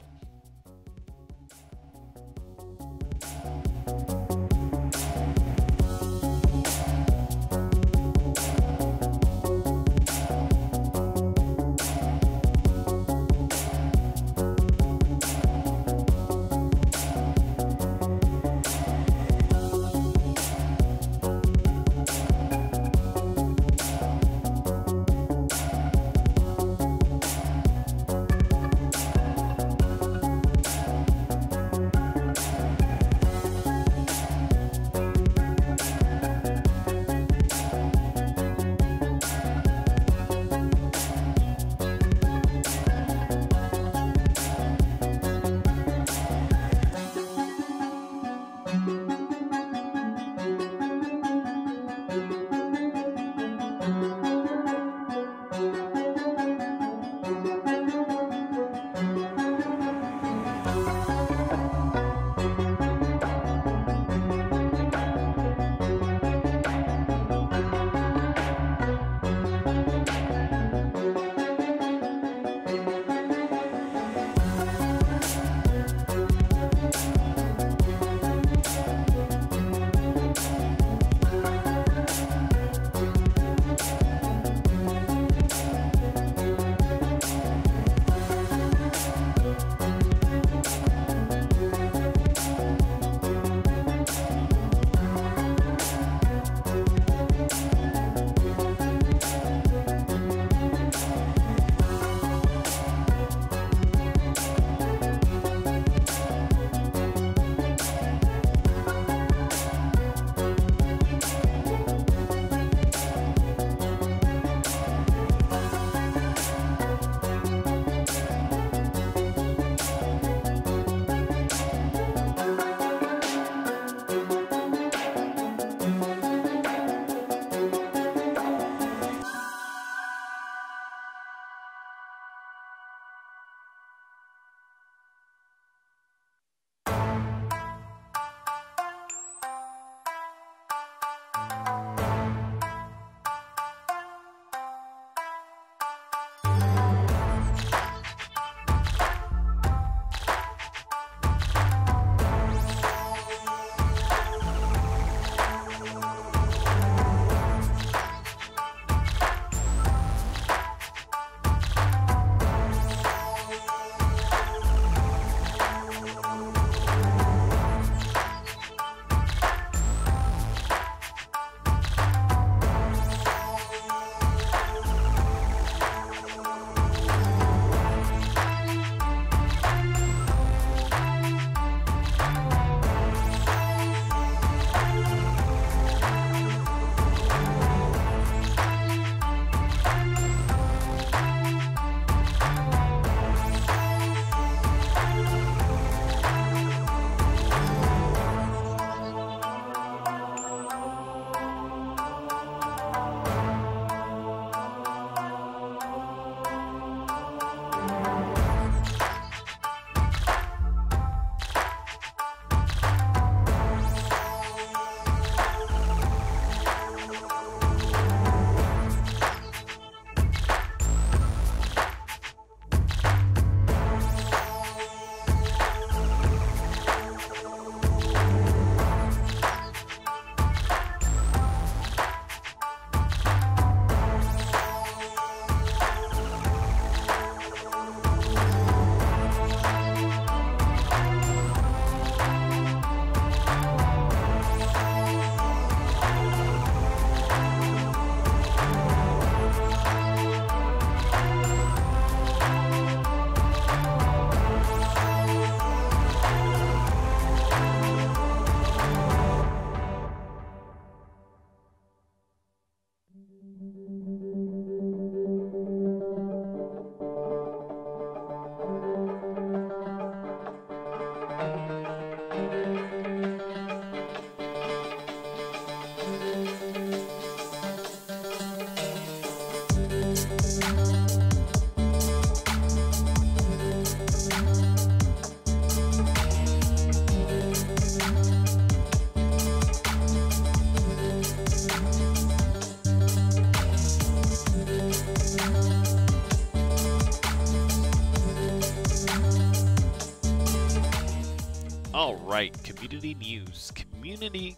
All right, community news. Community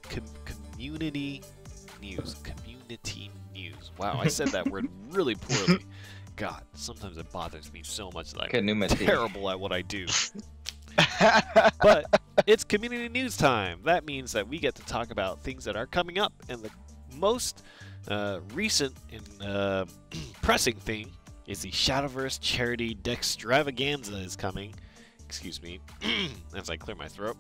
news. Wow, I said that word really poorly. God, sometimes it bothers me so much that I'm terrible at what I do. But it's community news time. That means that we get to talk about things that are coming up, and the most recent and pressing thing is the Shadowverse Charity Dextravaganza is coming. Excuse me, as I clear my throat.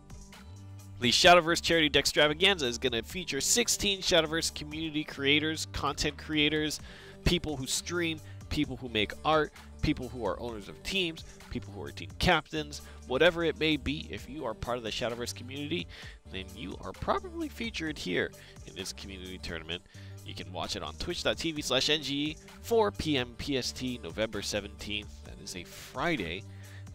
The Shadowverse Charity Dextravaganza is going to feature 16 Shadowverse community creators, content creators, people who stream, people who make art, people who are owners of teams, people who are team captains, whatever it may be. If you are part of the Shadowverse community, then you are probably featured here in this community tournament. You can watch it on twitch.tv/NGE, 4 p.m. PST, November 17th. That is a Friday.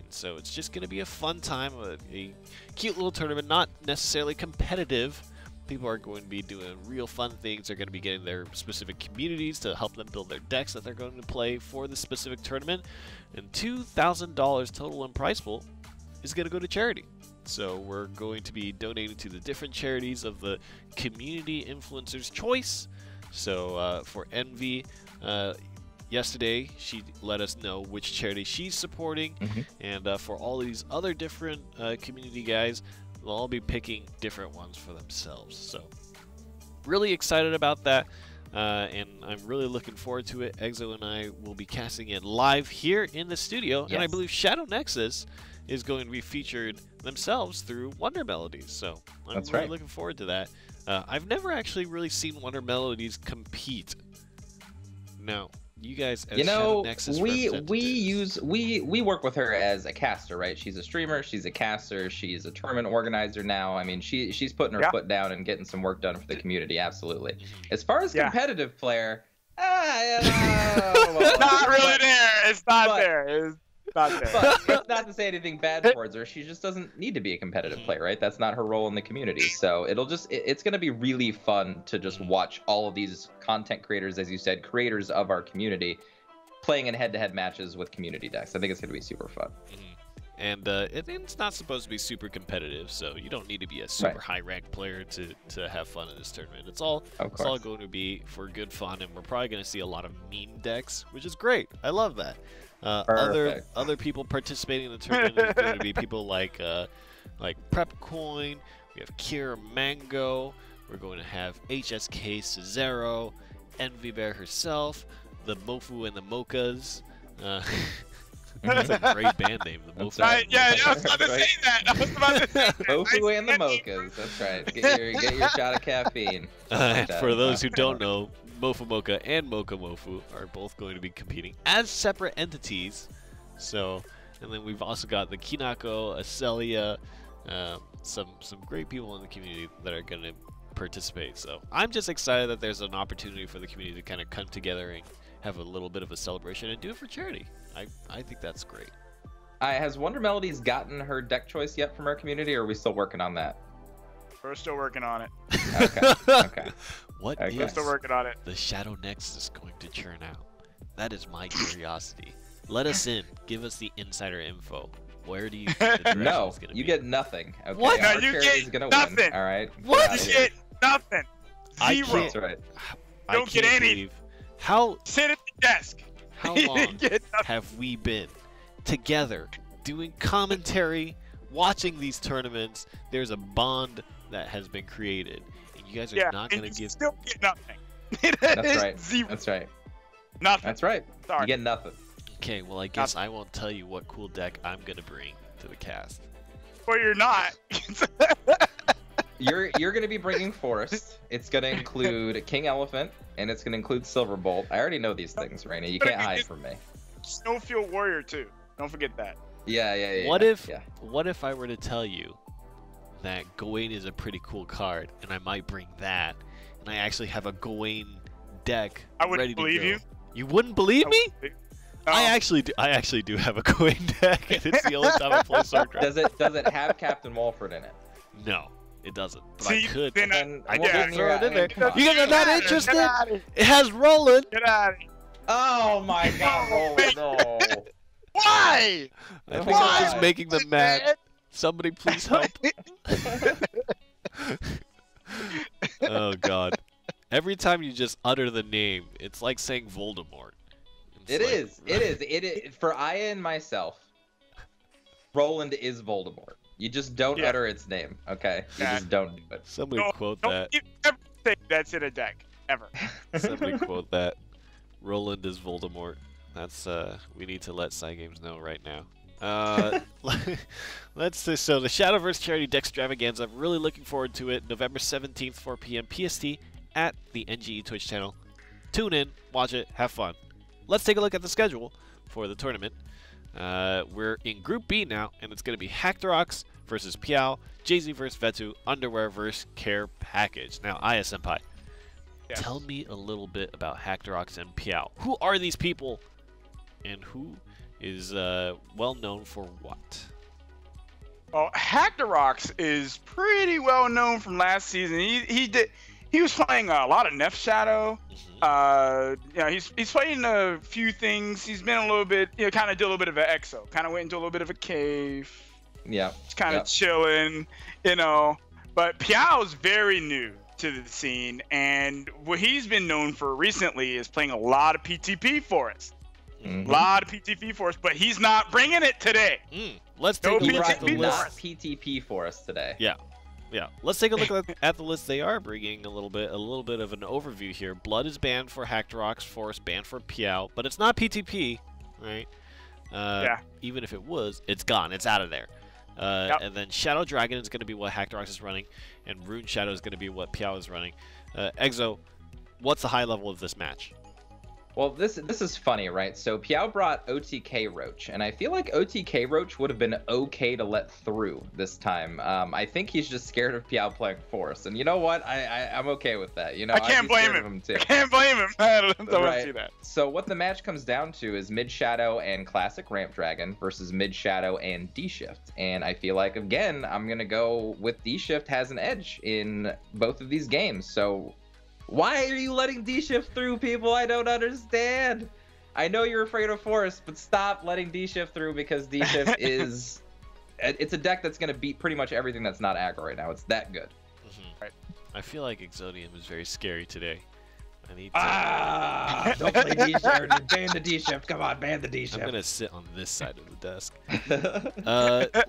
So it's just going to be a fun time, a cute little tournament, not necessarily competitive. People are going to be doing real fun things. They're going to be getting their specific communities to help them build their decks that they're going to play for the specific tournament. And $2,000 total in prize pool is going to go to charity. So we're going to be donating to the different charities of the Community Influencers Choice. So for Envy, yesterday, she let us know which charity she's supporting, and for all these other different community guys, they'll all be picking different ones for themselves. So, really excited about that, and I'm really looking forward to it. Exo and I will be casting it live here in the studio, and I believe Shadow Nexus is going to be featured themselves through Wonder Melodies. So, I'm really looking forward to that. I've never actually really seen Wonder Melodies compete. No. You guys, as we work with her as a caster, right? She's a streamer, she's a caster, she's a tournament organizer now. I mean, she's putting her foot down and getting some work done for the community. Absolutely. As far as competitive player, not really there. It's not there. It's not there. But it's not to say anything bad towards her. She just doesn't need to be a competitive player, right? That's not her role in the community. So it's going to be really fun to just watch all of these content creators, as you said, creators of our community, playing in head-to-head matches with community decks. I think it's going to be super fun. And it's not supposed to be super competitive, so you don't need to be a super high-ranked player to have fun in this tournament. It's all going to be for good fun, and we're probably going to see a lot of meme decks, which is great. I love that. Other people participating in the tournament is going to be people like Prepcoin. We have Kira Mango. We're going to have HSK Cesaro, Envy Bear herself, the Mofu and the Mochas. That's a great band name, the Mofu. I was about to say that. Mofu and the Mochas. That's right. Get your shot of caffeine. For those who don't know, Mofu Mocha and Mocha Mofu are both going to be competing as separate entities. So, and then we've also got the Kinako, Acelia, some great people in the community that are going to participate. So I'm just excited that there's an opportunity for the community to kind of come together and have a little bit of a celebration and do it for charity. I think that's great. Has Wonder Melodies gotten her deck choice yet from our community, or are we still working on that? We're still working on it. Okay. What We're still working on it. The Shadow Nexus going to churn out? That is my curiosity. Let us in. Give us the insider info. Where do you think the direction is going to be? You get nothing. Okay? What? No, you get nothing. Win, all right? What? You get nothing. Zero. That's right. I don't get any. Sit at the desk. How long have we been together doing commentary, watching these tournaments? There's a bond that has been created, and you guys are not going to give. Still get nothing. That's right. Zero. That's right. Nothing. That's right. Sorry. You get nothing. Okay, well, I guess I won't tell you what cool deck I'm going to bring to the cast. Well, you're not. You're going to be bringing Forest. It's going to include King Elephant, and it's going to include Silverbolt. I already know these things, Raina. You can't hide from me. Snowfield Warrior too. Don't forget that. Yeah. What if I were to tell you that Gawain is a pretty cool card, and I might bring that, and I actually have a Gawain deck I wouldn't ready to believe go? you. You wouldn't believe me? No. I actually do have a Gawain deck, and it's the only time I play Starcraft. Does it have Captain Walford in it? No, it doesn't. But See, I could. then I We'll get throw it in there. come on. You guys are not interested? It has Roland. Get out of here. Oh my God, Roland, no. Why? I think I'm just making them mad. Somebody please help. Oh god. Every time you just utter the name, it's like saying Voldemort. It is. For Aya and myself, Roland is Voldemort. You just don't utter its name, okay? You just don't do it. Somebody quote don't that. you ever think that's in a deck, ever. Somebody quote that. Roland is Voldemort. That's we need to let Cygames know right now. Let's see. So the Shadowverse Charity Deck Extravaganza. I'm really looking forward to it. November 17th, 4 p.m. PST at the NGE Twitch channel. Tune in, watch it, have fun. Let's take a look at the schedule for the tournament. We're in Group B now, and it's going to be Hacktarox versus Piao, Jay-Z versus Vetu, Underwear versus Care Package. Now, Aya Senpai, tell me a little bit about Hacktarox and Piao. Who are these people, and who is well known for what? Well, Hacktarox is pretty well known from last season. He was playing a lot of Nef Shadow. He's playing a few things. He's been a little bit, kind of did a little bit of an exo. Kind of went into a little bit of a cave. Yeah. Just kind of chilling, But Piao's very new to the scene, and what he's been known for recently is playing a lot of PTP for us. A lot of PTP for us, but he's not bringing it today. Let's take a look at the list. PTP for us today. Yeah. Let's take a look at the list. They are bringing a little bit of an overview here. Blood is banned for Hacktarox, Forest banned for Piao, but it's not PTP, right? Even if it was, it's gone. It's out of there. And then Shadow Dragon is going to be what Hacktarox is running, and Rune Shadow is going to be what Piao is running. Exo, what's the high level of this match? Well, this is funny, right? So Piao brought OTK Roach, and I feel like OTK Roach would have been okay to let through this time. I think he's just scared of Piao playing Force, and you know what? I'm okay with that. I can't blame him. I can't blame him. I don't see that. So what the match comes down to is Mid Shadow and Classic Ramp Dragon versus Mid Shadow and D Shift, and I feel like again I'm gonna go with D Shift has an edge in both of these games. So. Why are you letting D-Shift through, people? I don't understand. I know you're afraid of Forest, but stop letting D-Shift through because D-Shift is... It's a deck that's going to beat pretty much everything that's not aggro right now. It's that good. Right. I feel like Exodium is very scary today. I need to... Don't play D-Shift. Ban the D-Shift. Come on, ban the D-Shift. I'm going to sit on this side of the desk.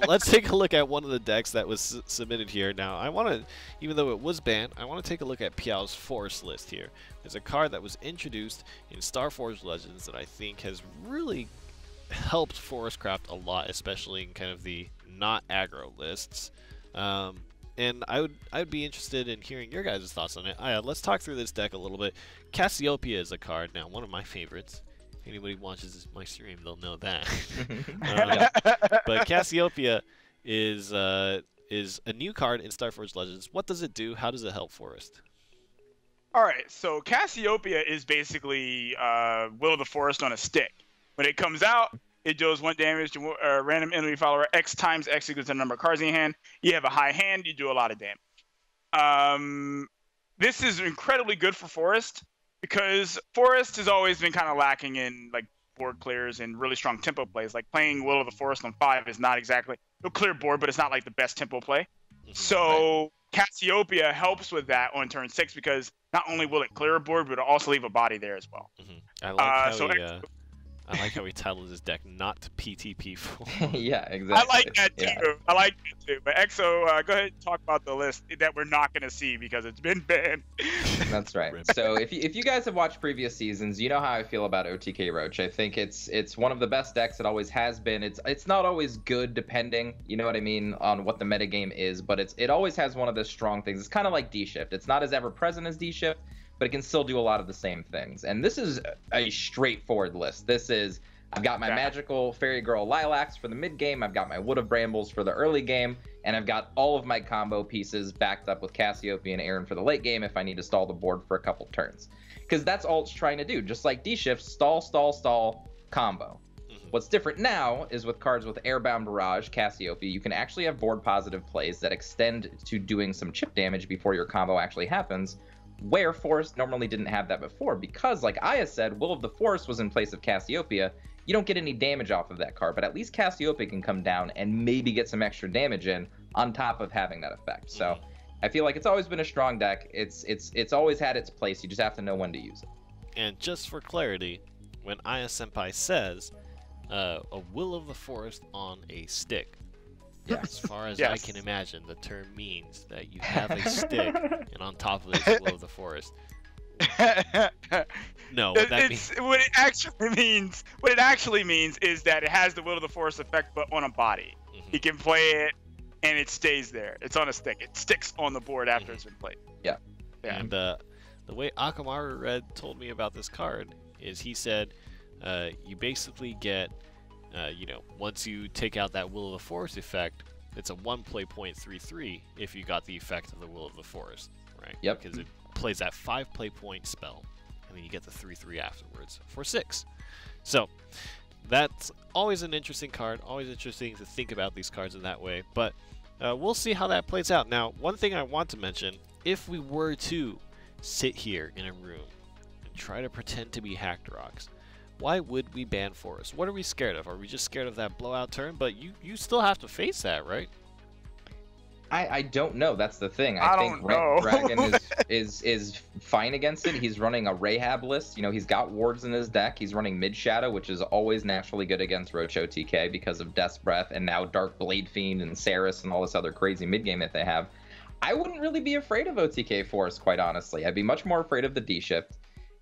Let's take a look at one of the decks that was submitted here. Now, I want to, even though it was banned, I want to take a look at Piao's Forest list here. There's a card that was introduced in Starforged Legends that I think has really helped Forestcraft a lot, especially in kind of the not aggro lists. And I would be interested in hearing your guys' thoughts on it. Let's talk through this deck a little bit. Cassiopeia is a card now, one of my favorites. If anybody watches my stream, they'll know that. But Cassiopeia is a new card in Starforged Legends. What does it do? How does it help Forest? All right, so Cassiopeia is basically Will of the Forest on a stick. When it comes out, it deals 1 damage to a random enemy follower. X times X equals the number of cards in your hand. You have a high hand, you do a lot of damage. This is incredibly good for Forest because Forest has always been kind of lacking in like board clears and really strong tempo plays. Like playing Will of the Forest on 5 is not exactly it'll clear board, but it's not like the best tempo play. So Cassiopeia helps with that on turn 6 because not only will it clear a board, but it'll also leave a body there as well. I like how he titled his deck "Not PTP Full." Yeah, exactly. I like that too. Yeah. I like that too. But Exo, go ahead and talk about the list that we're not going to see because it's been banned. That's right. So if you guys have watched previous seasons, you know how I feel about OTK Roach. I think it's one of the best decks. It always has been. It's not always good depending, you know what I mean, on what the metagame is, but it always has one of the strong things. It's kind of like D-Shift. It's not as ever present as D-Shift, but it can still do a lot of the same things. And this is a straightforward list. This is, I've got my Magical Fairy Girl Lilacs for the mid game, I've got my Wood of Brambles for the early game, and I've got all of my combo pieces backed up with Cassiopeia and Aaron for the late game if I need to stall the board for a couple turns. Because that's all it's trying to do. Just like D-Shift, stall, stall, stall, combo. What's different now is with cards with Airbound Barrage, Cassiopeia, you can actually have board positive plays that extend to doing some chip damage before your combo actually happens, where Forest normally didn't have that before because, like Aya said, Will of the Forest was in place of Cassiopeia, you don't get any damage off of that card, but at least Cassiopeia can come down and maybe get some extra damage in on top of having that effect. So I feel like it's always been a strong deck. It's always had its place. You just have to know when to use it. And just for clarity, when Aya Senpai says a Will of the Forest on a stick, as far as I can imagine, the term means that you have a stick, and on top of it is Will of the Forest. No, what it actually means is that it has the Will of the Forest effect, but on a body. He can play it, and it stays there. It's on a stick. It sticks on the board after it's been played. Yeah. And the way Akamaru Red told me about this card is he said you basically get, once you take out that Will of the Forest effect, it's a 1 play point 3/3 if you got the effect of the Will of the Forest, right? Yep. Because it plays that 5 play point spell, and then you get the 3/3 afterwards for 6. So that's always an interesting card. Always interesting to think about these cards in that way. But we'll see how that plays out. Now, one thing I want to mention: if we were to sit here in a room and try to pretend to be Hacked-Rocks, why would we ban Forest? What are we scared of? Are we just scared of that blowout turn? But you still have to face that, right? I don't know. That's the thing. I think Red Dragon is fine against it. He's running a Rahab list. He's got wards in his deck. He's running Mid Shadow, which is always naturally good against Roach OTK because of Death's Breath and now Dark Blade Fiend and Saris and all this other crazy mid game that they have. I wouldn't really be afraid of OTK Forest, quite honestly. I'd be much more afraid of the D-Shift.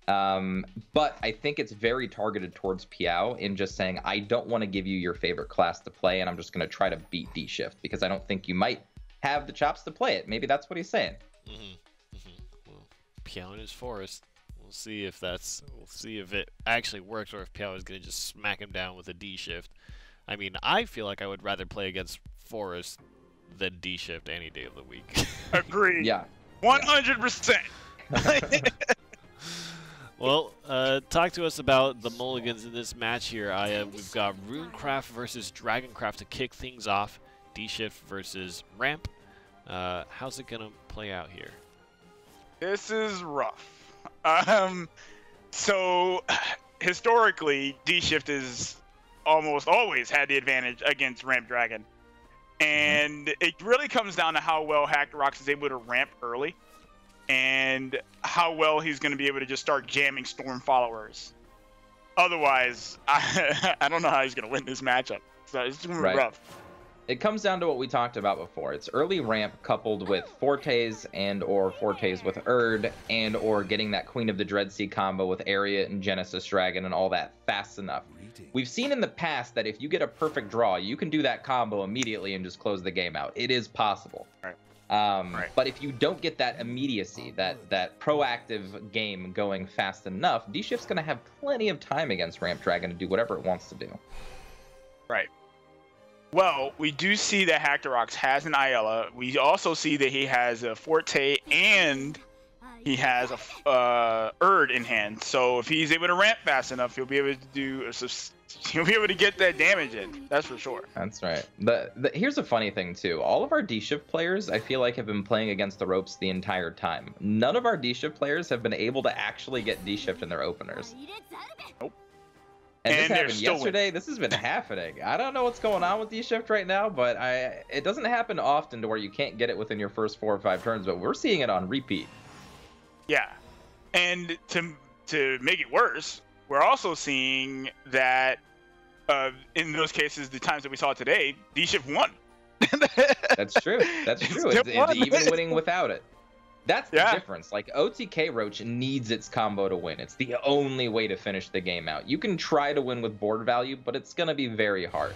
But I think it's very targeted towards Piao in just saying, I don't want to give you your favorite class to play, and I'm just going to try to beat D-Shift because I don't think you might have the chops to play it. Maybe that's what he's saying. Well, Piao and his Forest. We'll see if it actually works, or if Piao is going to just smack him down with a D-Shift. I mean, I feel like I would rather play against Forest than D-Shift any day of the week. Agreed. Yeah. 100%. Well, talk to us about the mulligans in this match here. We've got Runecraft versus Dragoncraft to kick things off. D-Shift versus Ramp. How's it gonna play out here? This is rough. So historically, D-Shift is almost always had the advantage against Ramp Dragon, and it really comes down to how well Hacked-Rocks is able to ramp early, and how well he's going to be able to just start jamming Storm followers. Otherwise, I don't know how he's going to win this matchup. So it's going to be rough. It comes down to what we talked about before. It's early ramp coupled with Fortes and/or Fortes with Erd and/or getting that Queen of the Dreadsea combo with Ariat and Genesis Dragon and all that fast enough. We've seen in the past that if you get a perfect draw, you can do that combo immediately and just close the game out. It is possible. But if you don't get that immediacy, that proactive game going fast enough, D-Shift's going to have plenty of time against Ramp Dragon to do whatever it wants to do. Right. Well, we do see that Hacked-Rocks has an Ayala. We also see that he has a Forte and he has a Erd in hand. So if he's able to ramp fast enough, he'll be able to do he'll be able to get that damage in. That's for sure. That's right. Here's a funny thing too. All of our D-Shift players, I feel like, have been playing against the ropes the entire time. None of our D-Shift players have been able to actually get D-Shift in their openers. Nope. And this happened yesterday. This has been happening. I don't know what's going on with D-Shift right now, but it doesn't happen often to where you can't get it within your first 4 or 5 turns, but we're seeing it on repeat. Yeah. And to make it worse, we're also seeing that in those cases, the times that we saw today, D-Shift won. That's true. That's true. It's even winning without it. That's the difference. Like, OTK Roach needs its combo to win. It's the only way to finish the game out. You can try to win with board value, but it's going to be very hard.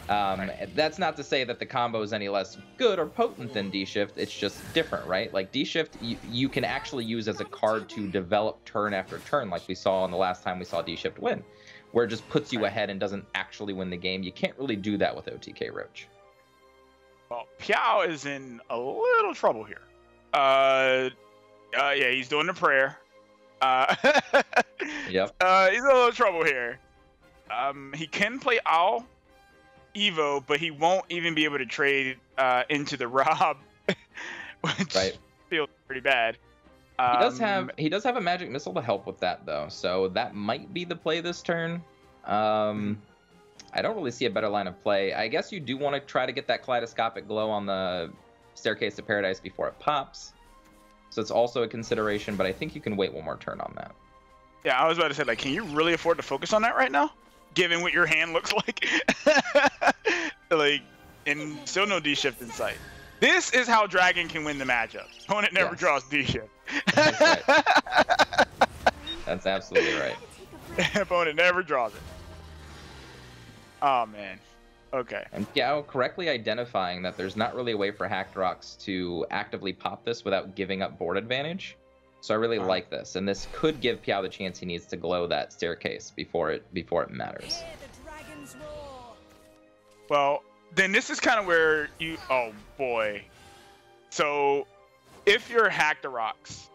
That's not to say that the combo is any less good or potent than D-Shift. It's just different, right? Like, D-Shift, you can actually use as a card to develop turn after turn, like we saw on the last time we saw D-Shift win, where it just puts you ahead and doesn't actually win the game. You can't really do that with OTK Roach. Well, Piao is in a little trouble here. Yeah, he's doing the prayer. Yep. He's in a little trouble here. He can play Owl Evo, but he won't even be able to trade into the Rob, which feels pretty bad. He does have a magic missile to help with that though, so that might be the play this turn. I don't really see a better line of play. I guess you do want to try to get that kaleidoscopic glow on the Staircase to Paradise before it pops. So it's also a consideration, but I think you can wait one more turn on that. Yeah, I was about to say, like, can you really afford to focus on that right now? Given what your hand looks like? Like, and still no D-shift in sight. This is how Dragon can win the matchup. Opponent never draws D-shift. That's right. That's absolutely right. Opponent never draws it. Oh, man. Okay. And Piao correctly identifying that there's not really a way for Hacked Rocks to actively pop this without giving up board advantage. So I really like this, and this could give Piao the chance he needs to glow that Staircase before it matters. Well, then this is kind of where you... Oh, boy. So, if you're Hacked Rocks...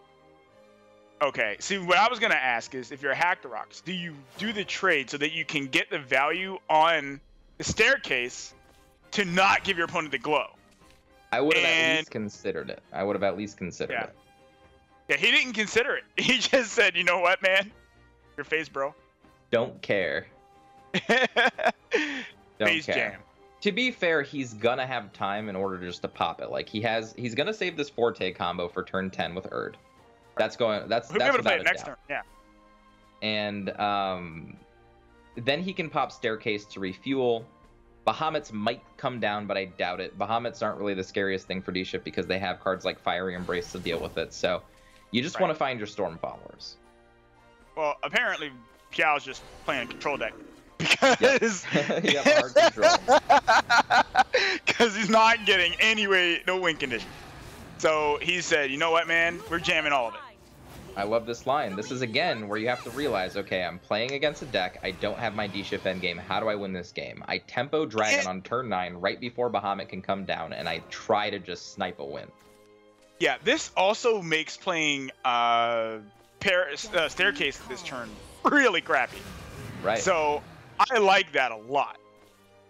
Okay, see, what I was going to ask is, if you're Hacked Rocks, do you do the trade so that you can get the value on the Staircase to not give your opponent the glow? I would have at least considered it. it. Yeah, he didn't consider it. He just said, you know what, man? Your face, bro. Don't care. Face jam. To be fair, he's gonna have time in order just to pop it. Like he's gonna save this Forte combo for turn 10 with Erd. That's He'll be able to play it next turn. Yeah. And then he can pop Staircase to refuel. Bahamut's might come down, but I doubt it. Bahamut's aren't really the scariest thing for D-Shift because they have cards like Fiery Embrace to deal with it. So you just want to find your Storm followers. Well, apparently Piao's just playing a control deck. Because hard control. Because he's not getting no win condition. So he said, you know what, man? We're jamming all of it. I love this line. This is, again, where you have to realize, okay, I'm playing against a deck. I don't have my D-Shift endgame. How do I win this game? I tempo Dragon on turn 9 right before Bahamut can come down, and I try to just snipe a win. Yeah, this also makes playing Staircase this turn really crappy. Right. So I like that a lot.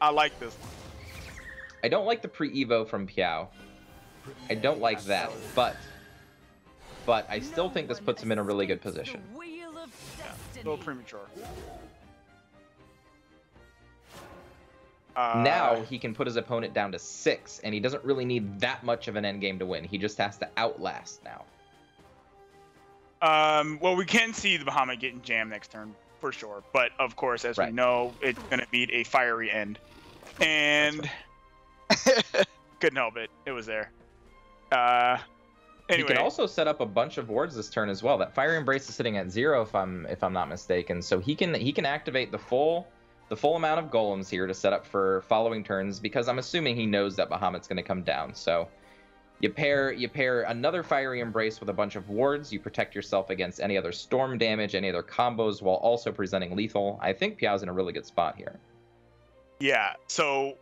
I like this one. I don't like the pre-Evo from Piao. I don't like that, but I still think this puts him in a really good position. Yeah, a little premature. Now he can put his opponent down to 6, and he doesn't really need that much of an endgame to win. He just has to outlast now. Well, we can see the Bahamut getting jammed next turn for sure, but of course, as we know, it's going to need a fiery end, and couldn't help it. It was there. Anyway. He can also set up a bunch of wards this turn as well. That Fire Embrace is sitting at 0 if I'm not mistaken. So he can activate the full amount of golems here to set up for following turns, because I'm assuming he knows that Bahamut's going to come down. So you pair another Fiery Embrace with a bunch of wards. You protect yourself against any other storm damage, any other combos, while also presenting lethal. I think Piao's in a really good spot here. Yeah. So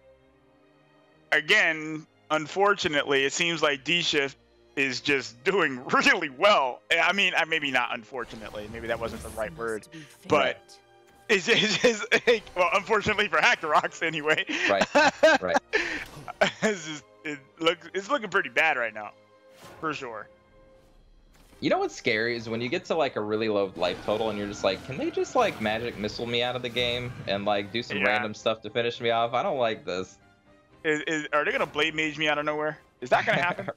again, unfortunately, it seems like D-Shift is just doing really well. I mean, maybe not unfortunately. Maybe that wasn't the right word. But it's just well, unfortunately for Hacked Rocks anyway. Right. It's looking pretty bad right now, for sure. You know what's scary is when you get to like a really low life total and you're just like, can they just like magic missile me out of the game and like do some random stuff to finish me off? I don't like this. Are they gonna Blade Mage me out of nowhere? Is that gonna happen?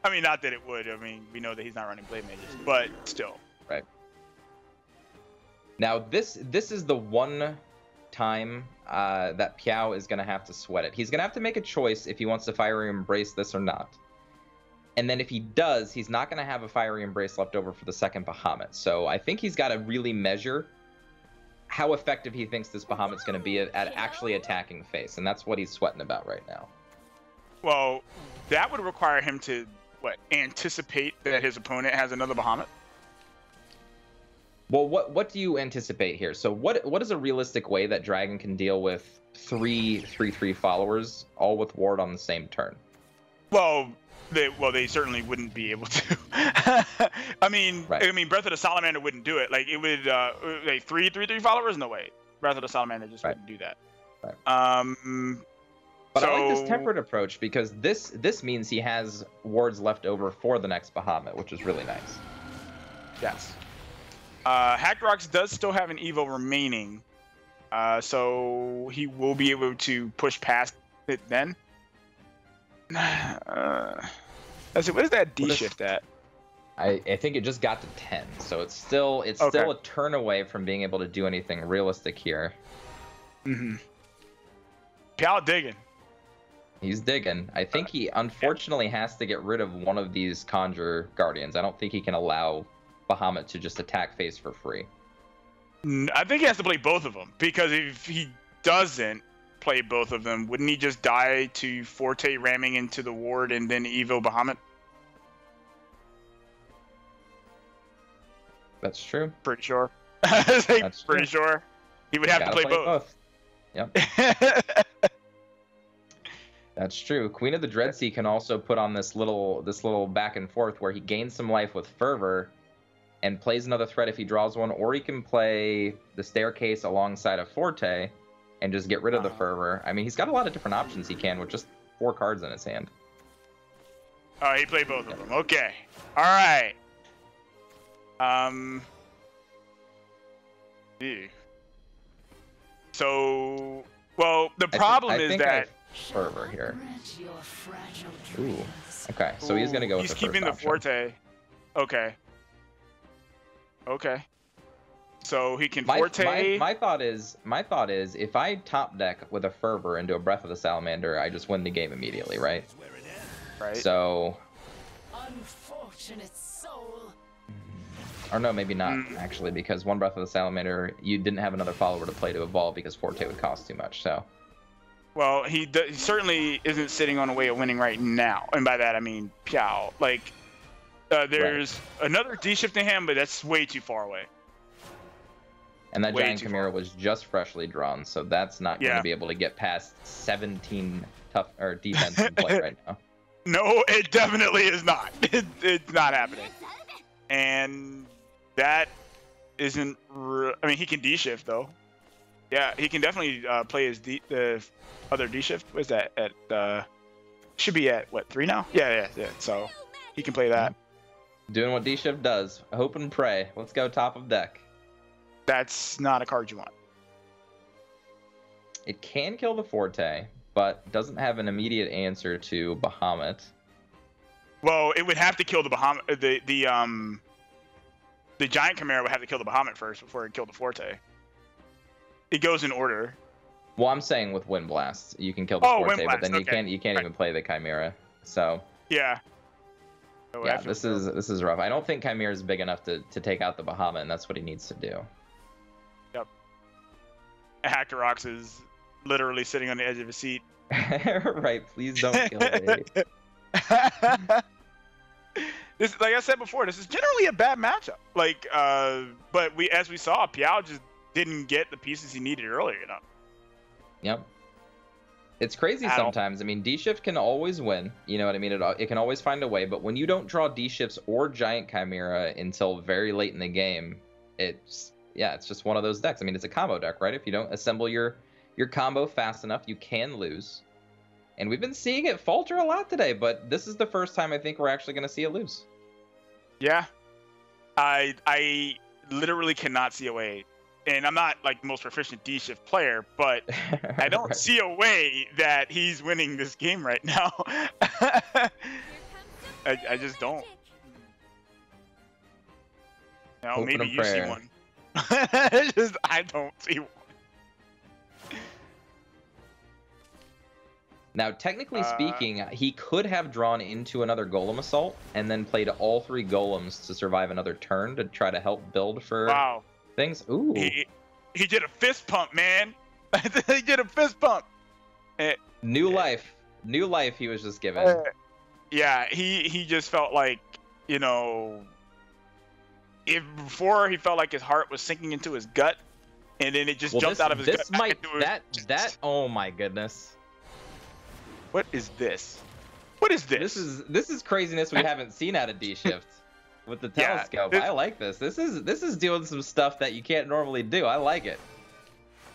I mean, not that it would. I mean, we know that he's not running Blade Mages, but still. Right. Now this is the one time that Piao is gonna have to sweat it. He's gonna have to make a choice if he wants to Fiery Embrace this or not. And then if he does, he's not gonna have a Fiery Embrace left over for the second Bahamut. So I think he's got to really measure how effective he thinks this Bahamut's going to be at actually attacking face, and that's what he's sweating about right now. Well, that would require him to, anticipate that his opponent has another Bahamut? Well, what do you anticipate here? So what is a realistic way that Dragon can deal with 3/3/3 followers, all with ward on the same turn? Well, they certainly wouldn't be able to. I mean, Breath of the Salamander wouldn't do it. Like, it would, 3/3/3 followers? No way. Breath of the Salamander just wouldn't do that. Right. But I like this tempered approach because this means he has wards left over for the next Bahamut, which is really nice. Yes. Hackrox does still have an Evo remaining, so he will be able to push past it then. Let's see, what is that D shift at? I think it just got to 10, so it's still a turn away from being able to do anything realistic here. Mm-hmm. Piao digging. He's digging. I think he unfortunately has to get rid of one of these Conjure Guardians. I don't think he can allow Bahamut to just attack face for free. I think he has to play both of them, because if he doesn't play both of them, wouldn't he just die to Forte ramming into the ward and then Evo Bahamut? That's true. Pretty sure. That's pretty sure. He would have to play both. Yep. That's true. Queen of the Dreadsea can also put on this little back and forth where he gains some life with Fervor and plays another threat if he draws one, or he can play the Staircase alongside a Forte and just get rid of the Fervor. I mean, he's got a lot of different options he can with just 4 cards in his hand. Oh, he played both of them. Okay. All right. So, well, the problem is that Fervor here. Ooh. Okay, so he's gonna go with the first option. He's keeping the Forte. Okay. Okay. So he can Forte. My thought is if I top deck with a Fervor into a Breath of the Salamander, I just win the game immediately, right? Right. So. Unfortunate soul. Or no, maybe not actually, because one Breath of the Salamander, you didn't have another follower to play to evolve because Forte would cost too much. So. Well, he certainly isn't sitting on a way of winning right now, and by that I mean Piao. Like, there's another D shift in him, but that's way too far away. And that Giant Chimera was just freshly drawn, so that's not going to be able to get past 17 tough or defense in play right now. No, it definitely is not. It's not happening. And that isn't. I mean, he can D shift though. Yeah, he can definitely play his the other D shift. What's that at? Should be at what, 3 now? Yeah. So he can play that. Doing what D shift does. Hope and pray. Let's go top of deck. That's not a card you want. It can kill the Forte, but doesn't have an immediate answer to Bahamut. Well, it would have to kill the Bahamut. The Giant Chimera would have to kill the Bahamut first before it killed the Forte. It goes in order. Well, I'm saying with Wind Blast, you can kill the Forte, but then you can't even play the Chimera. So. Yeah. Yeah, this is rough. I don't think Chimera is big enough to take out the Bahamut, and that's what he needs to do. Yep. Hackrox is literally sitting on the edge of his seat. Right, please don't kill me. This, like I said before, this is generally a bad matchup. Like, but as we saw, Piao just didn't get the pieces he needed earlier, you know. Yep. It's crazy sometimes. I mean, D-Shift can always win. You know what I mean? It can always find a way. But when you don't draw D-Shifts or Giant Chimera until very late in the game, it's just one of those decks. I mean, it's a combo deck, right? If you don't assemble your combo fast enough, you can lose. And we've been seeing it falter a lot today, but this is the first time I think we're actually going to see it lose. Yeah. I literally cannot see a way. And I'm not like the most proficient D-Shift player, but I don't see a way that he's winning this game right now. I just don't. No, maybe you see one. I don't see one. Now, technically speaking, he could have drawn into another Golem Assault and then played all 3 Golems to survive another turn to try to help build for things. Ooh. He did a fist pump, man. He did a fist pump. New life he was just given. Yeah, he just felt like, you know, before he felt like his heart was sinking into his gut, and then it just jumped out of his gut. Oh my goodness. What is this? What is this? This is craziness we haven't seen out of D-Shift with the telescope. I like this. This is doing some stuff that you can't normally do. I like it.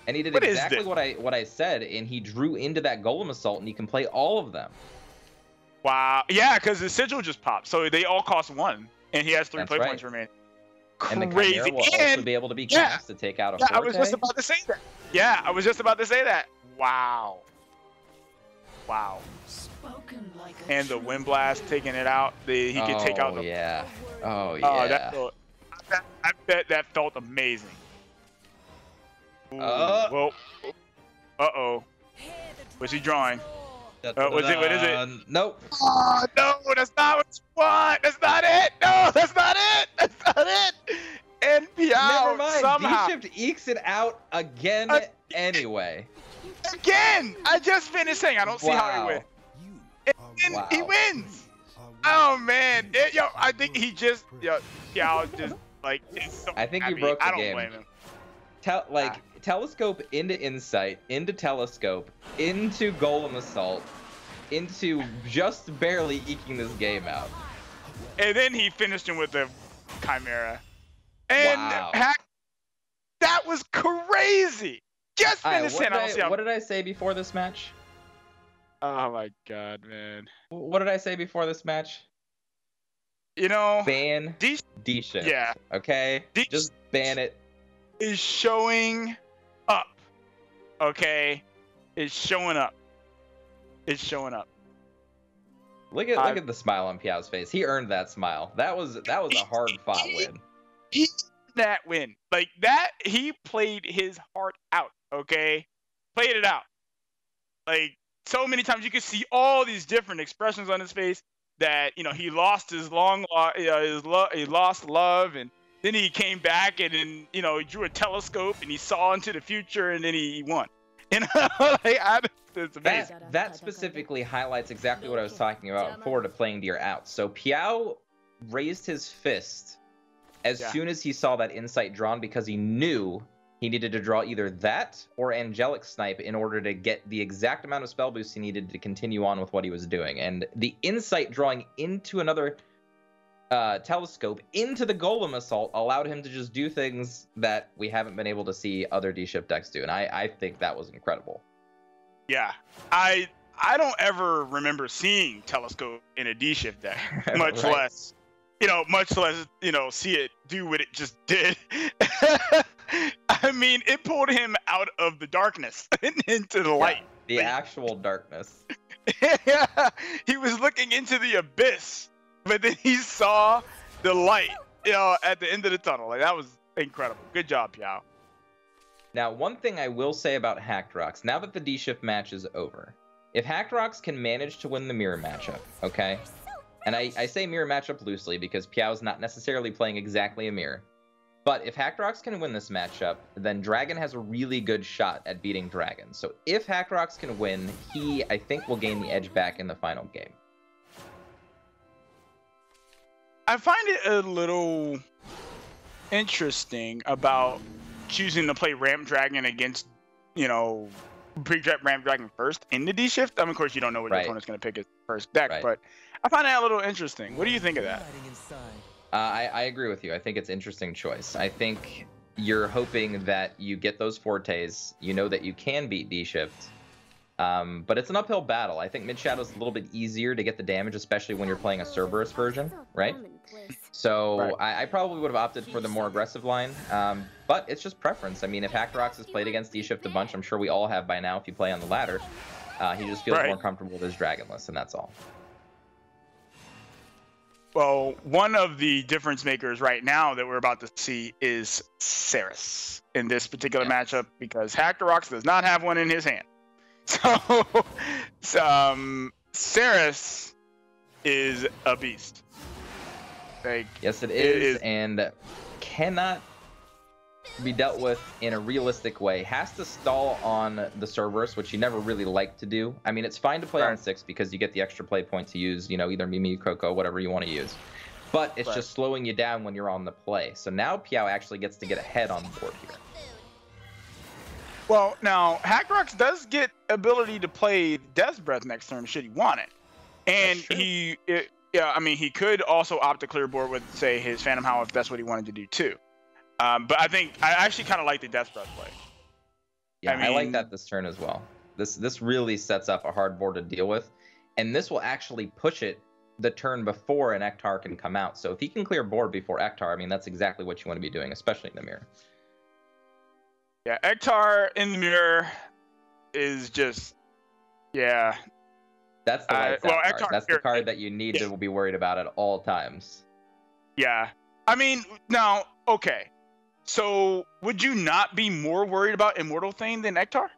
And he did exactly what I said, and he drew into that Golem Assault, and he can play all of them. Wow. Yeah, because the sigil just popped, so they all cost 1, and he has 3 play points remaining. And the crazy. Chimera will also be able to be cast to take out a Forte. I was just about to say that. Yeah, I was just about to say that. Wow. Wow. Spoken like a And the true Wind Blast taking it out. He could take out the. Yeah. Oh, Oh, yeah. I bet that felt amazing. Ooh, well, uh-oh. What's he drawing? What is it? Nope. Oh, no, that's not what you want. That's not it. No, that's not it. That's not it. NPO Never mind. somehow. D-Shift ekes it out again anyway. Again. I just finished saying I don't see how he wins. And he wins. Oh, man. I think he just, I'll just, like, it's so I think he happy. broke the I don't game. blame him. Telescope into Insight, into Telescope, into Golem Assault, into just barely eking this game out. And then he finished him with the Chimera. And Wow. that was crazy. Just finished saying, What did I say before this match? Oh my god, man. What did I say before this match? You know, Ban D-Shift. Yeah. Okay? Just ban it. Is showing up. Okay? It's showing up. It's showing up. Look at the smile on Piao's face. He earned that smile. That was a hard fought win. He that win. Like that, he played his heart out, okay? Played it out. Like so many times you could see all these different expressions on his face that, he lost his he lost love, and then he came back and then, he drew a telescope and he saw into the future and then he won. It's amazing. That specifically highlights exactly what I was talking about before to playing to your outs. So Piao raised his fist as soon as he saw that Insight drawn because he knew he needed to draw either that or Angelic Snipe in order to get the exact amount of spell boost he needed to continue on with what he was doing. And the Insight drawing into another Telescope into the Golem Assault allowed him to just do things that we haven't been able to see other D-Shift decks do. And I think that was incredible. Yeah. I don't ever remember seeing Telescope in a D-Shift deck, much less see it do what it just did. I mean, it pulled him out of the darkness into the light. The actual darkness. Yeah, he was looking into the abyss, but then he saw the light, at the end of the tunnel. Like that was incredible. Good job, Piao. Now, one thing I will say about Hacked Rocks, now that the D-Shift match is over, if Hacked Rocks can manage to win the mirror matchup, okay? And I say mirror matchup loosely because Piao's not necessarily playing exactly a mirror. But if Hacked Rocks can win this matchup, then Dragon has a really good shot at beating Dragon. So if Hacked Rocks can win, he, I think, will gain the edge back in the final game. I find it a little interesting about choosing to play Ramp Dragon against, pre-draft Ramp Dragon first in the D-Shift. I mean, of course, you don't know what your opponent's going to pick as first deck, but I find that a little interesting. What do you think of that? I agree with you. I think it's an interesting choice. I think you're hoping that you get those Fortes. You know that you can beat D-Shift. But it's an uphill battle. I think Mid-Shadow's a little bit easier to get the damage, especially when you're playing a Cerberus version, right? So I probably would have opted for the more aggressive line. But it's just preference. I mean, if Hacked Rocks has played against D-Shift a bunch, I'm sure we all have by now if you play on the ladder. He just feels more comfortable with his Dragonless, and that's all. Well, one of the difference makers right now that we're about to see is Ceres in this particular matchup because Hacked Rocks does not have one in his hand. So, Ceres is a beast. Like, yes, it is, and cannot be dealt with in a realistic way. Has to stall on the Cerberus, which you never really like to do. I mean, it's fine to play on 6 because you get the extra play point to use, either Mimi, Coco, whatever you want to use. But it's just slowing you down when you're on the play. So now Piao actually gets to get ahead on the board here. Well, now, Hacked Rocks does get ability to play Death's Breath next turn should he want it. And he could also opt to clear board with, say, his Phantom Howl if that's what he wanted to do too. But I actually kind of like the Death's Breath play. Yeah, I like that this turn as well. This really sets up a hard board to deal with. And this will actually push it the turn before an Ektar can come out. So if he can clear board before Ektar, I mean, that's exactly what you want to be doing, especially in the mirror. Yeah, Ektar in the mirror is just, yeah. That's the lights out card. Ektar That's the card that you need to be worried about at all times. Yeah. I mean, now, okay. So would you not be more worried about Immortal Thane than Ektar?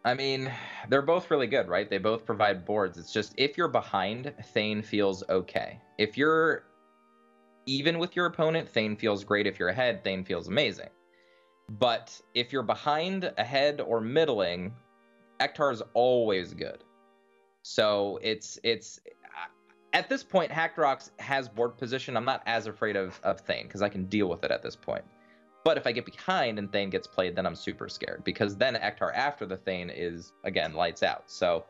I mean, they're both really good, right? They both provide boards. It's just if you're behind, Thane feels okay. If you're even with your opponent, Thane feels great. If you're ahead, Thane feels amazing. But if you're behind, ahead, or middling, Ektar is always good. So it's at this point, Hackrox has board position. I'm not as afraid of Thane because I can deal with it at this point. But if I get behind and Thane gets played, then I'm super scared because then Ektar after the Thane is, again, lights out. So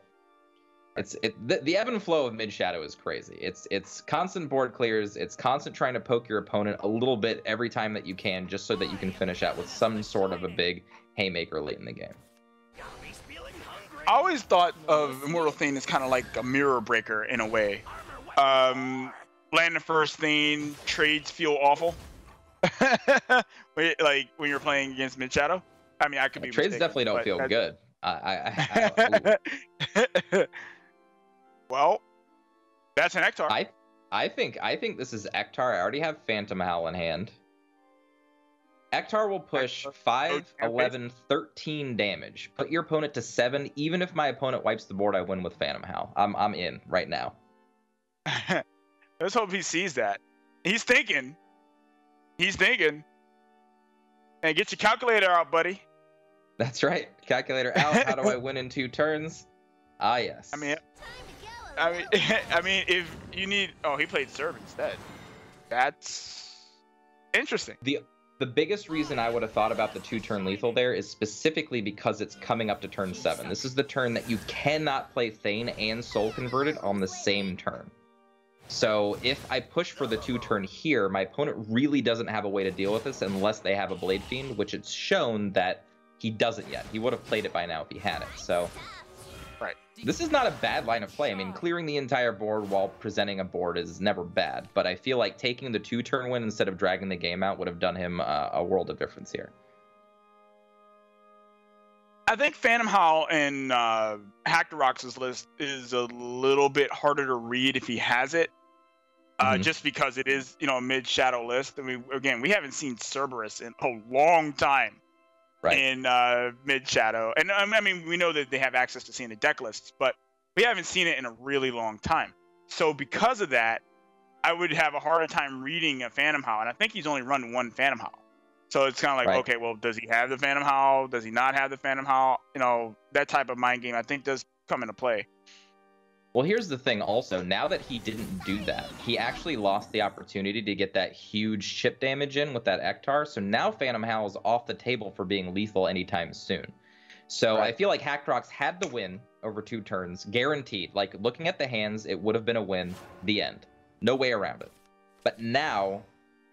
the ebb and flow of mid shadow is crazy. It's constant board clears. It's constant trying to poke your opponent a little bit every time that you can just so that you can finish out with some sort of a big haymaker late in the game. I always thought of Immortal Thane as kind of like a mirror breaker in a way. Land the first Thane, trades feel awful. Like when you're playing against mid shadow. I mean, I could be trades mistaken, definitely don't feel good. I Well, that's an Ektar. I think this is Ektar. I already have Phantom Howl in hand. Ektar will push 5, 11, 13 damage. Put your opponent to 7. Even if my opponent wipes the board, I win with Phantom Howl. I'm in right now. Let's hope he sees that. He's thinking. He's thinking. Hey, get your calculator out, buddy. That's right. Calculator out. How do I win in 2 turns? Ah, yes. I mean, if you need... Oh, he played Serve instead. That's interesting. The biggest reason I would have thought about the 2-turn lethal there is specifically because it's coming up to turn 7. This is the turn that you cannot play Thane and Soul Converted on the same turn. So if I push for the 2-turn here, my opponent really doesn't have a way to deal with this unless they have a Blade Fiend, which it's shown that he doesn't yet. He would have played it by now if he had it. So right. This is not a bad line of play. I mean, clearing the entire board while presenting a board is never bad, but I feel like taking the 2-turn win instead of dragging the game out would have done him a world of difference here. I think Phantom Howl in Hackrox's list is a little bit harder to read if he has it, just because it is, a mid-shadow list. I mean, again, we haven't seen Cerberus in a long time in mid-shadow. And I mean, we know that they have access to seeing the deck lists, but we haven't seen it in a really long time. So because of that, I would have a harder time reading a Phantom Howl, and I think he's only run 1 Phantom Howl. So it's kind of like, okay, well, does he have the Phantom Howl? Does he not have the Phantom Howl? That type of mind game, I think, does come into play. Well, here's the thing also. Now that he didn't do that, he actually lost the opportunity to get that huge chip damage in with that Ektar. So now Phantom Howl is off the table for being lethal anytime soon. So I feel like Hackrox had the win over 2 turns, guaranteed. Like, looking at the hands, it would have been a win. The end. No way around it. But now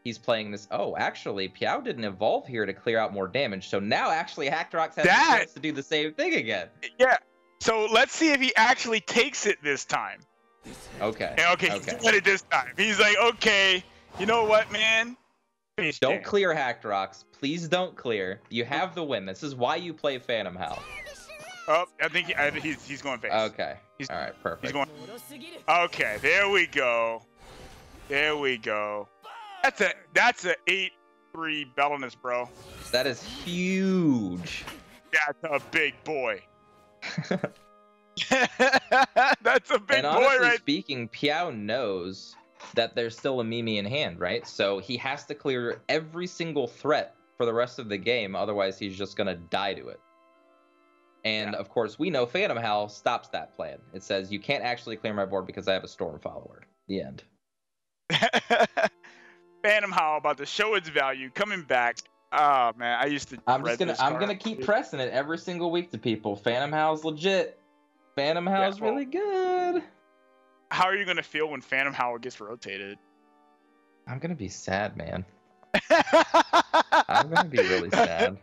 he's playing this. Oh, actually, Piao didn't evolve here to clear out more damage. So now actually Hackrox has the chance to do the same thing again. Yeah. So let's see if he actually takes it this time. Okay. Okay. He's doing it this time. He's like, okay, you know what, man? Don't clear Hackrox. Please don't clear. You have the win. This is why you play Phantom Howl. Oh, I think he's going face. Okay. All right, perfect. He's going. Okay, there we go. There we go. That's a 8-3 Bellinus, bro. That is huge. That's a big boy. That's a big and boy, honestly right? speaking, Piao knows that there's still a Mimi in hand, right? So he has to clear every single threat for the rest of the game, otherwise he's just gonna die to it. And of course, we know Phantom Howl stops that plan. It says you can't actually clear my board because I have a Storm follower. The end. Phantom Howl about to show its value, coming back. Oh man, I used to. I'm gonna keep pressing it every single week to people. Phantom Howl's legit. Phantom Howl's really good. How are you gonna feel when Phantom Howl gets rotated? I'm gonna be sad, man. I'm gonna be really sad.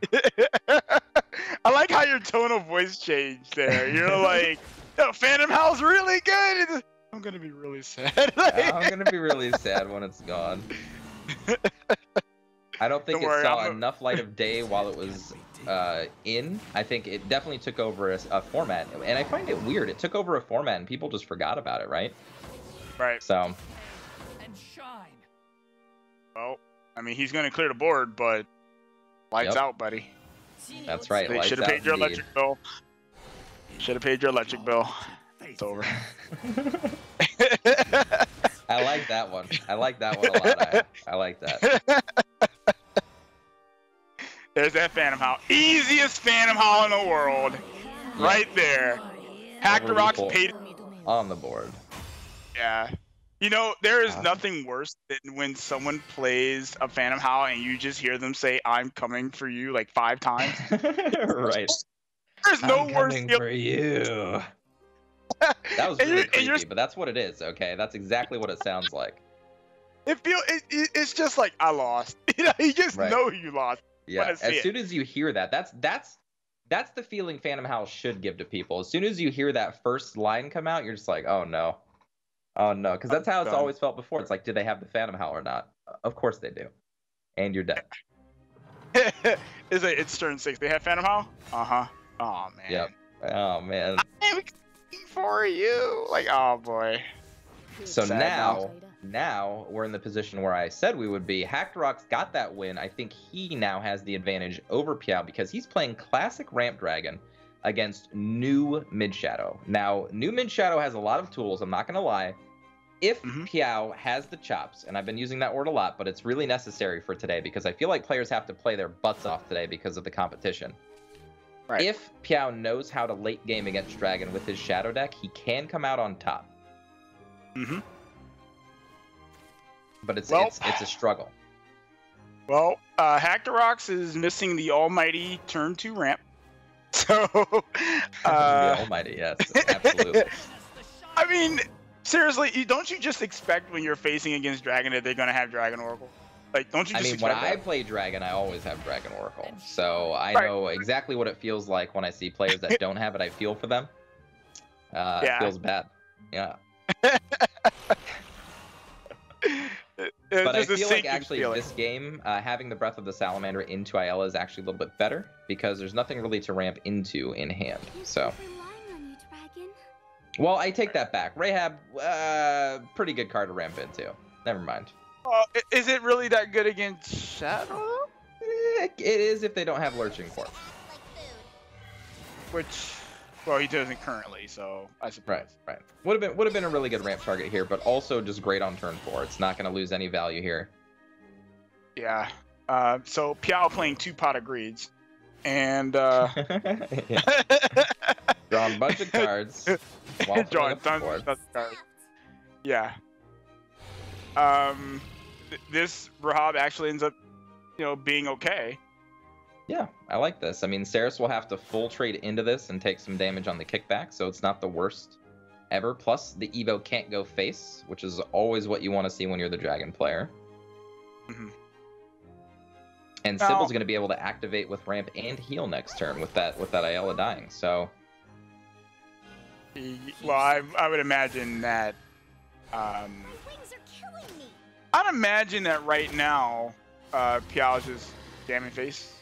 I like how your tone of voice changed there. You're like, Yo, Phantom Howl's really good. I'm gonna be really sad. I'm gonna be really sad when it's gone. I don't think it saw enough light of day while it was in. I think it definitely took over a format, and I find it weird. It took over a format, and people just forgot about it, right? Right. So. And shine. Well, I mean, he's gonna clear the board, but lights out, buddy. That's right. They should have paid your electric bill. Should have paid your electric bill. It's over. I like that one. I like that one a lot. I like that. There's that Phantom Howl. Easiest Phantom Howl in the world. Yeah. Right there. Hacker Rocks paid on the board. Yeah. You know, there is nothing worse than when someone plays a Phantom Howl and you just hear them say, "I'm coming for you," like 5 times. Right. There's no worse feeling for you. That was really creepy, but that's what it is, okay? That's exactly what it sounds like. It's just like, I lost. You know, you just know you lost. Yeah, as soon as you hear that, that's the feeling Phantom Howl should give to people. As soon as you hear that first line come out, you're just like, oh no. Oh no, because that's how it's always felt before. It's like, do they have the Phantom Howl or not? Of course they do. And you're dead. It's turn 6. They have Phantom Howl? Uh-huh. Oh man. Yep. Oh man. I'm for you. Like, oh boy. So now we're in the position where I said we would be. Hackrock's got that win. I think he now has the advantage over Piao because he's playing classic Ramp Dragon against new Mid Shadow. Now, new Mid Shadow has a lot of tools, I'm not gonna lie. If Piao has the chops, and I've been using that word a lot, but it's really necessary for today because I feel like players have to play their butts off today because of the competition. Right. If Piao knows how to late game against Dragon with his Shadow deck, he can come out on top. But it's a struggle. Well, Hackrox is missing the almighty turn 2 ramp. So the almighty, yes, absolutely. I mean, seriously, don't you just expect when you're facing against Dragon that they're gonna have Dragon Oracle? Like, don't you just expect when I play Dragon, I always have Dragon Oracle. So I know exactly what it feels like when I see players that don't have it. I feel for them. It feels bad. Yeah. But I feel like actually this game, having the Breath of the Salamander into Ayala is actually a little bit better because there's nothing really to ramp into in hand. So. Well, I take that back. Rahab, pretty good card to ramp into. Never mind. Is it really that good against Shadow? It is if they don't have Lurching Corpse. Which, well, he doesn't currently, so I suppose. Right. Would have been a really good ramp target here, but also just great on turn 4. It's not going to lose any value here. Yeah. So Piao playing 2 Pot of Greeds, and drawing a bunch of cards. Drawing tons of cards. Yeah. This Rahab actually ends up, being okay. Yeah, I like this. I mean, Saris will have to full trade into this and take some damage on the kickback, so it's not the worst ever. Plus, the Evo can't go face, which is always what you want to see when you're the Dragon player. And Sybil's going to be able to activate with ramp and heal next turn with that Ayala dying. So, well, I would imagine that. I'd imagine that right now, Piao is just jamming face.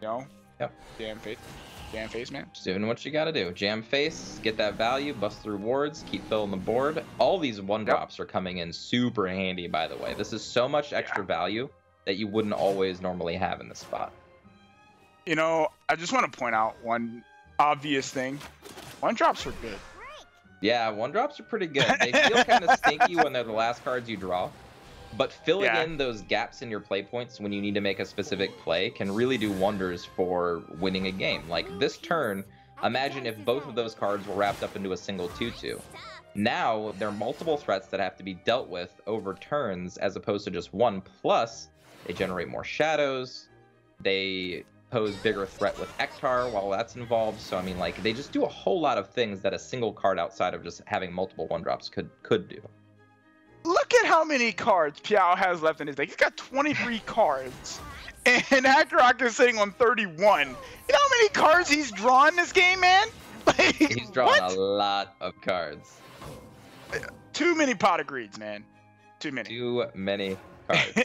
Yep. Jam face, man. Just doing what you got to do. Jam face, get that value, bust through wards, keep filling the board. All these 1-drops are coming in super handy, by the way. This is so much extra value that you wouldn't always normally have in this spot. I just want to point out one obvious thing. 1-drops are good. Yeah, 1-drops are pretty good. They feel kind of stinky when they're the last cards you draw. But filling in those gaps in your play points when you need to make a specific play can really do wonders for winning a game. Like this turn, imagine if both of those cards were wrapped up into a single 2/2. Now, there are multiple threats that have to be dealt with over turns as opposed to just one. Plus, they generate more shadows. They pose bigger threat with Ektar while that's involved. So, I mean, like, they just do a whole lot of things that a single card outside of just having multiple 1-drops could do. Look at how many cards Piao has left in his deck. He's got 23 cards. And Hackrock is sitting on 31. You know how many cards he's drawn this game, man? Like, He's drawing what? a lot of cards. Too many pot of greeds, man. Too many. Too many cards.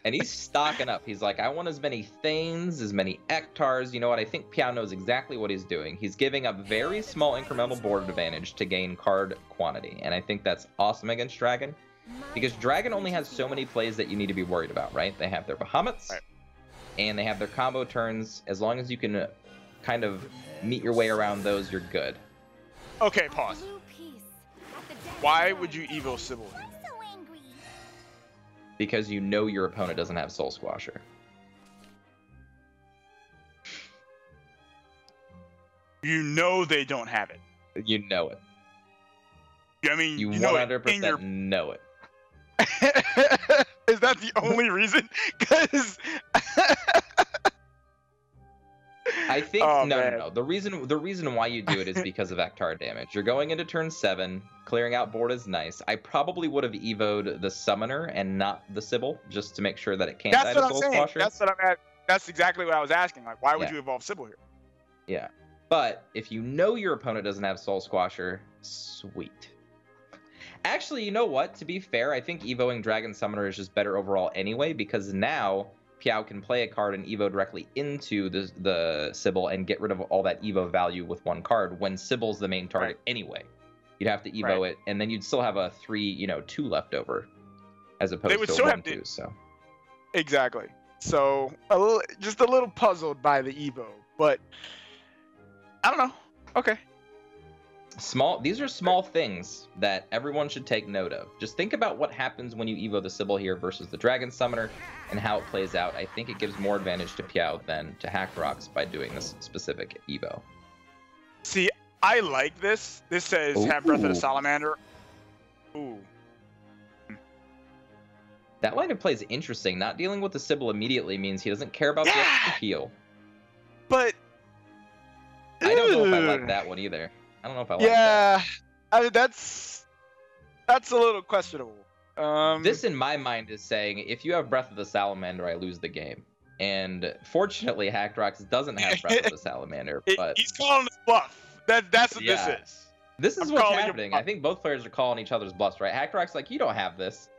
And he's stocking up. He's like, I want as many Thanes, as many Ektars. You know what? I think Piao knows exactly what he's doing. He's giving up very small incremental board advantage to gain card quantity. And I think that's awesome against Dragon. Because Dragon only has so many plays that you need to be worried about, right? They have their Bahamut's, right, and they have their combo turns. As long as you can kind of meet your way around those, you're good. Okay, pause. Why would you Evo Sybil? Because you know your opponent doesn't have Soul Squasher. You know they don't have it. You know it. I mean, You know 100% it in your... know it. Is that the only reason? Because I think Oh, no, man. no, no. The reason why you do it is because of Ektar damage. You're going into turn 7, clearing out board is nice. I probably would have evoed the Summoner and not the Sybil, just to make sure that it can't die that's to what I'm Soul saying. Squasher. That's what I'm at. That's exactly what I was asking. Like, why would Yeah. you evolve Sybil here? Yeah. But if you know your opponent doesn't have Soul Squasher, sweet. Actually, you know what? To be fair, I think evoing Dragon Summoner is just better overall anyway, because now Piao can play a card and evo directly into the Sybil and get rid of all that evo value with one card when Sybil's the main target anyway. You'd have to evo it, and then you'd still have a 2 left over, as opposed would to still a have 1-2. So Exactly. So just a little puzzled by the Evo, but I don't know. Okay. these are small things that everyone should take note of. Just think about what happens when you evo the Sybil here versus the Dragon Summoner and how it plays out. I think it gives more advantage to Piao than to Hackrox by doing this specific evo. See, I like this. This says have Breath of the Ooh. Salamander. Ooh. That line of play is interesting. Not dealing with the Sybil immediately means he doesn't care about the extra heal. But I don't know if I like that one either. I don't know if I like that. Yeah, I mean, that's a little questionable. This, in my mind, is saying, if you have Breath of the Salamander, I lose the game. And fortunately, Hackrox doesn't have Breath of the Salamander. But he's calling his bluff. That's what Yeah. this is. this is I'm what's calling your happening. bluff. I think both players are calling each other's bluffs, right? Hackrox's like, you don't have this.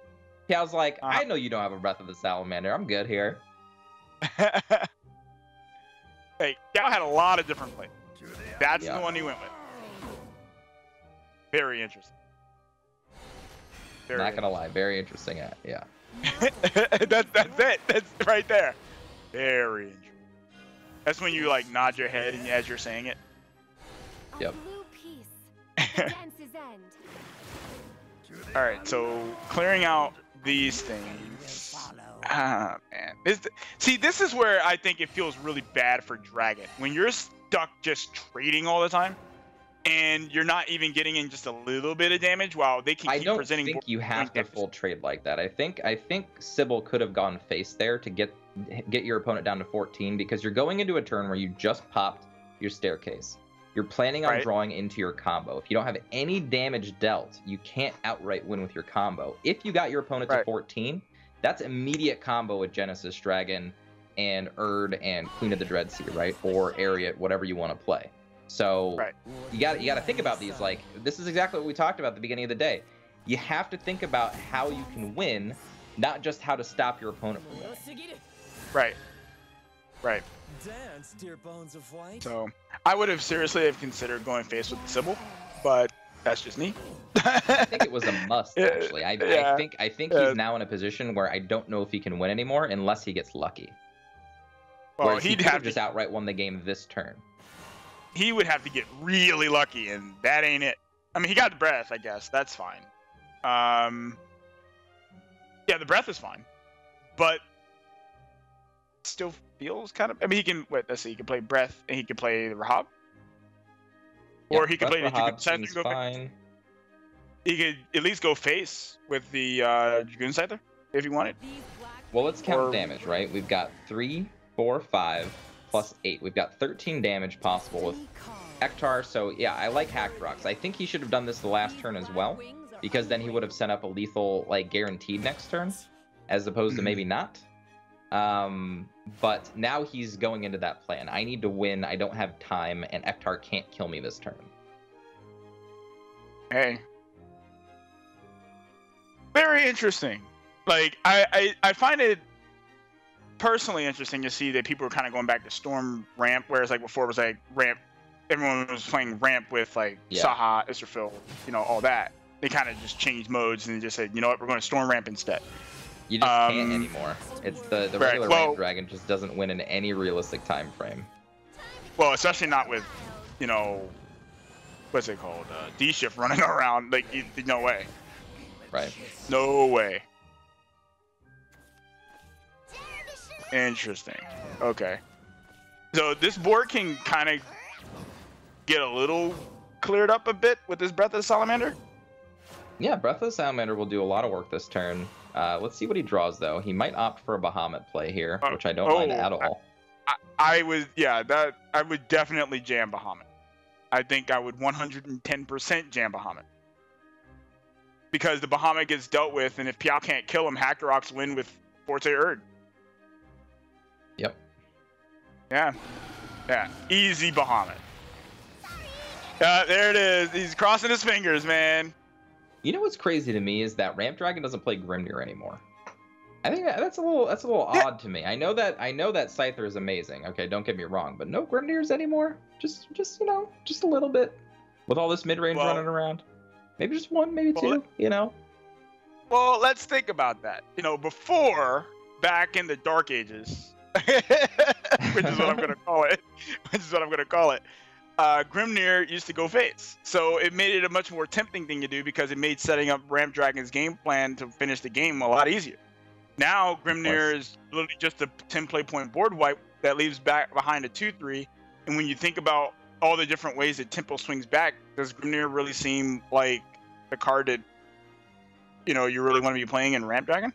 Piao's like, I know you don't have a Breath of the Salamander. I'm good here. Hey, Gal had a lot of different plays. That's Yeah. the one he went with. Very interesting. Not gonna lie, very interesting. Yeah. that's it. That's right there. Very interesting. That's when you like nod your head and as you're saying it. Yep. All right, so clearing out these things. Ah, man. This is where I think it feels really bad for Dragon. When you're stuck just trading all the time, and you're not even getting in just a little bit of damage while they can I keep don't presenting. think you have to damage. full trade like that. I think Sybil could have gone face there to get your opponent down to 14, because you're going into a turn where you just popped your staircase. You're planning on drawing into your combo. If you don't have any damage dealt, you can't outright win with your combo. If you got your opponent to 14, that's immediate combo with Genesis Dragon and Erd and Queen of the Dread Sea, right? Or Ariat, whatever you want to play. So you got to think about these. Like, this is exactly what we talked about at the beginning of the day. You have to think about how you can win, not just how to stop your opponent from winning. Right. Dance, dear bones of white. So I would have seriously considered going face with the Sybil, but that's just me. I think it was a must, actually. I think he's now in a position where I don't know if he can win anymore unless he gets lucky. Well, Whereas he he'd could have have just outright won the game this turn. He would have to get really lucky, and that ain't it. I mean, he got the breath, I guess. That's fine. Yeah, the breath is fine, but still feels kind of. I mean, he can. Wait, let's see. He can play breath, and he can play the Rahab, or he can play the Dragoon Scyther. Fine. He could at least go face with the Dragoon Scyther if he wanted. Well, let's count damage, right? We've got 3, 4, 5, plus 8. We've got 13 damage possible with Ektar. So yeah, I like Hackrox. I think he should have done this the last turn as well, because then he would have set up a lethal, like, guaranteed next turn, as opposed to maybe not. But now he's going into that plan. I need to win. I don't have time, and Ektar can't kill me this turn. Hey. Very interesting. Like, I find it personally interesting to see that people are kind of going back to Storm Ramp, whereas like before it was like Ramp, everyone was playing Ramp with like Saha, Israfil, you know, all that. They kind of just changed modes and just said, you know what, we're going to Storm Ramp instead. You just can't anymore. It's the regular Ramp Dragon just doesn't win in any realistic time frame. Well, especially not with, you know, what's it called, D-Shift running around. Like, no way. Right. No way. Interesting. Okay. So this board can kind of get a little cleared up a bit with this Breath of the Salamander? Yeah, Breath of the Salamander will do a lot of work this turn. Let's see what he draws, though. He might opt for a Bahamut play here, which I don't mind at all. I would definitely jam Bahamut. I think I would 110% jam Bahamut. Because the Bahamut gets dealt with, and if Piao can't kill him, Hackrox win with Forte Erd. Yep. Yeah. Yeah. Easy Bahamut. There it is. He's crossing his fingers, man. You know what's crazy to me is that Ramp Dragon doesn't play Grimnir anymore. I think that's a little odd to me. I know that Scyther is amazing. Okay, don't get me wrong, but no Grimnirs anymore. Just you know, just a little bit. With all this mid range running around, maybe just one, maybe two. You know. Well, let's think about that. You know, before, back in the Dark Ages, which is what I'm gonna call it. Grimnir used to go face, so it made it a much more tempting thing to do because it made setting up Ramp Dragon's game plan to finish the game a lot easier. Now Grimnir is literally just a 10 play point board wipe that leaves back behind a 2/3, and when you think about all the different ways that tempo swings back, does Grimnir really seem like the card that, you know, you really want to be playing in Ramp Dragon?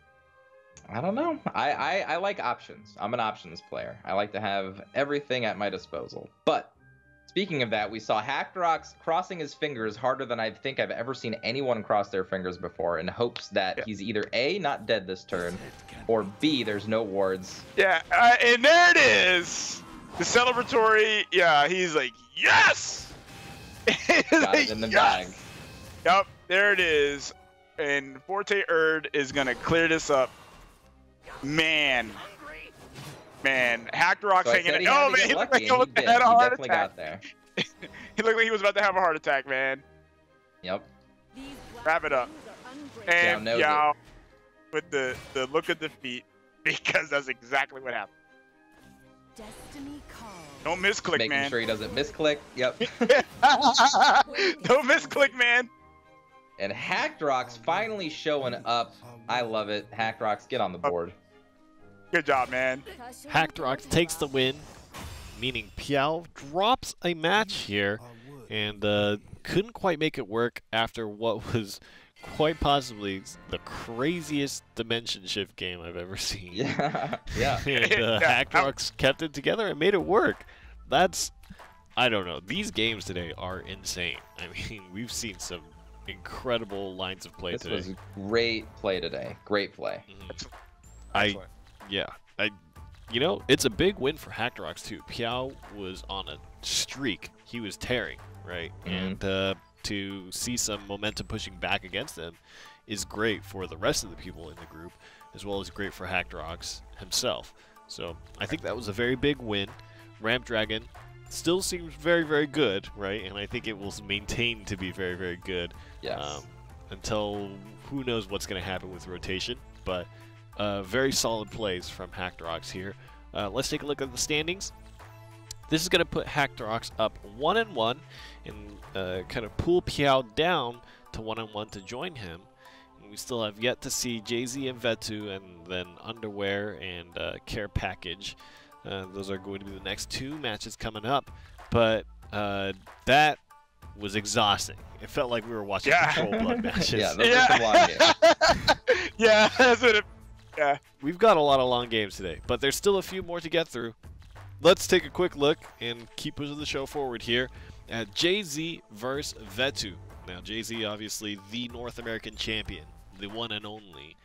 I don't know. I like options. I'm an options player. I like to have everything at my disposal. But speaking of that, we saw Hackrox crossing his fingers harder than I think I've ever seen anyone cross their fingers before, in hopes that he's either A, not dead this turn, or B, there's no wards. Yeah, and there it is! The celebratory, yeah, he's like, yes! Got it in the bag. Yep, there it is. And Forte Erd is going to clear this up. Man, Hackrox So hanging in. Oh, man, he looked like he was had a heart attack. Got there. He looked like he was about to have a heart attack, man. Yep. Wrap it up. And Yao with the look of defeat, because that's exactly what happened. Destiny calls. Don't misclick, man. Making sure he doesn't misclick. Yep. Don't misclick, man. And Hackrox finally showing up. I love it. Hackrox, get on the board. Good job, man. Hackrox takes the win, meaning Piao drops a match here and couldn't quite make it work after what was quite possibly the craziest dimension shift game I've ever seen. Yeah. And Hackrox kept it together and made it work. That's, I don't know. These games today are insane. I mean, we've seen some incredible lines of play today. This was great play today. Great play. You know, it's a big win for Hackrox too. Piao was on a streak. He was tearing, right? And to see some momentum pushing back against them is great for the rest of the people in the group, as well as great for Hackrox himself. So I think that was a very big win. Ramp Dragon still seems very, very good, right? And I think it will maintain to be very, very good. Yes. Until who knows what's going to happen with rotation. But very solid plays from Hackrox here. Let's take a look at the standings. This is going to put Hackrox up 1-1 and kind of pull Piao down to 1-1 to join him. And we still have yet to see Jay-Z and Vetu, and then Underwear and Care Package. Those are going to be the next two matches coming up. But that was exhausting. It felt like we were watching Control Blood matches. Yeah, those are some long games. Yeah, that's what it. Yeah. We've got a lot of long games today, but there's still a few more to get through. Let's take a quick look and keep pushing the show forward here at Jay-Z versus Vetu. Now, Jay-Z, obviously the North American champion, the one and only,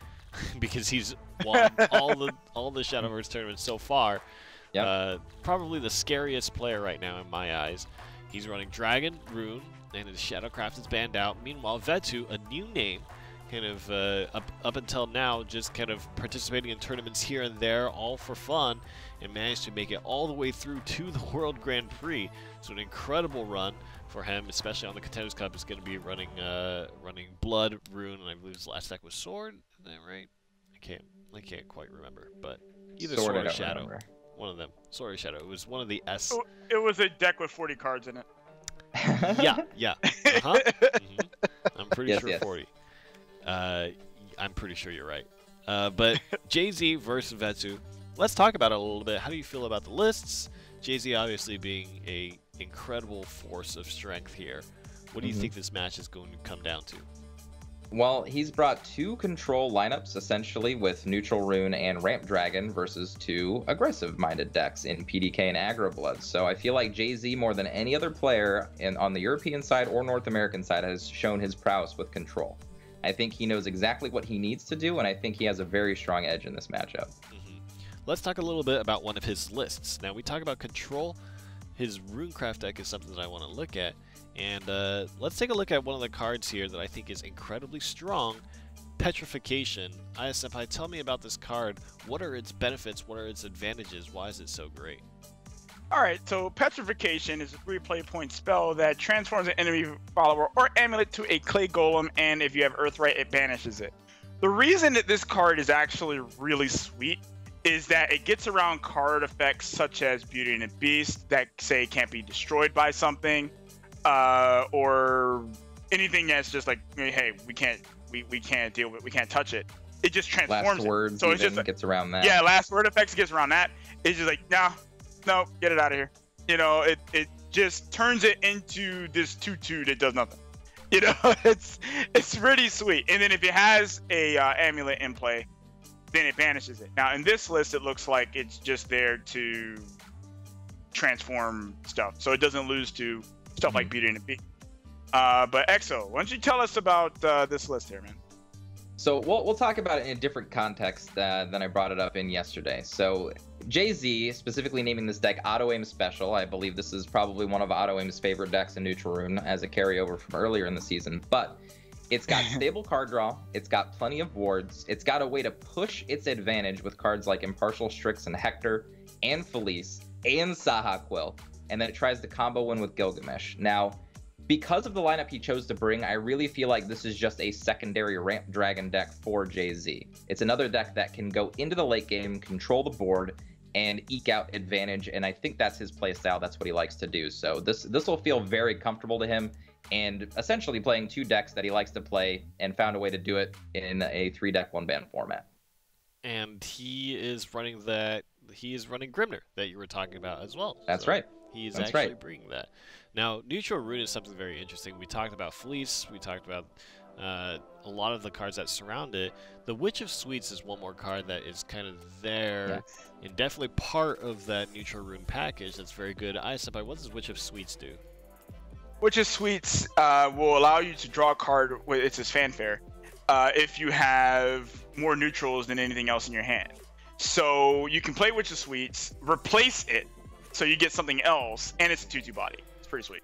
because he's won all the Shadowverse tournaments so far. Yep. Probably the scariest player right now in my eyes. He's running Dragon, Rune, and his Shadowcraft is banned out. Meanwhile, Vetu, a new name, kind of up until now, just kind of participating in tournaments here and there, all for fun, and managed to make it all the way through to the World Grand Prix. So an incredible run for him, especially on the Contenders Cup. Is going to be running Blood, Rune, and I believe his last deck was Sword. Is that right? I can't quite remember, but either Sword or Shadow. Remember. One of them. Sword or Shadow. It was one of the S. It was a deck with 40 cards in it. Yeah. Uh-huh. I'm pretty sure yes. 40. I'm pretty sure you're right. But Jay-Z versus Vetu. Let's talk about it a little bit. How do you feel about the lists? Jay-Z obviously being a incredible force of strength here. What do you think this match is going to come down to? Well, he's brought 2 control lineups, essentially, with Neutral Rune and Ramp Dragon versus 2 aggressive-minded decks in PDK and Aggro Blood. So I feel like Jay-Z, more than any other player on the European side or North American side, has shown his prowess with control. I think he knows exactly what he needs to do, and I think he has a very strong edge in this matchup. Let's talk a little bit about one of his lists. Now, we talk about control. His Runecraft deck is something that I want to look at. And let's take a look at one of the cards here that I think is incredibly strong, Petrification. Aya Senpai, tell me about this card. What are its benefits? What are its advantages? Why is it so great? Alright, so Petrification is a 3 play point spell that transforms an enemy follower or amulet to a clay golem, and if you have Earthright, it banishes it. The reason that this card is actually really sweet is that it gets around card effects such as Beauty and the Beast that say can't be destroyed by something. Or anything that's just like, hey, we can't deal with, we can't touch it. It just transforms. Last words, so it's just like, gets around that. Yeah, last word effects gets around that. It's just like, no, get it out of here. You know, it just turns it into this 2/2 that does nothing. You know, it's really sweet. And then if it has a amulet in play, then it banishes it. Now in this list, it looks like it's just there to transform stuff, so it doesn't lose to stuff like Beauty and the Beast. But Exo, why don't you tell us about this list here, man? So we'll talk about it in a different context than I brought it up in yesterday. So Jay-Z, specifically naming this deck Auto Aim Special. I believe this is probably one of Auto Aim's favorite decks in Neutral Rune as a carryover from earlier in the season. But it's got stable card draw, it's got plenty of wards, it's got a way to push its advantage with cards like Impartial Strix and Hector, and Felice, and Saha Quill. And then it tries to combo win with Gilgamesh. Now, because of the lineup he chose to bring, I really feel like this is just a secondary Ramp Dragon deck for Jay-Z. It's another deck that can go into the late game, control the board, and eke out advantage, and I think that's his playstyle. That's what he likes to do. So this will feel very comfortable to him, and essentially playing 2 decks that he likes to play, and found a way to do it in a 3-deck 1-ban format. And he is running Grimner that you were talking about as well. That's right. He's actually bringing that. Now, Neutral Rune is something very interesting. We talked about Fleece. We talked about a lot of the cards that surround it. The Witch of Sweets is one more card that is kind of there and definitely part of that Neutral Rune package that's very good. Aya Senpai, what does Witch of Sweets do? Witch of Sweets will allow you to draw a card. It's his fanfare. If you have more neutrals than anything else in your hand. So you can play Witch of Sweets, replace it, so you get something else, and it's a 2/2 body. It's pretty sweet.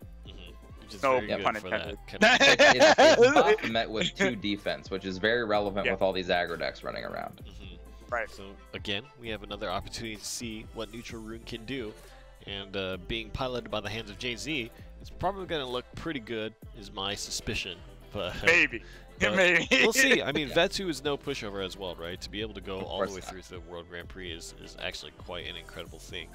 No pun intended. It's buff met with 2 defense, which is very relevant with all these aggro decks running around. Right. So again, we have another opportunity to see what Neutral Rune can do, and being piloted by the hands of Jay-Z, it's probably going to look pretty good, is my suspicion. But maybe. Maybe. We'll see. I mean, Vetu is no pushover as well, right? To be able to go all the way through to the World Grand Prix is actually quite an incredible thing.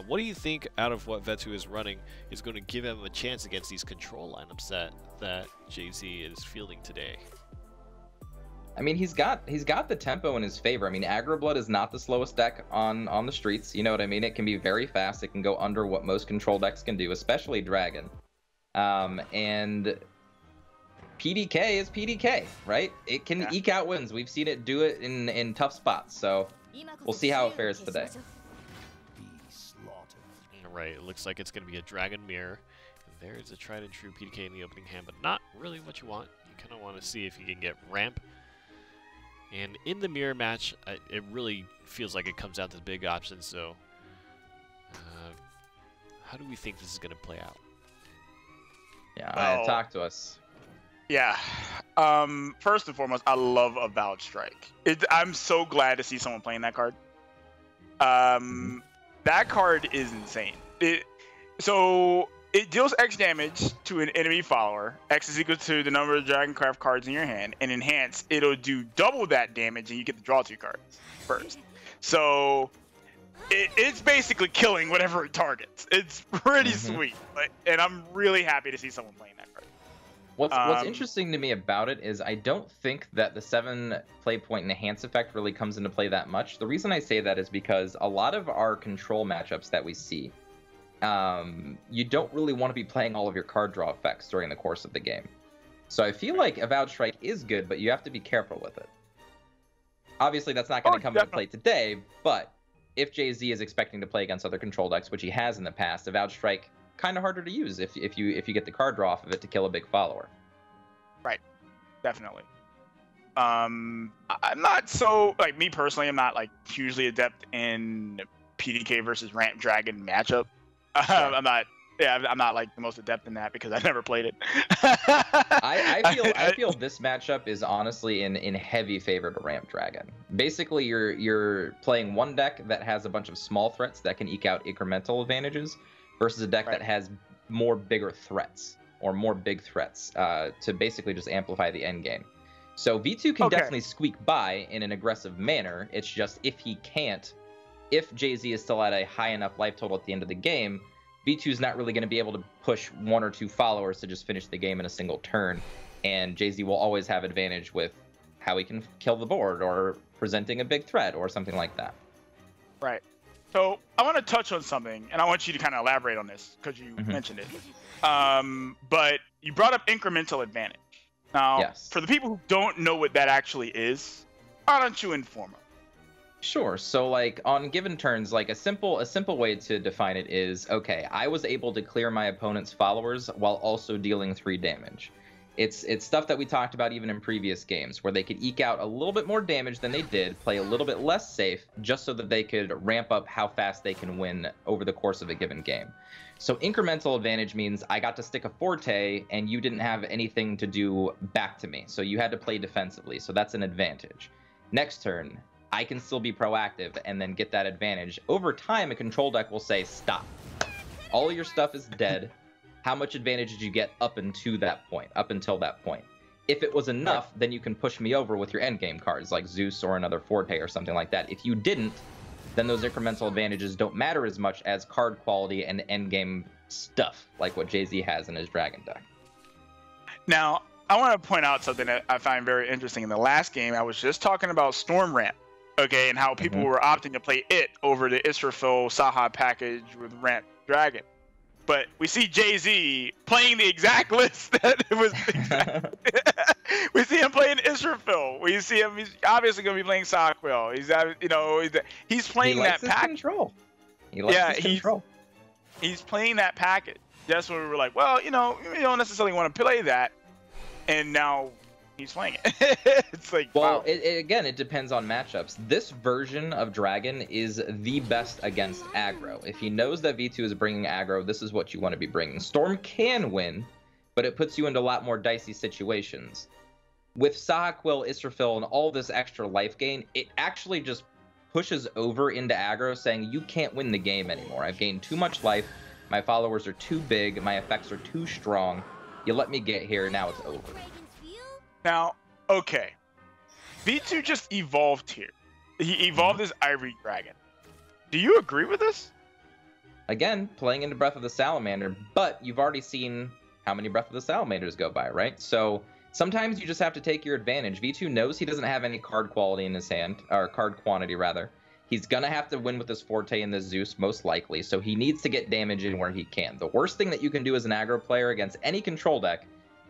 What do you think out of what Vetu is running is going to give him a chance against these control lineups that Jay-Z is fielding today? I mean, he's got the tempo in his favor. I mean, Aggro Blood is not the slowest deck on the streets. You know what I mean? It can be very fast. It can go under what most control decks can do, especially Dragon. And PDK is PDK, right? It can eke out wins. We've seen it do it in tough spots. So we'll see how it fares today. Right, it looks like it's going to be a Dragon Mirror. And there is a tried and true PDK in the opening hand, but not really what you want. You kind of want to see if you can get Ramp. And in the mirror match, it really feels like it comes down to the big options. So, how do we think this is going to play out? Yeah, talk to us. Yeah. First and foremost, I love Avowed Strike. I'm so glad to see someone playing that card. That card is insane. So it deals X damage to an enemy follower. X is equal to the number of Dragoncraft cards in your hand. And enhance, it'll do double that damage, and you get to draw 2 cards first. So it's basically killing whatever it targets. It's pretty sweet. And I'm really happy to see someone playing that card. What's interesting to me about it is I don't think that the 7 play point enhance effect really comes into play that much. The reason I say that is because a lot of our control matchups that we see, you don't really want to be playing all of your card draw effects during the course of the game. So I feel like Avowed Strike is good, but you have to be careful with it. Obviously, that's not going to come into play today, but if Jay-Z is expecting to play against other control decks, which he has in the past, Avowed Strike kind of harder to use if you get the card draw off of it to kill a big follower. Right, definitely. I'm not so, like, me personally, I'm not like hugely adept in PDK versus Ramp Dragon matchup. I'm not like the most adept in that because I never played it. I feel this matchup is honestly in heavy favor to Ramp Dragon. Basically, you're playing one deck that has a bunch of small threats that can eke out incremental advantages, versus a deck that has more bigger threats or more big threats to basically just amplify the end game. So V2 can definitely squeak by in an aggressive manner. It's just if he can't, if Jay-Z is still at a high enough life total at the end of the game, V2 is not really going to be able to push 1 or 2 followers to just finish the game in a single turn. And Jay-Z will always have advantage with how he can kill the board or presenting a big threat or something like that. Right. So I want to touch on something, and I want you to kind of elaborate on this because you mentioned it. But you brought up incremental advantage. Now, for the people who don't know what that actually is, why don't you inform them? Sure. So, like, on given turns, like a simple way to define it is, okay, I was able to clear my opponent's followers while also dealing 3 damage. It's stuff that we talked about even in previous games, where they could eke out a little bit more damage than they did, play a little bit less safe, just so that they could ramp up how fast they can win over the course of a given game. So incremental advantage means I got to stick a Forte, and you didn't have anything to do back to me, so you had to play defensively, so that's an advantage. Next turn, I can still be proactive and then get that advantage. Over time, a control deck will say, stop. All your stuff is dead. How much advantage did you get up until that point? If it was enough, then you can push me over with your endgame cards, like Zeus or another Forte or something like that. If you didn't, then those incremental advantages don't matter as much as card quality and endgame stuff, like what Jay-Z has in his Dragon deck. Now, I want to point out something that I find very interesting. In the last game, I was just talking about Storm Ramp, okay, and how people were opting to play it over the Israfil Saha package with Ramp Dragon. But we see Jay-Z playing the exact list that it was. We see him playing Israfil. We see him. He's obviously going to be playing Saquil. He's playing that package. Control. He likes his control. He's playing that package. That's when we were like, well, we don't necessarily want to play that. And now he's playing it. It's like, well, wow. Again, it depends on matchups. This version of Dragon is the best against aggro. If he knows that V2 is bringing aggro, this is what you want to be bringing. Storm can win, but it puts you into a lot more dicey situations. With Sahaquil, Israfil, and all this extra life gain, it actually just pushes over into aggro, saying you can't win the game anymore. I've gained too much life. My followers are too big. My effects are too strong. You let me get here, now it's over. Now, okay. V2 just evolved here. He evolved as Ivory Dragon. Do you agree with this? Again, playing into Breath of the Salamander, but you've already seen how many Breath of the Salamanders go by, right? So sometimes you just have to take your advantage. V2 knows he doesn't have any card quality in his hand, or card quantity, rather. He's going to have to win with this Forte and this Zeus, most likely, so he needs to get damage in where he can. The worst thing that you can do as an aggro player against any control deck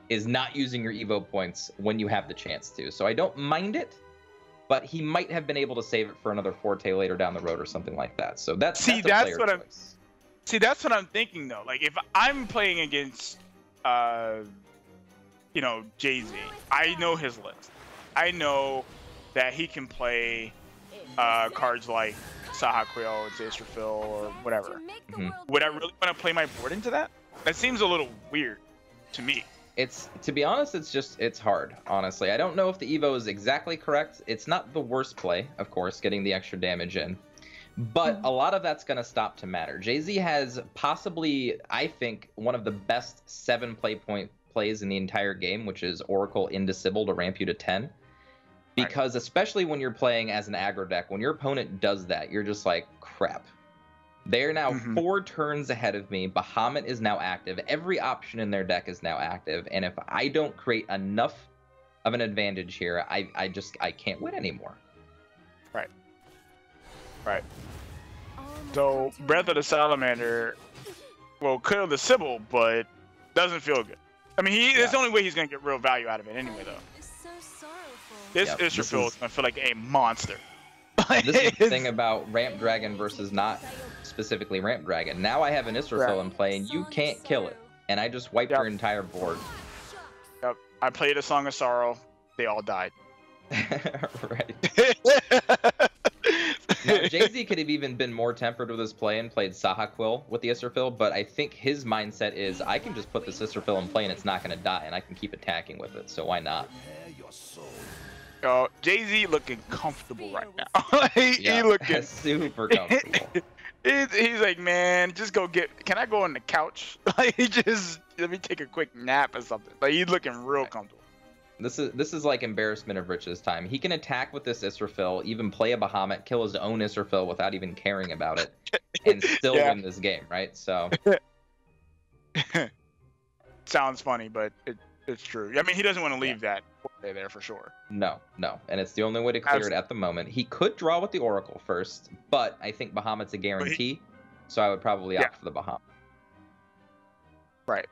is not using your Evo points when you have the chance to. So I don't mind it, but he might have been able to save it for another Forte later down the road or something like that. So that's what I'm thinking, though. Like, if I'm playing against, Jay-Z, I know his list. I know that he can play cards like Sahaquil, Zastrafil, or whatever. Would I really want to play my board into that? That seems a little weird to me. To be honest, it's hard, honestly. I don't know if the Evo is exactly correct. It's not the worst play, of course, getting the extra damage in. But a lot of that's going to stop to matter. Jay-Z has possibly, I think, one of the best 7 plays in the entire game, which is Oracle into Sybil to ramp you to 10. Because especially when you're playing as an aggro deck, when your opponent does that, you're just like, crap. They're now 4 turns ahead of me. Bahamut is now active. Every option in their deck is now active. And if I don't create enough of an advantage here, I can't win anymore. Right. So Breath of the Salamander will kill the Sybil, but doesn't feel good. I mean, it's the only way he's going to get real value out of it anyway, though. This Israfil is going to feel like a monster. This is the thing about Ramp Dragon versus not specifically Ramp Dragon. Now I have an Israfil in play, and you can't kill it. And I just wiped your entire board. Yep. I played a Song of Sorrow. They all died. Right. Now, Jay-Z could have even been more tempered with his play and played Sahaquil with the Israfil, but I think his mindset is, I can just put this Israfil in play and it's not going to die, and I can keep attacking with it, so why not? Jay-Z looking comfortable right now. he looking super comfortable. He's like, man, just go can I go on the couch? Like, let me take a quick nap or something. Like, he's looking real comfortable. This is like embarrassment of riches time. He can attack with this Israfil, even play a Bahamut, kill his own Israfil without even caring about it, and still win this game, right? So sounds funny, but it's true. I mean, he doesn't want to leave that there for sure. No, and it's the only way to clear it at the moment. He could draw with the Oracle first, but I think Bahamut's a guarantee, so I would probably opt for the Bahamut. Right.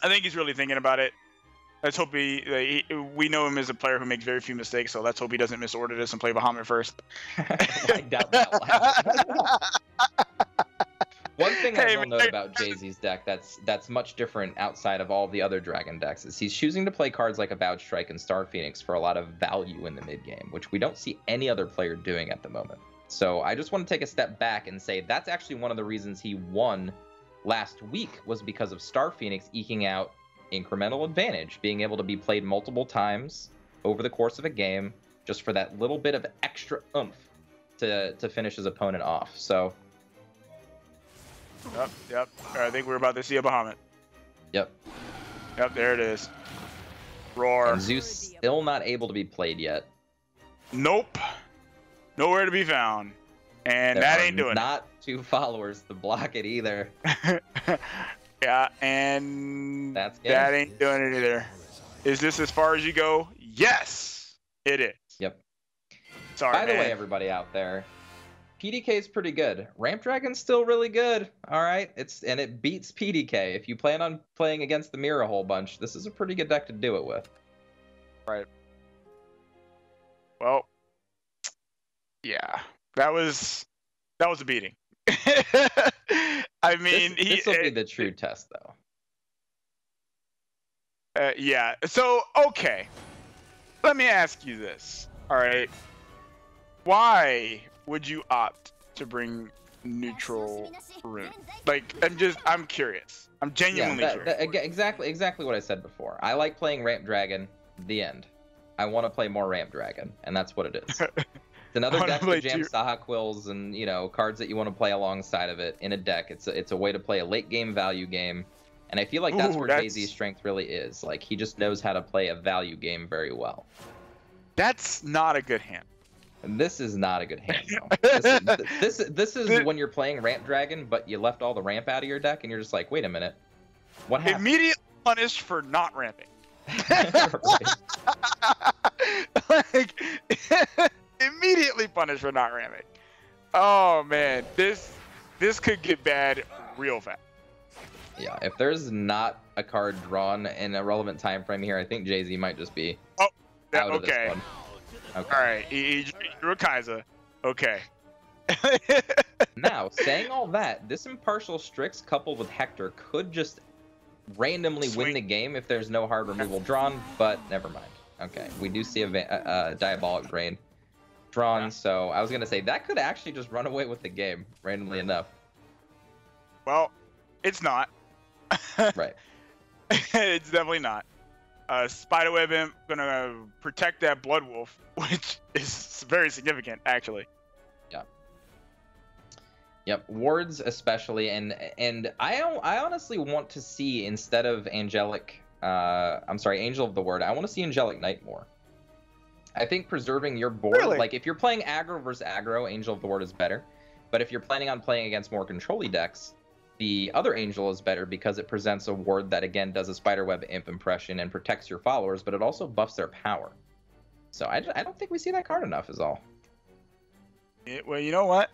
I think he's really thinking about it. Let's hope we know him as a player who makes very few mistakes, so let's hope he doesn't misorder this and play Bahamut first. I doubt that. One thing I will note about Jay-Z's deck that's much different outside of all the other Dragon decks is he's choosing to play cards like Avowed Strike and Star Phoenix for a lot of value in the mid-game, which we don't see any other player doing at the moment. So I just want to take a step back and say that's actually one of the reasons he won last week was because of Star Phoenix eking out incremental advantage, being able to be played multiple times over the course of a game just for that little bit of extra oomph to finish his opponent off. So Yep. I think we're about to see a Bahamut. Yep, there it is. Roar. And Zeus still not able to be played yet. Nope. Nowhere to be found. And there that ain't doing not 2 followers to block it either. Yeah, and that ain't doing it either. Is this as far as you go? Yes, it is. Yep. Sorry, By the way, everybody out there, PDK is pretty good. Ramp Dragon's still really good. All right, it beats PDK. If you plan on playing against the mirror a whole bunch, this is a pretty good deck to do it with. Right. Well, yeah, that was a beating. I mean, this will be the true test, though. Yeah. So, okay. Let me ask you this. All right. Why would you opt to bring neutral rune? Like, I'm curious. I'm genuinely curious. Exactly what I said before. I like playing Ramp Dragon, the end. I want to play more Ramp Dragon, and that's what it is. It's another deck to jam Sahaquils and, cards that you want to play alongside of it in a deck. It's a way to play a late game value game, and I feel like that's where Jay-Z's strength really is. Like, he just knows how to play a value game very well. That's not a good hand. And this is not a good hand, though. This is when you're playing Ramp Dragon, but you left all the ramp out of your deck, and you're just like, wait a minute, what happened? Immediately punished for not ramping. Immediately punished for not ramming. Oh man, this could get bad real fast. Yeah, if there's not a card drawn in a relevant time frame here, I think Jay-Z might just be out of this one. Okay. All right, he drew a Kaiser. Okay. Now, saying all that, this Impartial Strix coupled with Hector could just randomly win the game if there's no hard removal drawn, but never mind. Okay, we do see a Diabolic Drain drawn, so I was going to say that could actually just run away with the game, randomly enough. Well, it's not. Right. It's definitely not. Spiderweb Imp gonna protect that Blood Wolf, which is very significant, actually. Yep, wards especially, and I honestly want to see, instead of Angel of the Word, I want to see Angelic Knight more. I think preserving your board, like if you're playing aggro versus aggro, Angel of the Word is better. But if you're planning on playing against more control-y decks, the other Angel is better because it presents a ward that, again, does a Spiderweb Imp impression and protects your followers, but it also buffs their power. So I don't think we see that card enough is all. Well, you know what?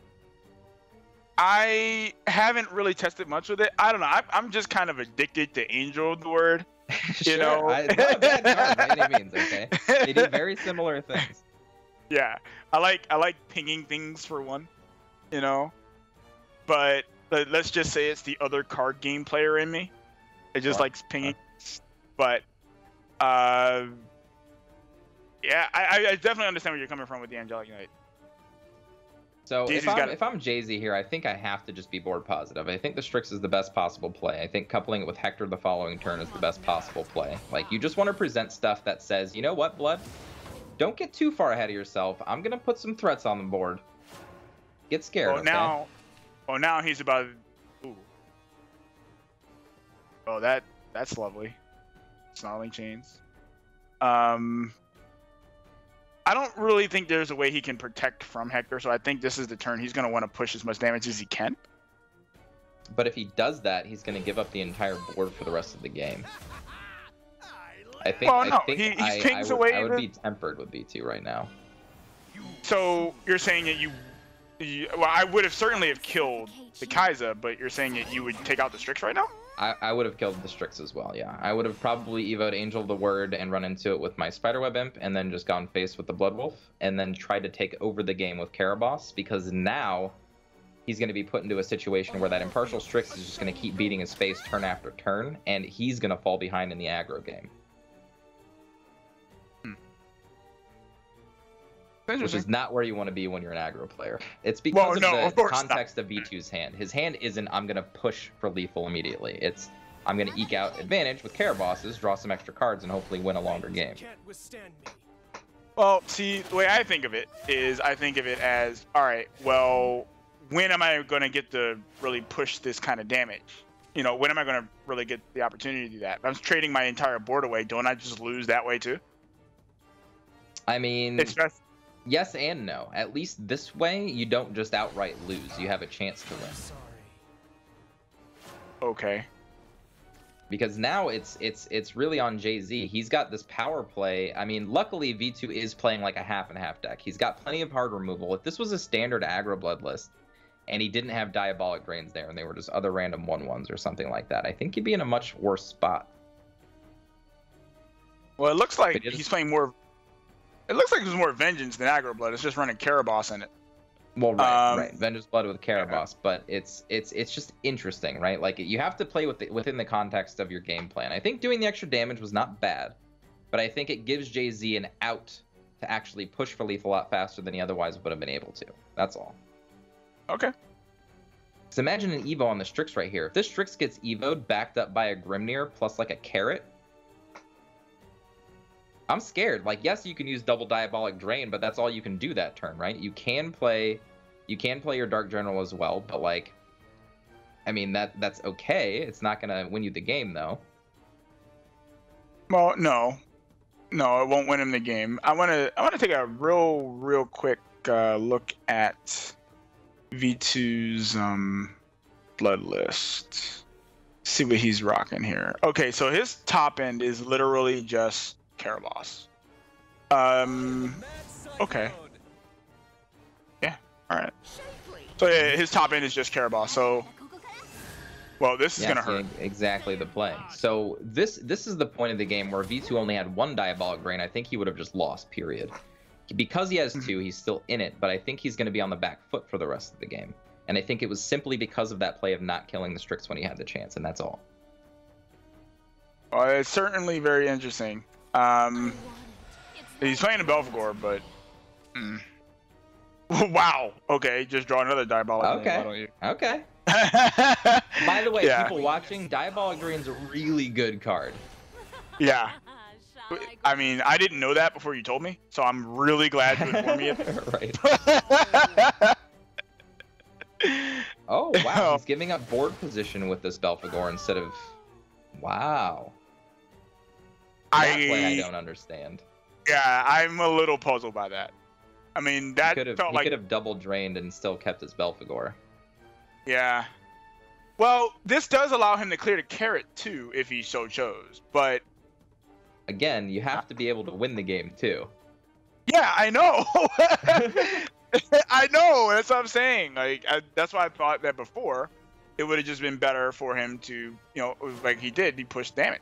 I haven't really tested much with it. I don't know. I'm just kind of addicted to Angel of the Word. Sure, You know? it's not a bad card by any means, okay? They do very similar things. Yeah, I like pinging things for one, you know. But let's just say it's the other card game player in me. It just likes pinging. But yeah, I definitely understand where you're coming from with the Angelic Knight. So if I'm Jay-Z here, I think I have to just be board positive. I think the Strix is the best possible play. I think coupling it with Hector the following turn is the best possible play. Like, you just want to present stuff that says, you know what, Blood? Don't get too far ahead of yourself. I'm going to put some threats on the board. Get scared, okay? Now he's about... Ooh. Oh, that's lovely. Snarling Chains. I don't really think there's a way he can protect from Hector, so I think this is the turn he's going to want to push as much damage as he can. But if he does that, he's going to give up the entire board for the rest of the game. I think, I would be tempered with B2 right now. So you're saying that well, I would have certainly have killed the Kaiser, but you're saying that you would take out the Strix right now? I would have killed the Strix as well, yeah. I would have probably evoed Angel of the Word and run into it with my Spiderweb Imp, and then just gone face with the Blood Wolf, and then tried to take over the game with Caraboss, because now he's going to be put into a situation where that Impartial Strix is just going to keep beating his face turn after turn, and he's going to fall behind in the aggro game. Which is not where you want to be when you're an aggro player. It's because of the context of V2's hand. His hand isn't, I'm going to push for lethal immediately. It's, I'm going to eke out advantage with Carabosses, draw some extra cards, and hopefully win a longer game. Well, see, the way I think of it is I think of it as, all right, well, when am I going to get to really push this kind of damage? You know, when am I going to really get the opportunity to do that? If I'm trading my entire board away, don't I just lose that way too? I mean... Yes and no. At least this way, you don't just outright lose. You have a chance to win. Okay. Because now it's really on Jay-Z. He's got this power play. I mean, luckily V2 is playing like a half and half deck. He's got plenty of hard removal. If this was a standard aggro blood list, and he didn't have Diabolic Drains there, and they were just other random 1/1s or something like that, I think he'd be in a much worse spot. Well, it looks like he's playing more. It looks like there's more Vengeance than Aggro Blood. It's just running Caraboss in it. Well, right. Vengeance Blood with Caraboss, but it's just interesting, right? Like, you have to play within the context of your game plan. I think doing the extra damage was not bad, but I think it gives Jay-Z an out to actually push for lethal a lot faster than he otherwise would have been able to. That's all. Okay. So imagine an Evo on the Strix right here. If this Strix gets Evo'd backed up by a Grimnir plus like a Carrot, I'm scared. Like, yes, you can use double Diabolic Drain, but that's all you can do that turn, right? You can play your Dark General as well, but like, I mean, that's okay. It's not gonna win you the game though. Well, no, it won't win him the game. I wanna take a real quick look at V2's blood list. See what he's rocking here. Okay, so his top end is literally just Caraboss. Okay. Yeah, alright. So yeah, his top end is just Caraboss, so... Well, this is gonna hurt. Exactly the play. So this is the point of the game where V2 only had one Diabolic Drain. I think he would have just lost, period. Because he has two, he's still in it, but I think he's gonna be on the back foot for the rest of the game. And I think it was simply because of that play of not killing the Strix when he had the chance, and that's all. Well, it's certainly very interesting. He's playing a Belphegor, but. Wow. Okay, just draw another Diabolic Dream. Why don't you? Okay. By the way, Yeah. people watching, Diabolic Dream's a really good card. Yeah. I mean, I didn't know that before you told me, so I'm really glad you informed me of it. Right. Oh, wow. He's giving up board position with this Belphegor instead of... Wow. That's why I don't understand. Yeah, I'm a little puzzled by that. I mean, that felt like... He could have double drained and still kept his Belphegor. Yeah. Well, this does allow him to clear the carrot, too, if he so chose, but... Again, you have to be able to win the game, too. Yeah, I know! I know, that's what I'm saying. Like, that's why I thought that before. It would have just been better for him to, you know, like he did, he pushed damage.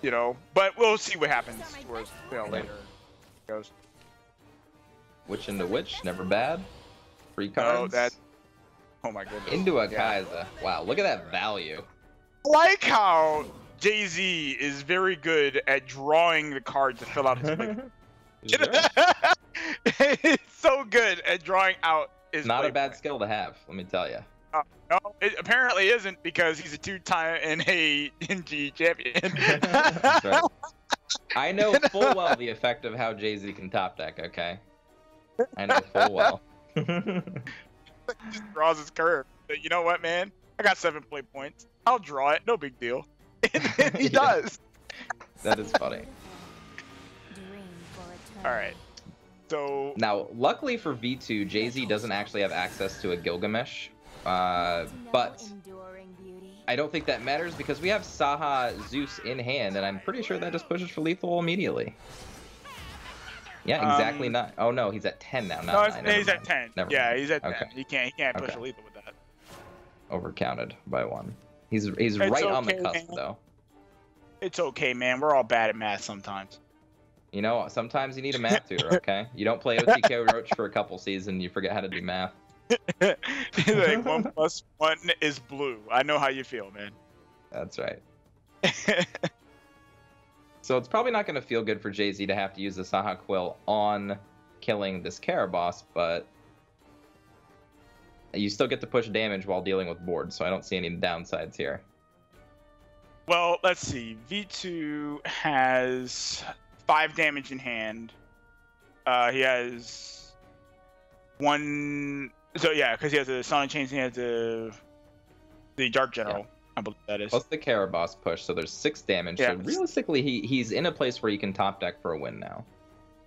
You know, but we'll see what happens towards, you know, later. It goes. Witch into Witch, never bad. Free cards. Oh my goodness. Into a Kaiser. Wow, look at that value. I like how Jay-Z is very good at drawing the cards to fill out his play. It's so good at drawing out his Not play a bad point. skill to have, let me tell you. No, it apparently isn't because he's a two-time NGE champion. That's right. I know full well the effect of how Jay-Z can top deck, okay? I know full well. He just draws his curve. But you know what, man? I got 7 play points. I'll draw it. No big deal. And he does. That is funny. All right. So now, luckily for V2, Jay-Z doesn't actually have access to a Gilgamesh, but I don't think that matters because we have Saha Zeus in hand, and I'm pretty sure that just pushes for lethal immediately. Yeah, exactly. Not. Oh no, he's at 10 now. No, he's at 10. Yeah, he's at 10. Okay. He can't push for lethal with that. Overcounted by 1. He's right on the cusp though. It's okay, man. We're all bad at math sometimes. You know, sometimes you need a math tutor, okay? You don't play OTK Roach for a couple seasons, you forget how to do math. Like 1 + 1 is blue. I know how you feel, man. That's right. So it's probably not going to feel good for Jay-Z to have to use the Saha Quill on killing this Caraboss, but you still get to push damage while dealing with boards, so I don't see any downsides here. Well, let's see. V2 has 5 damage in hand. He has 1. So yeah, because he has the Sonic Chains, he has the Dark General. Yeah. I believe that is. Plus the Caraboss push, so there's 6 damage. Yeah. So realistically, he's in a place where he can top deck for a win now.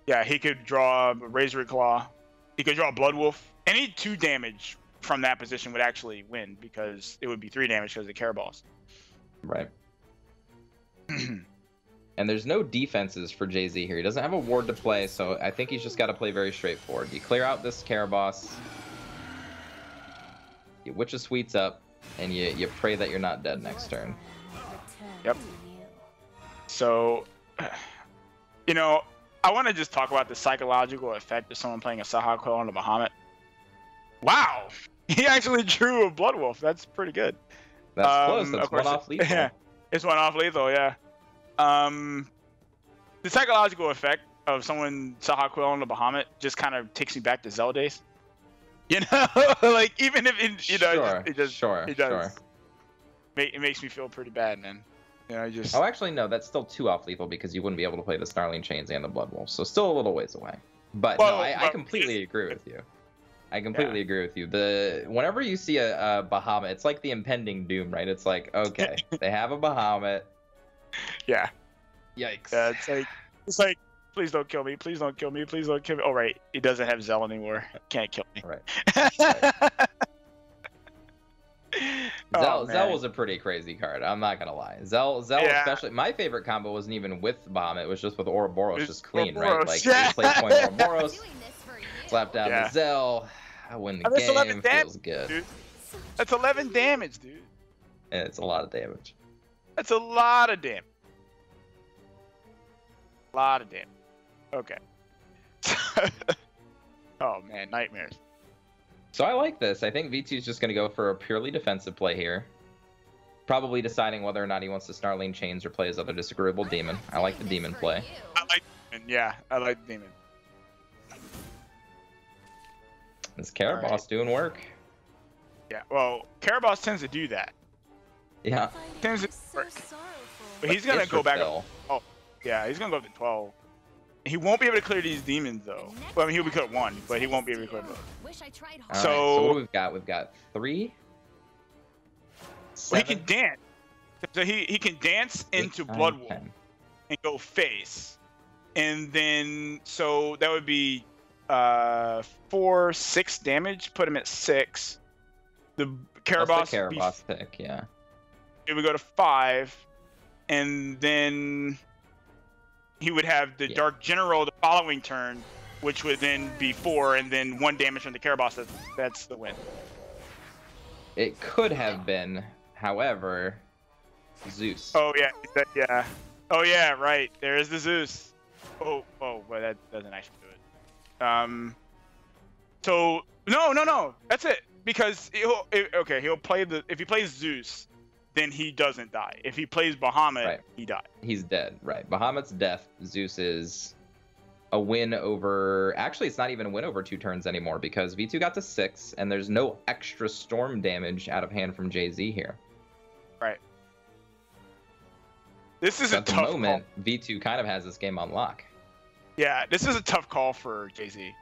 Yeah, he could draw Razor Claw. He could draw Blood Wolf. Any 2 damage from that position would actually win because it would be 3 damage because of the Caraboss. Right. And there's no defenses for Jay-Z here. He doesn't have a ward to play, so I think he's just got to play very straightforward. You clear out this Caraboss, you witch a Sweets up, and you pray that you're not dead next turn. Yep. So, you know, I want to just talk about the psychological effect of someone playing a Saha Quill on a Bahamut. Wow! He actually drew a Blood Wolf. That's pretty good. That's close. That's 1 off lethal. Yeah, it's 1 off lethal, yeah. The psychological effect of someone Saha Quill on the Bahamut just kind of takes me back to Zelda days. You know, like even if it does. It makes me feel pretty bad, man. You know, just. Oh, actually, no. That's still 2 off lethal because you wouldn't be able to play the Snarling Chains and the Blood Wolf, so still a little ways away. But no, I completely agree with you. I completely agree with you. Whenever you see a Bahamut, it's like the impending doom, right? It's like, okay, they have a Bahamut. Yeah. Yikes. Yeah, it's like, please don't kill me. Please don't kill me. Please don't kill me. Oh, right. He doesn't have Zell anymore. Can't kill me. Right. Oh, Zell was a pretty crazy card. I'm not going to lie. Zell especially. My favorite combo wasn't even with Bahamut. It was just with Ouroboros. Just clean, right? Like, 8 play point Ouroboros. Slap down the Zell. I win the game. Feels good. Dude. That's 11 damage, dude. Yeah, it's a lot of damage. That's a lot of damage. Okay. Oh man, nightmares. So I like this. I think V2 is just going to go for a purely defensive play here. Probably deciding whether or not he wants to Snarling Chains or play his other disagreeable demon. I like the demon play. I like demon. Yeah, I like the demon. This Caraboss Alright. doing work. Yeah, well, Caraboss tends to do that. Yeah. Tends to So work. sorrowful. But he's gonna go back Israfel. up. Oh, yeah, he's gonna go up to 12. He won't be able to clear these demons though. Well, I mean, he'll be clear 1, but he won't be able to clear both. Wish I tried All right, harder. So- what we've got? We've got 3. Well, he 7, can dance. So he can dance 8, into 9, Blood Wolf 10. and go face, and then so that would be 4, 6 damage. Put him at 6. The Plus Caraboss. the Caraboss pick, yeah. It would go to 5, and then he would have the Yeah. Dark General the following turn, which would then be 4, and then 1 damage from the Caraboss. That's the win. It could have been, however, Zeus. Oh yeah, yeah. Oh yeah, right. There is the Zeus. Oh, but that doesn't actually do it. So no. That's it. Because he'll play if he plays Zeus, then he doesn't die. If he plays Bahamut, Right. he dies. He's dead, right. Bahamut's death. Zeus is a win over... Actually, it's not even a win over 2 turns anymore because V2 got to 6, and there's no extra storm damage out of hand from Jay-Z here. Right. This is So a at the tough moment, call. V2 kind of has this game on lock. Yeah, this is a tough call for Jay-Z.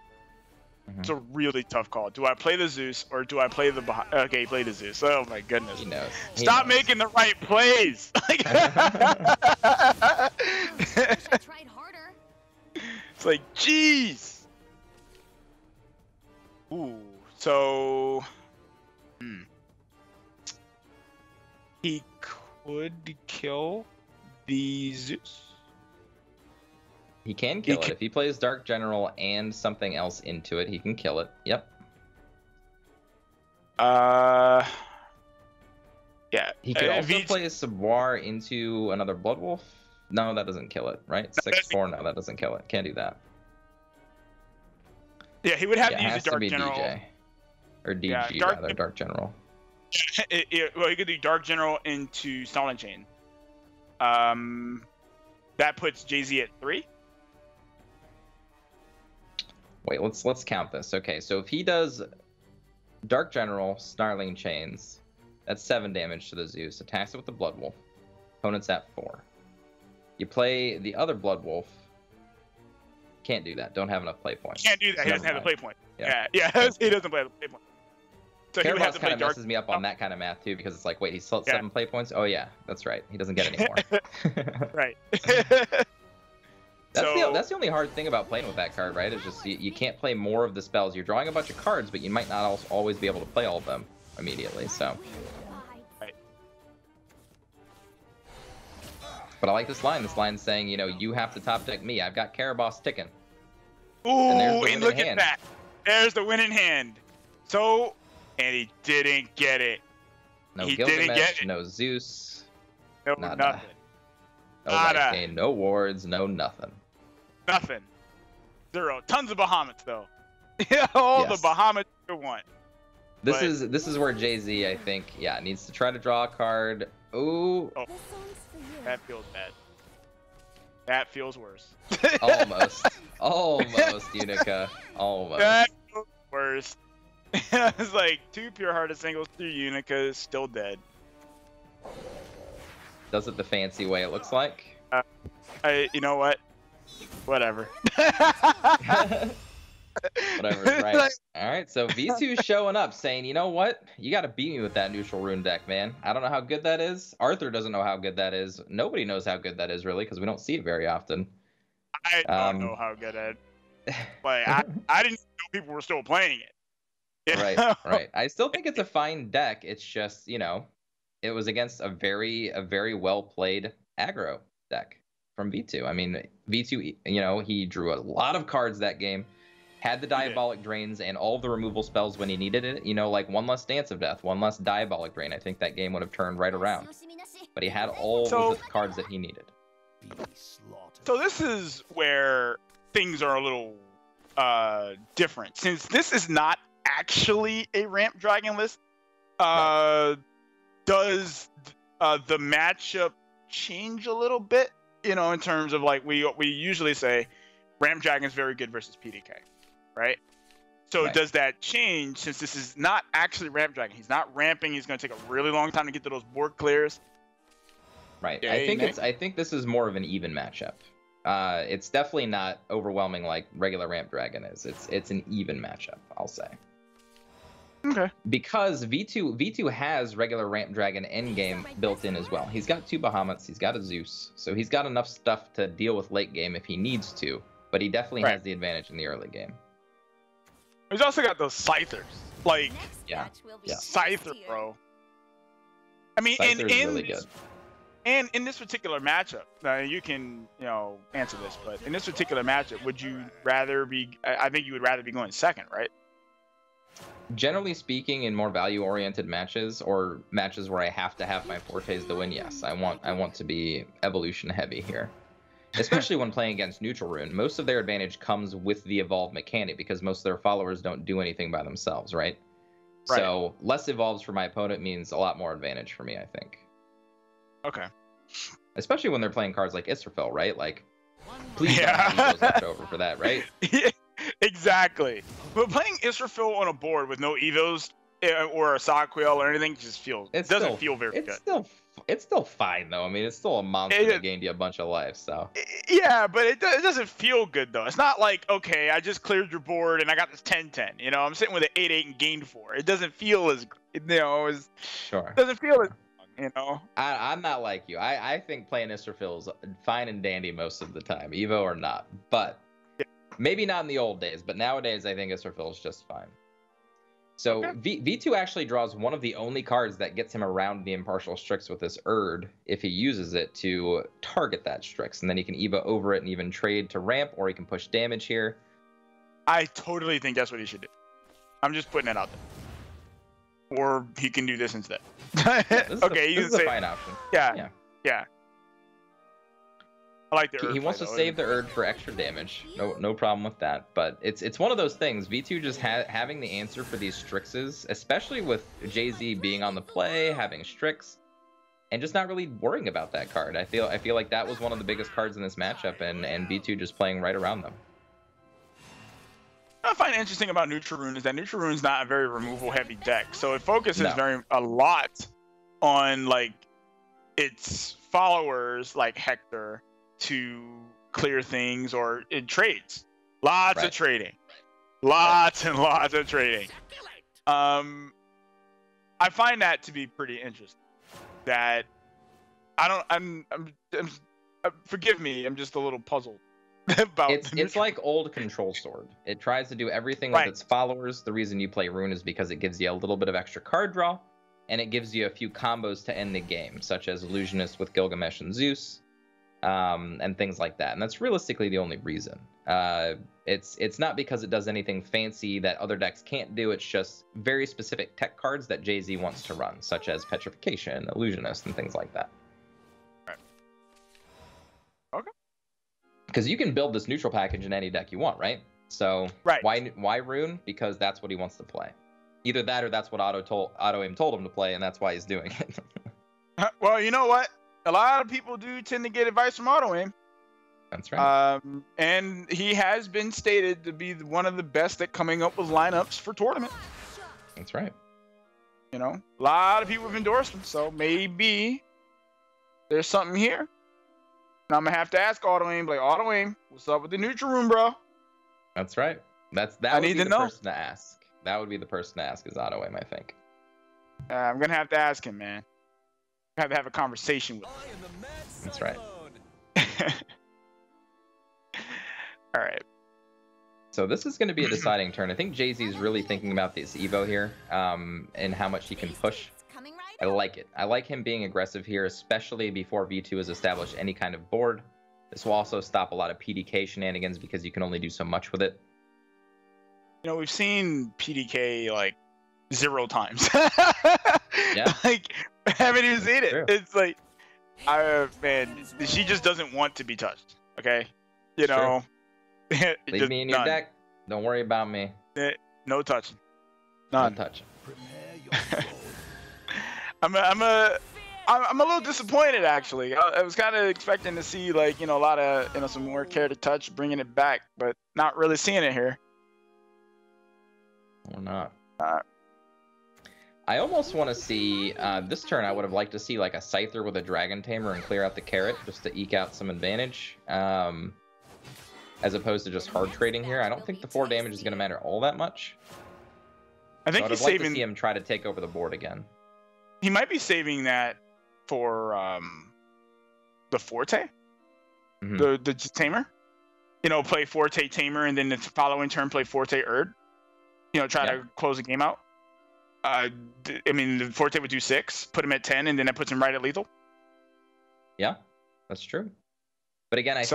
It's a really tough call. Do I play the Zeus or do I play the Okay, he played the Zeus. Oh my goodness. He knows. He Stop knows. making the right plays. Wish I tried harder. It's like, jeez. Ooh, so he could kill the Zeus. He can kill He it. If he plays Dark General and something else into it, he can kill it. Yep. Yeah. He could also V2 play a Savoir into another Blood Wolf. No, that doesn't kill it, right? No, 6-4, no, that doesn't kill it. Can't do that. Yeah, he would have Yeah, to it use has the to Dark be General. DJ. Or DG, Yeah, rather, Dark General. Well, he could do Dark General into Stalin Chain. That puts Jay-Z at 3. Wait, let's count this. Okay, so if he does Dark General, Snarling Chains, that's 7 damage to the Zeus. Attacks it with the Blood Wolf. Opponent's at 4. You play the other Blood Wolf. Can't do that. Don't have enough play points. Can't do that. He Never doesn't have the mind. play point. Yeah. Yeah, he doesn't play the play point. So he would have Caraboss to kind play of Dark. messes me up on that kind of math too, because it's like, wait, he's still at 7 play points? Oh yeah, that's right. He doesn't get any more. Right. That's the only hard thing about playing with that card, right? Is just you can't play more of the spells. You're drawing a bunch of cards, but you might not always be able to play all of them immediately. So, but I like this line. This line's saying, you have to top deck me. I've got Caraboss ticking. Ooh, there's the and winning look at hand. that. There's the winning hand. So, and he didn't get it. No He didn't Gilgamesh, get it. no Zeus, No, Nada. nothing. no Nada. life gain, no wards, no nothing. Nothing. 0. Tons of Bahamut's though. All Yes. the Bahamut you want. This But- is where Jay-Z, I think, needs to try to draw a card. Ooh, This song's for you. That feels bad. That feels worse. almost. Almost, Unica. Almost. That feels worse. It's like 2 pure hearted singles, 3 Unica, still dead. Does it the fancy way, it looks like. You know what? Whatever. Whatever, right. Alright, so V2 showing up saying, you know what? You gotta beat me with that neutral rune deck, man. I don't know how good that is. Arthur doesn't know how good that is. Nobody knows how good that is, really, because we don't see it very often. I don't know how good at it. Like, I didn't know people were still playing it. Right. I still think it's a fine deck. It's just, it was against a very well played aggro deck from V2. I mean, V2, he drew a lot of cards that game, had the Diabolic Drains and all of the removal spells when he needed it. Like 1 less Dance of Death, 1 less Diabolic Drain. I think that game would have turned right around. But he had all of the cards that he needed. So this is where things are a little different. Since this is not actually a ramp dragon list, does the matchup change a little bit? In terms of like we usually say, Ram Dragon's very good versus PDK, right? So Right. does that change since this is not actually Ram Dragon? He's not ramping. He's going to take a really long time to get to those board clears. Right. Dang, I think this is more of an even matchup. It's definitely not overwhelming like regular Ramp Dragon is. It's an even matchup, I'll say. Okay. Because V2 has regular Ramp Dragon endgame built in as well. He's got 2 Bahamut's, he's got a Zeus, so he's got enough stuff to deal with late game if he needs to. But he definitely has the advantage in the early game. He's also got those Scythers. Like, Yeah. Yeah. Scyther, bro. I mean, Scyther's really good. And in this particular matchup, you can, answer this, but in this particular matchup, would you rather be? I think you would rather be going second, right? Generally speaking, in more value-oriented matches or matches where I have to have my fortes to win, yes, I want to be evolution heavy here. Especially when playing against Neutral Rune, most of their advantage comes with the evolved mechanic because most of their followers don't do anything by themselves, right? So less evolves for my opponent means a lot more advantage for me, I think. Okay. Especially when they're playing cards like Israfel, right? Like, please don't have Evos left over for that, right? Yeah, exactly. But playing Israfel on a board with no Evos or a Saquiel or anything just doesn't feel very good. It's still fine though. I mean, it's still a monster that gained you a bunch of life. So yeah, but it doesn't feel good though. It's not like, okay, I just cleared your board and I got this 10-10. I'm sitting with an 8-8 and gained 4. It doesn't feel as sure. It doesn't feel as I'm not like you. I think playing Israfel is fine and dandy most of the time, Evo or not. But maybe not in the old days. But nowadays, I think Israfel is just fine. So V2 actually draws one of the only cards that gets him around the Impartial Strix with this Erd if he uses it to target that Strix. And then he can Evo over it and even trade to ramp, or he can push damage here. I totally think that's what he should do. I'm just putting it out there. Or he can do this instead. This is a fine option. Yeah. I like the Erd. He wants to save the Erd for extra damage. No problem with that. But it's one of those things. V2 just having the answer for these Strixes, especially with Jay-Z being on the play, having Strix, and just not really worrying about that card. I feel like that was one of the biggest cards in this matchup, and V2 just playing right around them. What I find interesting about Neutral Rune is that Neutral Rune's not a very removal heavy deck, so it focuses a lot on like its followers like Hector to clear things or in trades. Lots of trading. Lots and lots of trading. I find that to be pretty interesting. That I'm forgive me, I'm just a little puzzled about it's like old Control Sword. It tries to do everything with its followers. The reason you play Rune is because it gives you a little bit of extra card draw, and it gives you a few combos to end the game, such as Illusionist with Gilgamesh and Zeus, and things like that. And that's realistically the only reason. It's not because it does anything fancy that other decks can't do. It's just very specific tech cards that Jay-Z wants to run, such as Petrification, Illusionist, and things like that. Okay. Because you can build this neutral package in any deck you want, right? So why Rune? Because that's what he wants to play. Either that or that's what Auto Aim told him to play, and that's why he's doing it. Well, you know what? A lot of people do tend to get advice from Auto Aim. That's right. And he has been stated to be one of the best at coming up with lineups for tournaments. That's right. A lot of people have endorsed him, so maybe there's something here. And I'm gonna have to ask Auto Aim, like, Auto Aim, what's up with the Neutral Rune, bro? That's right. That would be the person to ask. That would be the person to ask is Auto Aim, I think. I'm gonna have to ask him, man. Have to have a conversation with him. That's right. All right. So this is going to be a deciding turn. I think Jay-Z is really thinking about this Evo here, and how much he can push. I like it. I like him being aggressive here, especially before V2 has established any kind of board. This will also stop a lot of PDK shenanigans because you can only do so much with it. We've seen PDK like 0 times. Yeah. Like, I haven't even seen it. True. It's like, man, she just doesn't want to be touched. Okay, Leave me in your deck. Don't worry about me. No touching. None. No touching. I'm a I'm a little disappointed actually. I was kind of expecting to see like a lot of some more care to touch, bringing it back, but not really seeing it here. Or not. I almost want to see this turn. I would have liked to see like a Scyther with a Dragon Tamer and clear out the carrot just to eke out some advantage, as opposed to just hard trading here. I don't think the 4 damage is going to matter all that much. I think he's saving. To see him try to take over the board again. He might be saving that for the Forte, the Tamer. Play Forte Tamer and then the following turn play Forte Erd. Try to close the game out. I mean, the Forte would do 6, put him at 10, and then that puts him right at lethal. Yeah, that's true. But again, I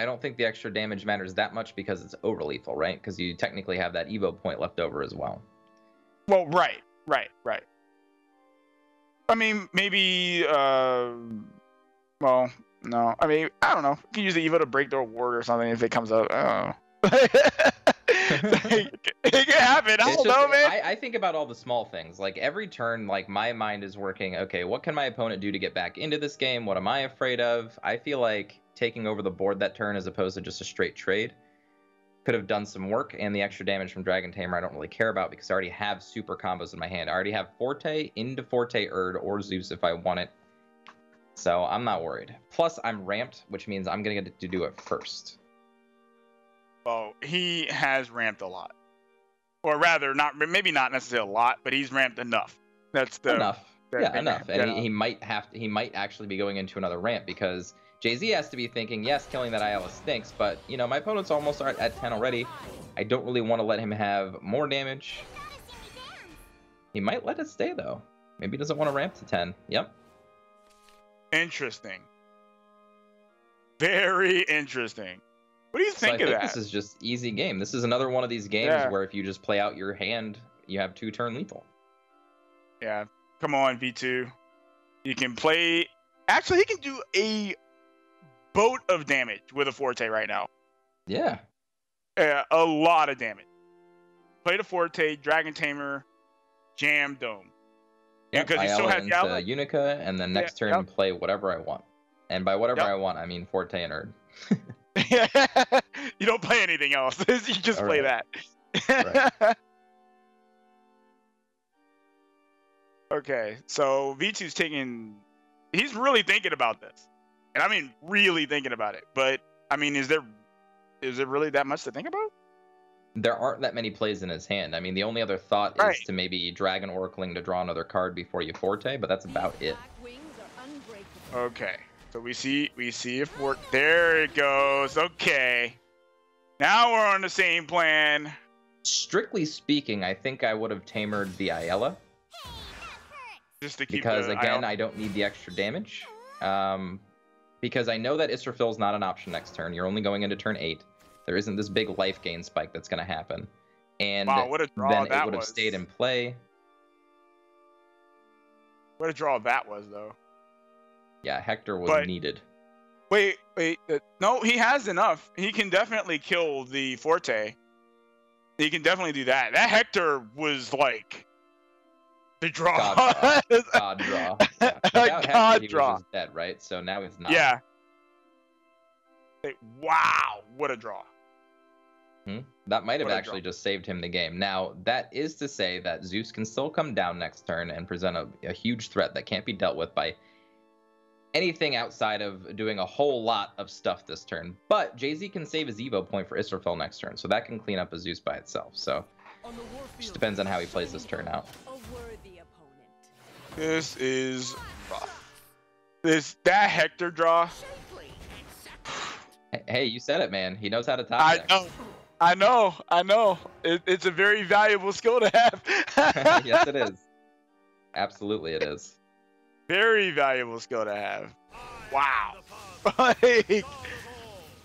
don't think the extra damage matters that much because it's over lethal, right? Because you technically have that Evo point left over as well. Well, right. I mean, maybe, well, no. I mean, I don't know. You can use the Evo to break their ward or something if it comes up. I don't know. It can happen. I don't know, man. I think about all the small things. Like every turn, like my mind is working. Okay, what can my opponent do to get back into this game? What am I afraid of? I feel like taking over the board that turn as opposed to just a straight trade could have done some work, and the extra damage from Dragon Tamer I don't really care about because I already have super combos in my hand. I already have Forte into Forte Erd or Zeus if I want it. So I'm not worried. Plus I'm ramped, which means I'm going to get to do it first. Well, he has ramped a lot. Or rather, maybe not necessarily a lot, but he's ramped enough. That's the enough. Enough. And he might actually be going into another ramp because Jay-Z has to be thinking, yes, killing that Ayala stinks, but my opponent's almost at 10 already. I don't really want to let him have more damage. He might let it stay though. Maybe he doesn't want to ramp to 10. Yep. Interesting. Very interesting. What do you think of that? This is just easy game. This is another one of these games where if you just play out your hand, you have 2-turn lethal. Yeah. Come on, V2. You can play... Actually, he can do a boat of damage with a Forte right now. Yeah. A lot of damage. Play the Forte, Dragon Tamer, Jam, Dome. Yep, because he still has Yala. Unica, and then next turn play whatever I want. And by whatever I want, I mean Forte and Erd. You don't play anything else. You just play that. Right. Okay, so V2's he's really thinking about this. And I mean really thinking about it. But I mean, is there really that much to think about? There aren't that many plays in his hand. I mean, the only other thought is to maybe Dragon Oracling to draw another card before you Forte, but that's about it. Okay. So we see if we're there. It goes. Okay, now we're on the same plan. Strictly speaking, I think I would have tamered the Ayala, just to keep because again, I don't need the extra damage. Because I know that Israfil's not an option next turn. You're only going into turn 8. There isn't this big life gain spike that's going to happen, and wow, what a draw then that it would have stayed in play. What a draw that was, though. Yeah, Hector was needed. Wait. No, he has enough. He can definitely kill the Forte. He can definitely do that. That Hector was like the draw. God draw. Yeah. God Hector, he was just dead, right? So now he's not. Yeah. Wow, what a draw. That might have actually just saved him the game. Now, that is to say that Zeus can still come down next turn and present a huge threat that can't be dealt with by anything outside of doing a whole lot of stuff this turn. But Jay-Z can save his Evo point for Israfil next turn, so that can clean up a Zeus by itself. So just depends on how he plays this turn out. This is rough. That Hector draw. Hey, you said it, man. He knows how to top deck. I know. It's a very valuable skill to have. Yes, it is. Absolutely, it is. Very valuable skill to have. Wow.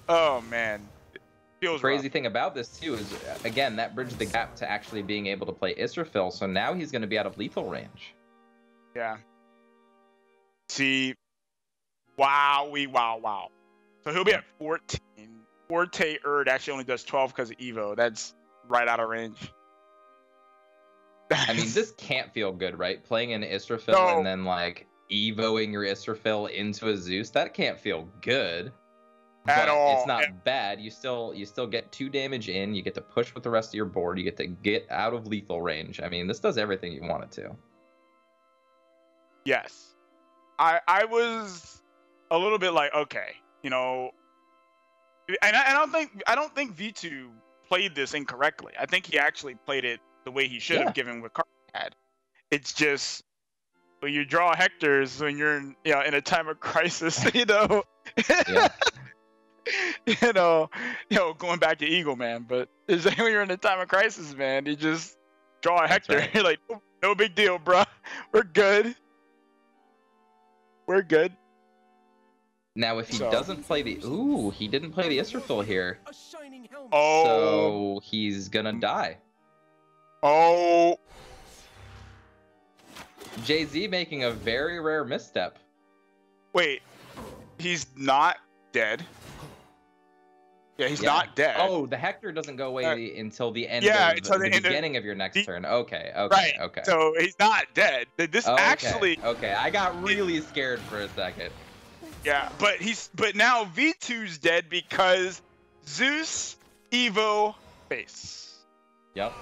Oh man. The crazy thing about this too is, again, that bridged the gap to actually being able to play Israfil. So now he's going to be out of lethal range. Yeah. See. Wow. So he'll be at 14. Forte Erd actually only does 12 because of Evo. That's right out of range. I mean, this can't feel good, right? Playing in Israfil and then like evoing your Israfil into a Zeus, that can't feel good. At but all. It's not bad. You still get 2 damage in. You get to push with the rest of your board. You get to get out of lethal range. I mean, this does everything you want it to. Yes. I was a little bit like, okay, you know, and I don't think V2 played this incorrectly. I think he actually played it the way he should have, given what card he had. It's just when you draw Hectors when you're in a time of crisis, you know. Yeah. you know, going back to Eagle, man. But it's like when you're in a time of crisis, man, you just draw a Hector. right. You're like, no big deal, bro. We're good. We're good. Now, if he doesn't play the... Ooh, he didn't play the Israfil here. A shining helmet. Oh. So he's gonna die. Oh. Jay-Z making a very rare misstep. Wait. He's not dead. Yeah, he's not dead. Oh, the Hector doesn't go away until the end until of the beginning of your next turn. Okay, okay, Right. okay. So he's not dead. This Okay, actually. Okay, I got really scared for a second. Yeah, but now V2's dead because Zeus, Evo, face. Yep.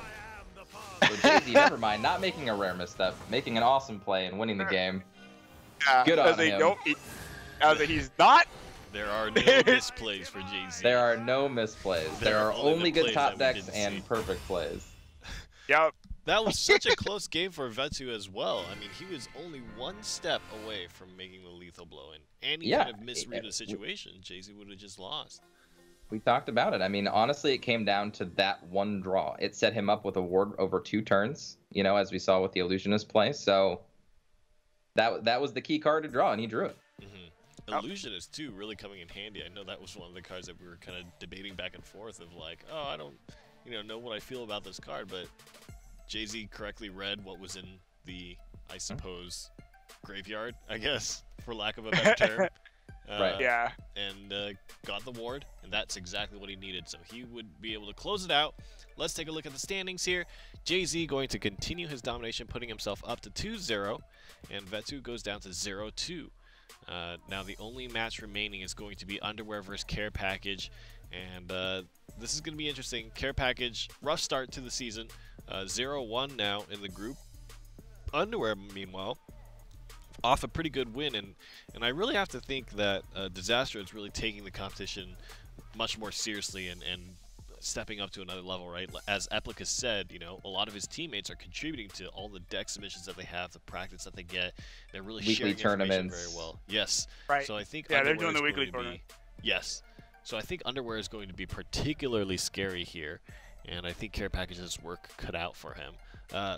So Jay-Z, never mind, not making a rare misstep, making an awesome play and winning the game. Yeah, Good on him. Now that he's not. There are no misplays for Jay-Z. There are no misplays. There are only good top decks and perfect plays. Yep. That was such a close game for Vetu as well. I mean, he was only 1 step away from making the lethal blow, and any kind of misread the situation, Jay-Z would have just lost. We talked about it. I mean, honestly, it came down to that one draw. It set him up with a ward over 2 turns, you know, as we saw with the Illusionist play. So that was the key card to draw, and he drew it. Illusionist, too, really coming in handy. I know that was one of the cards that we were kind of debating back and forth of like, oh, I don't know what I feel about this card, but Jay-Z correctly read what was in the, I suppose, graveyard, I guess, for lack of a better term. Right. Yeah. And got the ward, and that's exactly what he needed. So he would be able to close it out. Let's take a look at the standings here. Jay-Z going to continue his domination, putting himself up to 2-0, and Vetu goes down to 0-2. Now the only match remaining is going to be Underwear versus Care Package, and this is going to be interesting. Care Package, rough start to the season, 0-1 now in the group. Underwear, meanwhile, off a pretty good win, and I really have to think that Disaster is really taking the competition much more seriously and stepping up to another level, right? As Eplic has said, you know, a lot of his teammates are contributing to all the deck submissions that they have, the practice that they get. They're really sharing information very well. Yes. Right. So I think they're Underwear doing the is weekly going to tournament. yes. So I think Underwear is going to be particularly scary here, and I think Care Package's work cut out for him.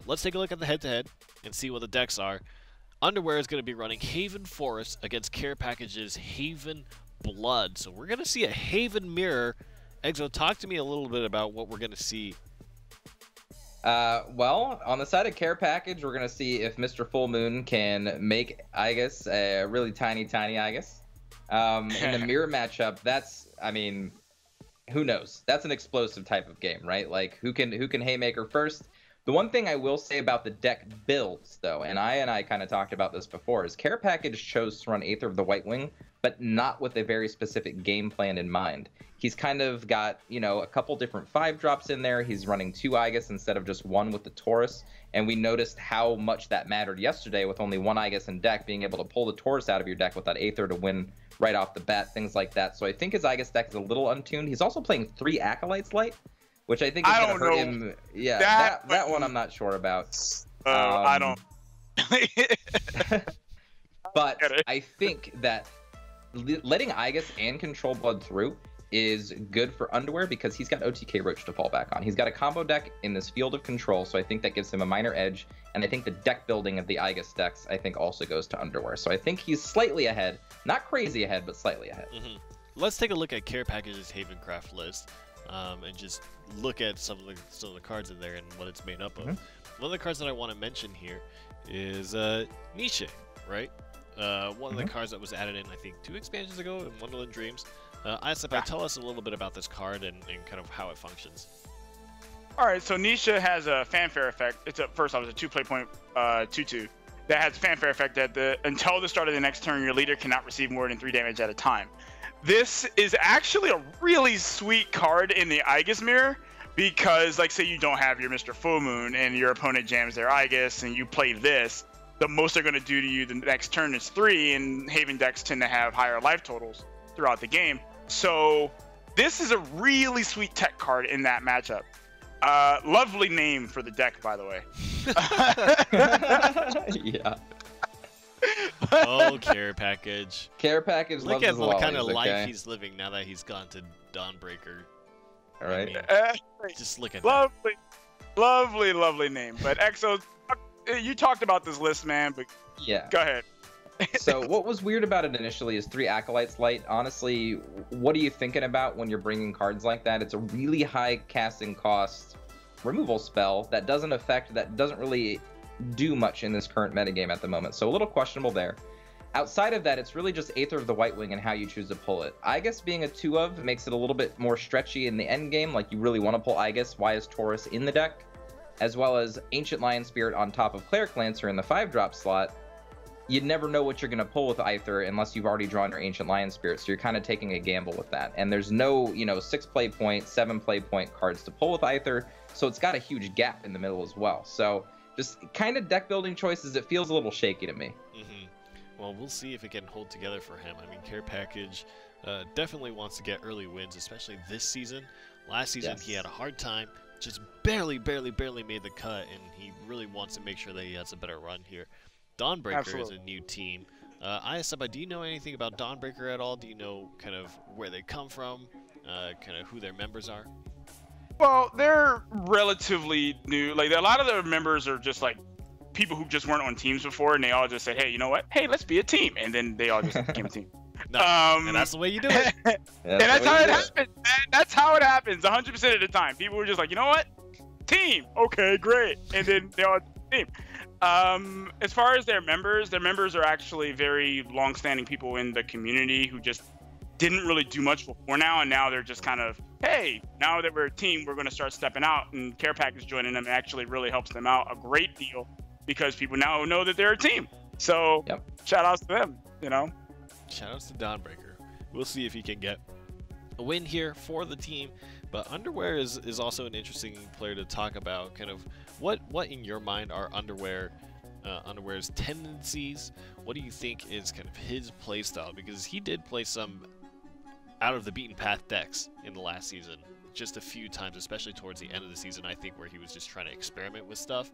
Let's take a look at the head-to-head and see what the decks are. Underwear is going to be running Haven Forest against Care Package's Haven Blood. So we're going to see a Haven Mirror. Exo, talk to me a little bit about what we're going to see. Well, on the side of Care Package, we're going to see if Mr. Full Moon can make Igus a really tiny Igus. In the mirror matchup, that's, I mean, who knows? That's an explosive type of game, right? Like, who can Haymaker first? The one thing I will say about the deck builds, though, and I kind of talked about this before, is Care Package chose to run Aether of the White Wing, but not with a very specific game plan in mind. He's kind of got, you know, a couple different 5-drops in there. He's running 2 Igus instead of just 1 with the Taurus, and we noticed how much that mattered yesterday with only 1 Igus in deck, being able to pull the Taurus out of your deck with that Aether to win right off the bat, things like that. So I think his Igus deck is a little untuned. He's also playing 3 Acolytes Light, which I think is going to hurt him. Yeah, that one I'm not sure about. I don't. But I think that letting Igus and Control Blood through is good for Underwear because he's got OTK Roach to fall back on. He's got a combo deck in this field of control, so I think that gives him a minor edge. And I think the deck building of the Igus decks, I think, also goes to Underwear. So I think he's slightly ahead. Not crazy ahead, but slightly ahead. Let's take a look at Care Package's Havencraft list. And just look at some of the cards in there and what it's made up of. One of the cards that I want to mention here is Niche, right? One of the cards that was added in, I think, 2 expansions ago in Wonderland Dreams. Isapai, tell us a little bit about this card and kind of how it functions. All right, so Nisha has a fanfare effect. First off, it's a 2 play point 2/2. that has fanfare effect that until the start of the next turn, your leader cannot receive more than 3 damage at a time. This is actually a really sweet card in the Aegis mirror, because like say you don't have your Mr. Full Moon and your opponent jams their Aegis and you play this, the most they're going to do to you the next turn is 3, and Haven decks tend to have higher life totals throughout the game. So this is a really sweet tech card in that matchup. Lovely name for the deck, by the way. Yeah. Oh, care package. Care package. Look loves at his what kind of lollies, life okay? he's living now that he's gone to Dawnbreaker. All right. I mean, just look at that. Lovely name. But Exo, you talked about this list, man, but Yeah. go ahead. So what was weird about it initially is 3 Acolytes Light. Honestly, what are you thinking about when you're bringing cards like that? It's a really high casting cost removal spell that doesn't really do much in this current metagame at the moment. So a little questionable there. Outside of that, it's really just Aether of the White Wing and how you choose to pull it. Aegis being a 2 of makes it a little bit more stretchy in the end game, like you really want to pull Aegis, Why is Taurus in the deck, as well as Ancient Lion Spirit on top of Cleric Lancer in the 5-drop slot. You'd never know what you're going to pull with Aether unless you've already drawn your Ancient Lion Spirit, so you're kind of taking a gamble with that. And there's no, 6 play point, 7 play point cards to pull with Aether, so it's got a huge gap in the middle as well. So just kind of deck building choices, it feels a little shaky to me. Well, we'll see if it can hold together for him. I mean, Care Package definitely wants to get early wins, especially this season. Last season, He had a hard time, just barely made the cut, and he really wants to make sure that he has a better run here. Dawnbreaker is a new team. ISMI, do you know anything about Dawnbreaker at all? Do you know kind of where they come from, kind of who their members are? Well, they're relatively new. Like, a lot of their members are just like people who just weren't on teams before, and they all just said, hey, you know what? Hey, let's be a team. And then they all just became a team. And that's the way you do it. And that's how it happens, man. That's how it happens 100% of the time. People were just like, you know what? Team. Okay, great. And then they all team. As far as their members are actually very long-standing people in the community who just didn't really do much before now, and now they're just kind of, hey, now that we're a team, we're going to start stepping out, and Care Package joining them actually really helps them out a great deal because people now know that they're a team. So shout outs to them, Shout outs to Dawnbreaker. We'll see if he can get a win here for the team. But Underwear is also an interesting player to talk about. Kind of what in your mind are Underwear's tendencies? What do you think is kind of his play style? Because he did play some out of the beaten path decks in the last season, just a few times, especially towards the end of the season, I think, where he was just trying to experiment with stuff.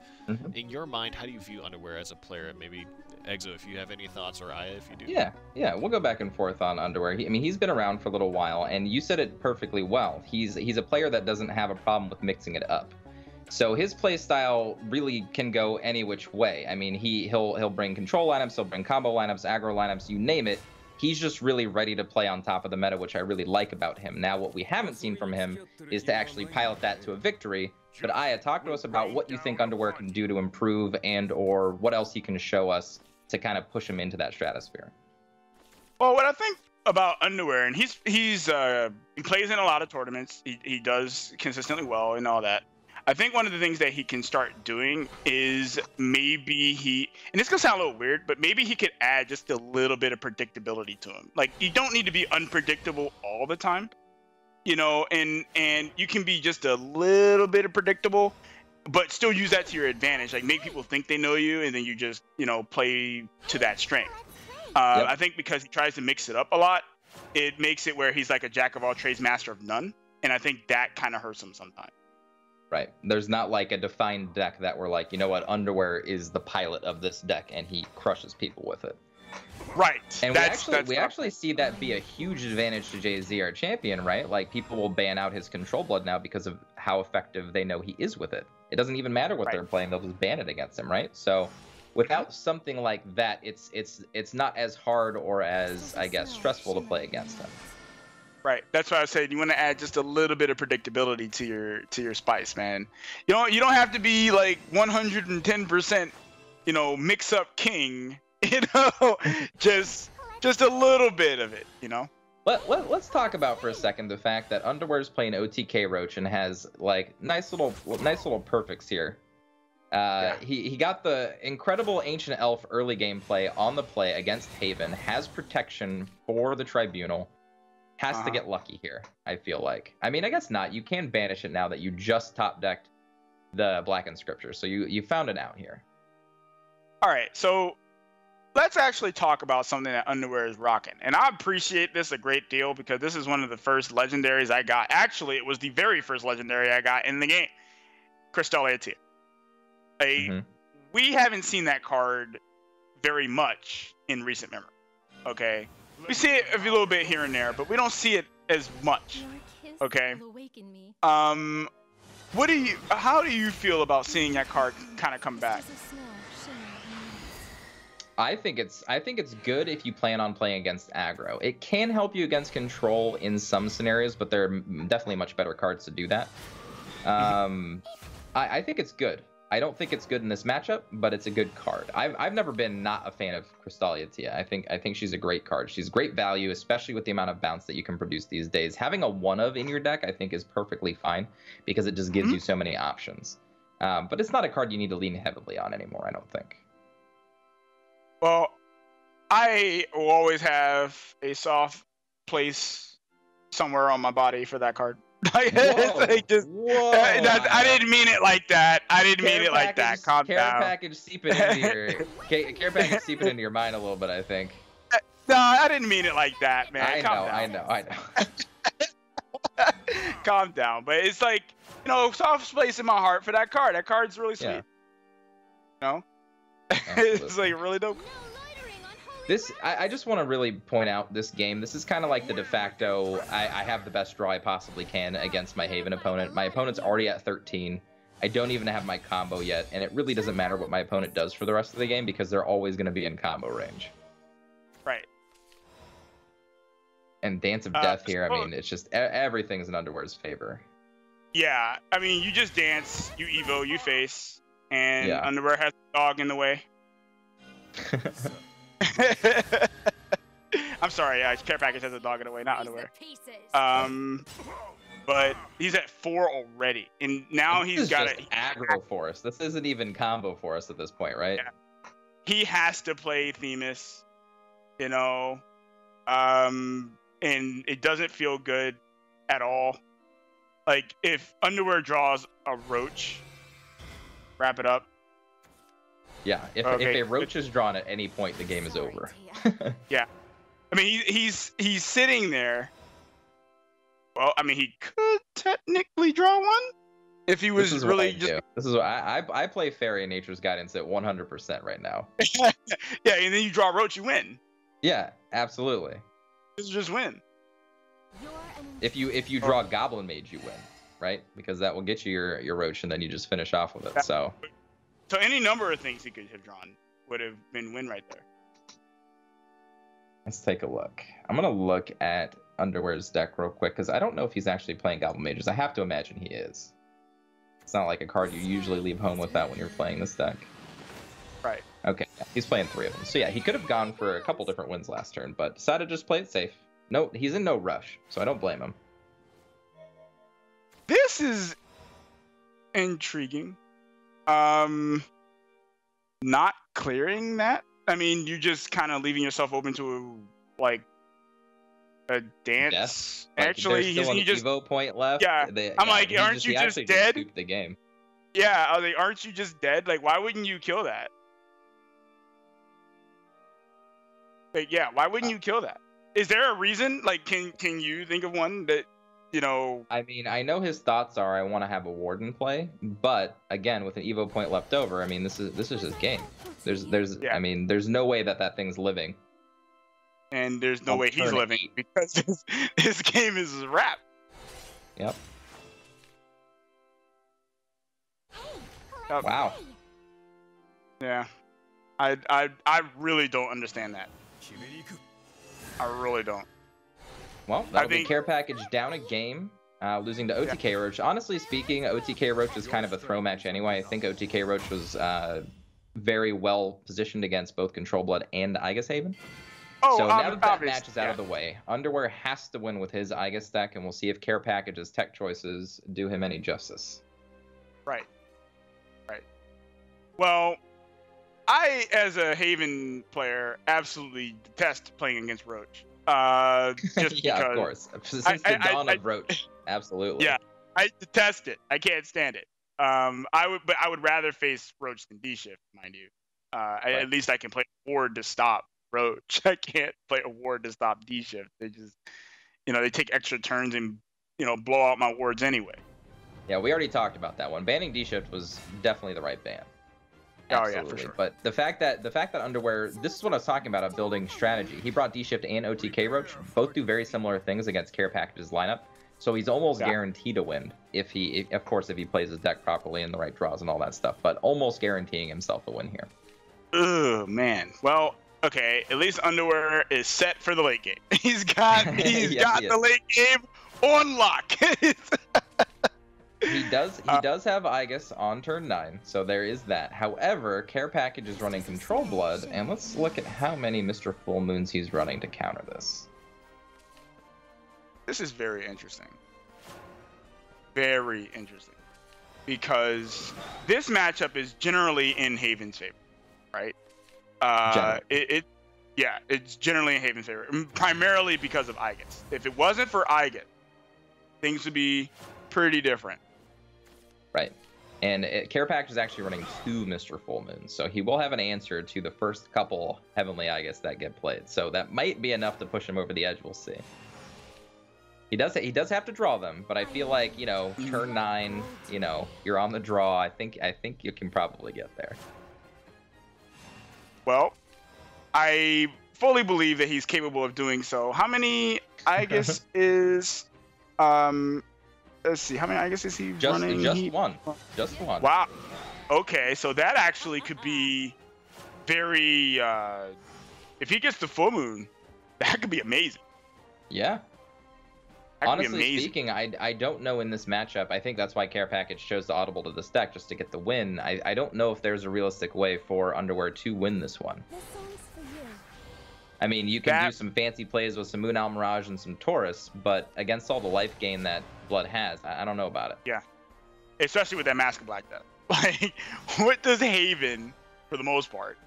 In your mind, how do you view Underwear as a player? Maybe Exo, if you have any thoughts, or Aya, if you do. Yeah, we'll go back and forth on Underwear. He's been around for a little while, and you said it perfectly well. He's a player that doesn't have a problem with mixing it up. So his play style really can go any which way. I mean, he'll bring control lineups, he'll bring combo lineups, aggro lineups, you name it. He's just really ready to play on top of the meta, which I really like about him. Now, what we haven't seen from him is to actually pilot that to a victory. But Aya, talk to us about what you think Underwear can do to improve, and or what else he can show us to kind of push him into that stratosphere. Well, what I think about Underwear, and he plays in a lot of tournaments. He does consistently well and all that. I think one of the things that he can start doing is maybe and this gonna sound a little weird, but maybe he could add just a little bit of predictability to him. Like, you don't need to be unpredictable all the time, and you can be just a little bit of predictable, but still use that to your advantage. Like, make people think they know you, and then you just, play to that strength. I think because he tries to mix it up a lot, it makes it where he's like a jack of all trades, master of none, and I think that kind of hurts him sometimes. Right. There's not like a defined deck that we're like, you know what, Underwear is the pilot of this deck, and he crushes people with it. Right. And we actually see that be a huge advantage to Jay-Z, our champion, right? Like, people will ban out his Control Blood now because of how effective they know he is with it. It doesn't even matter what they're playing, they'll just ban it against him, right? So without something like that, it's not as hard or as, I guess, stressful to play against him. Right. That's why I said you want to add just a little bit of predictability to your spice, man. You don't have to be like 110%, mix up king, just a little bit of it, Let's talk about for a second the fact that Underwear's playing OTK Roach and has like nice little perfects here. He got the incredible Ancient Elf early gameplay on the play against Haven, has protection for the Tribunal, has to get lucky here, I feel like. I mean, I guess not. You can banish it now that you just top-decked the Blackened Scripture, so you found it out here. All right, so let's actually talk about something that Underwear is rocking. And I appreciate this a great deal because this is one of the first legendaries I got. Actually, it was the very first legendary I got in the game, Crystalia Tear. We haven't seen that card very much in recent memory. Okay, we see it a little bit here and there, but we don't see it as much. Okay. How do you feel about seeing that card kind of come back? I think it's good if you plan on playing against aggro. It can help you against control in some scenarios, but there are definitely much better cards to do that. I think it's good. I don't think it's good in this matchup, but it's a good card. I've never been not a fan of Crystalia Tia. I think she's a great card. She's great value, especially with the amount of bounce that you can produce these days. Having a one of in your deck, I think, is perfectly fine because it just gives you so many options. But it's not a card you need to lean heavily on anymore, I don't think. Well, I will always have a soft place somewhere on my body for that card. I didn't mean it like that. I didn't mean it like that. Calm down. Care package seeping into your mind a little bit, I think. No, I didn't mean it like that, man. I know. Calm down. But it's like, soft place in my heart for that card. That card's really sweet. Yeah. It's like really dope. I just want to really point out this game. This is kind of like the de facto, I have the best draw I possibly can against my Haven opponent. My opponent's already at 13. I don't even have my combo yet, and it really doesn't matter what my opponent does for the rest of the game because they're always going to be in combo range. Right. And Dance of Death here, I mean, it's just everything's in Underwear's favor. Yeah, I mean, you just dance, you Evo, you face, and Underwear has a dog in the way. I'm sorry, Care Package has a dog in the way, not Underwear. But he's at 4 already, and now he's got an aggro for us. This isn't even combo for us at this point, right? Yeah. He has to play Themis, and it doesn't feel good at all. Like, if Underwear draws a Roach, wrap it up. Yeah, if a Roach is drawn at any point, the game is over. Yeah. I mean, he's sitting there. Well, I mean, he could technically draw one if he was really just. This is what I play Fairy and Nature's Guidance at 100% right now. Yeah, and then you draw Roach, you win. Yeah, absolutely. Just win. If you draw Goblin Mage, you win, right? Because that will get you your Roach, and then you just finish off with it. So any number of things he could have drawn would have been win right there. Let's take a look. I'm gonna look at Underwear's deck real quick because I don't know if he's actually playing Goblin Mages. I have to imagine he is. It's not like a card you usually leave home without when you're playing this deck. Right. Okay, he's playing 3 of them. So yeah, he could have gone for a couple different wins last turn, but decided to just play it safe. No, he's in no rush, so I don't blame him. This is intriguing. Not clearing that. I mean, you just kind of leaving yourself open to like a dance. Yes. Actually, there's still an Evo point left. Yeah. I'm like, aren't you just dead? Just the game. Yeah. Aren't you just dead? Like, why wouldn't you kill that? Like, yeah. Why wouldn't you kill that? Is there a reason? Like, can you think of one that? I mean, I know his thoughts are I want to have a Warden play, but again, with an Evo point left over, I mean, this is just game. I mean, there's no way that thing's living. And there's no way he's living because this game is a wrap. Yep. Wow. Yeah. I really don't understand that. I really don't. Well, that'll be Care Package down a game, losing to OTK Roach. Honestly speaking, OTK Roach is kind of a throw match anyway. I think OTK Roach was very well positioned against both Control Blood and Aegis Haven. So now that match is out of the way, Underwear has to win with his Aegis deck, and we'll see if Care Package's tech choices do him any justice. Right. Well, I, as a Haven player, absolutely detest playing against Roach. Just Yeah, because of course. Since the dawn of Roach, absolutely. Yeah, I detest it. I can't stand it. But I would rather face Roach than D-Shift, mind you. At least I can play a ward to stop Roach. I can't play a ward to stop D-Shift. They just, they take extra turns and, blow out my wards anyway. Yeah, we already talked about that one. Banning D-Shift was definitely the right ban. Absolutely. Oh yeah, for sure. But the fact that Underwear, this is what I was talking about building strategy. He brought D-Shift and OTK Roach. Both do very similar things against Care Package's lineup. So he's almost guaranteed a win if he plays his deck properly and the right draws and all that stuff. But almost guaranteeing himself a win here. Oh man. Well, okay. At least Underwear is set for the late game. He's got the late game on lock. He does have Aegis on turn 9, so there is that. However, Care Package is running Control Blood, and let's look at how many Mr. Full Moons he's running to counter this. This is very interesting. Very interesting. Because this matchup is generally in Haven's favor, right? It's generally in Haven's favor, primarily because of Aegis. If it wasn't for Aegis, things would be pretty different. Right. And Care Package is actually running 2 Mr. Full Moons, so he will have an answer to the first couple Heavenly Aegis that get played. So that might be enough to push him over the edge. We'll see. He does have to draw them, but I feel like, turn 9, you're on the draw. I think you can probably get there. Well, I fully believe that he's capable of doing so. How many Aegis is let's see, how many Aegis is he running? Just one. Wow. Okay, so that actually could be very if he gets the full moon, that could be amazing. Yeah. That could be Honestly amazing. speaking, I don't know in this matchup. I think that's why Care Package chose to audible to this deck just to get the win. I don't know if there's a realistic way for Underwear to win this one. This song's for you. I mean, you can do some fancy plays with some Moon Owl Mirage and some Taurus, but against all the life gain that Blood has, I don't know about it. Yeah. Especially with that Mask of Black Death. Like, what does Haven, for the most part,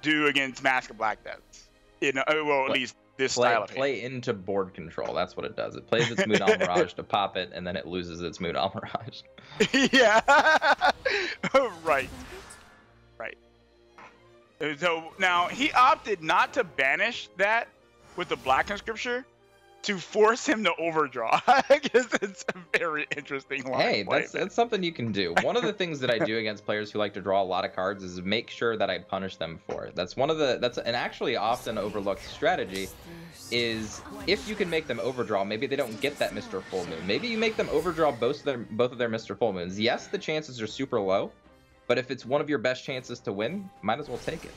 do against Mask of Black Death? Well, at least this style of Haven. Play into board control. That's what it does. It plays its Moon Owl Mirage to pop it, and then it loses its Moon Owl Mirage. Yeah. Right. So now he opted not to banish that with the Black Inscripture to force him to overdraw. I guess it's a very interesting line. Hey, that's something you can do. One of the things that I do against players who like to draw a lot of cards is make sure that I punish them for it. That's an actually often overlooked strategy is if you can make them overdraw, maybe they don't get that Mr. Full Moon. Maybe you make them overdraw both of their Mr. Full Moons. Yes, the chances are super low, but if it's one of your best chances to win, might as well take it.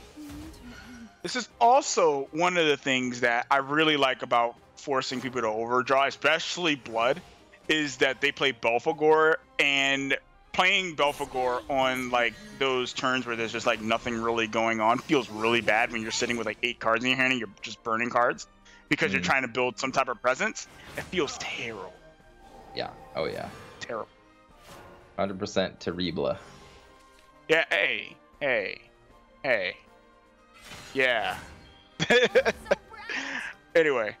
This is also one of the things that I really like about forcing people to overdraw, especially Blood, is that they play Belphegor, and playing Belphegor on like those turns where there's just like nothing really going on feels really bad when you're sitting with like 8 cards in your hand and you're just burning cards because you're trying to build some type of presence. It feels terrible. Yeah. Oh yeah. Terrible. 100% terrible. Yeah. Hey. Yeah. Anyway.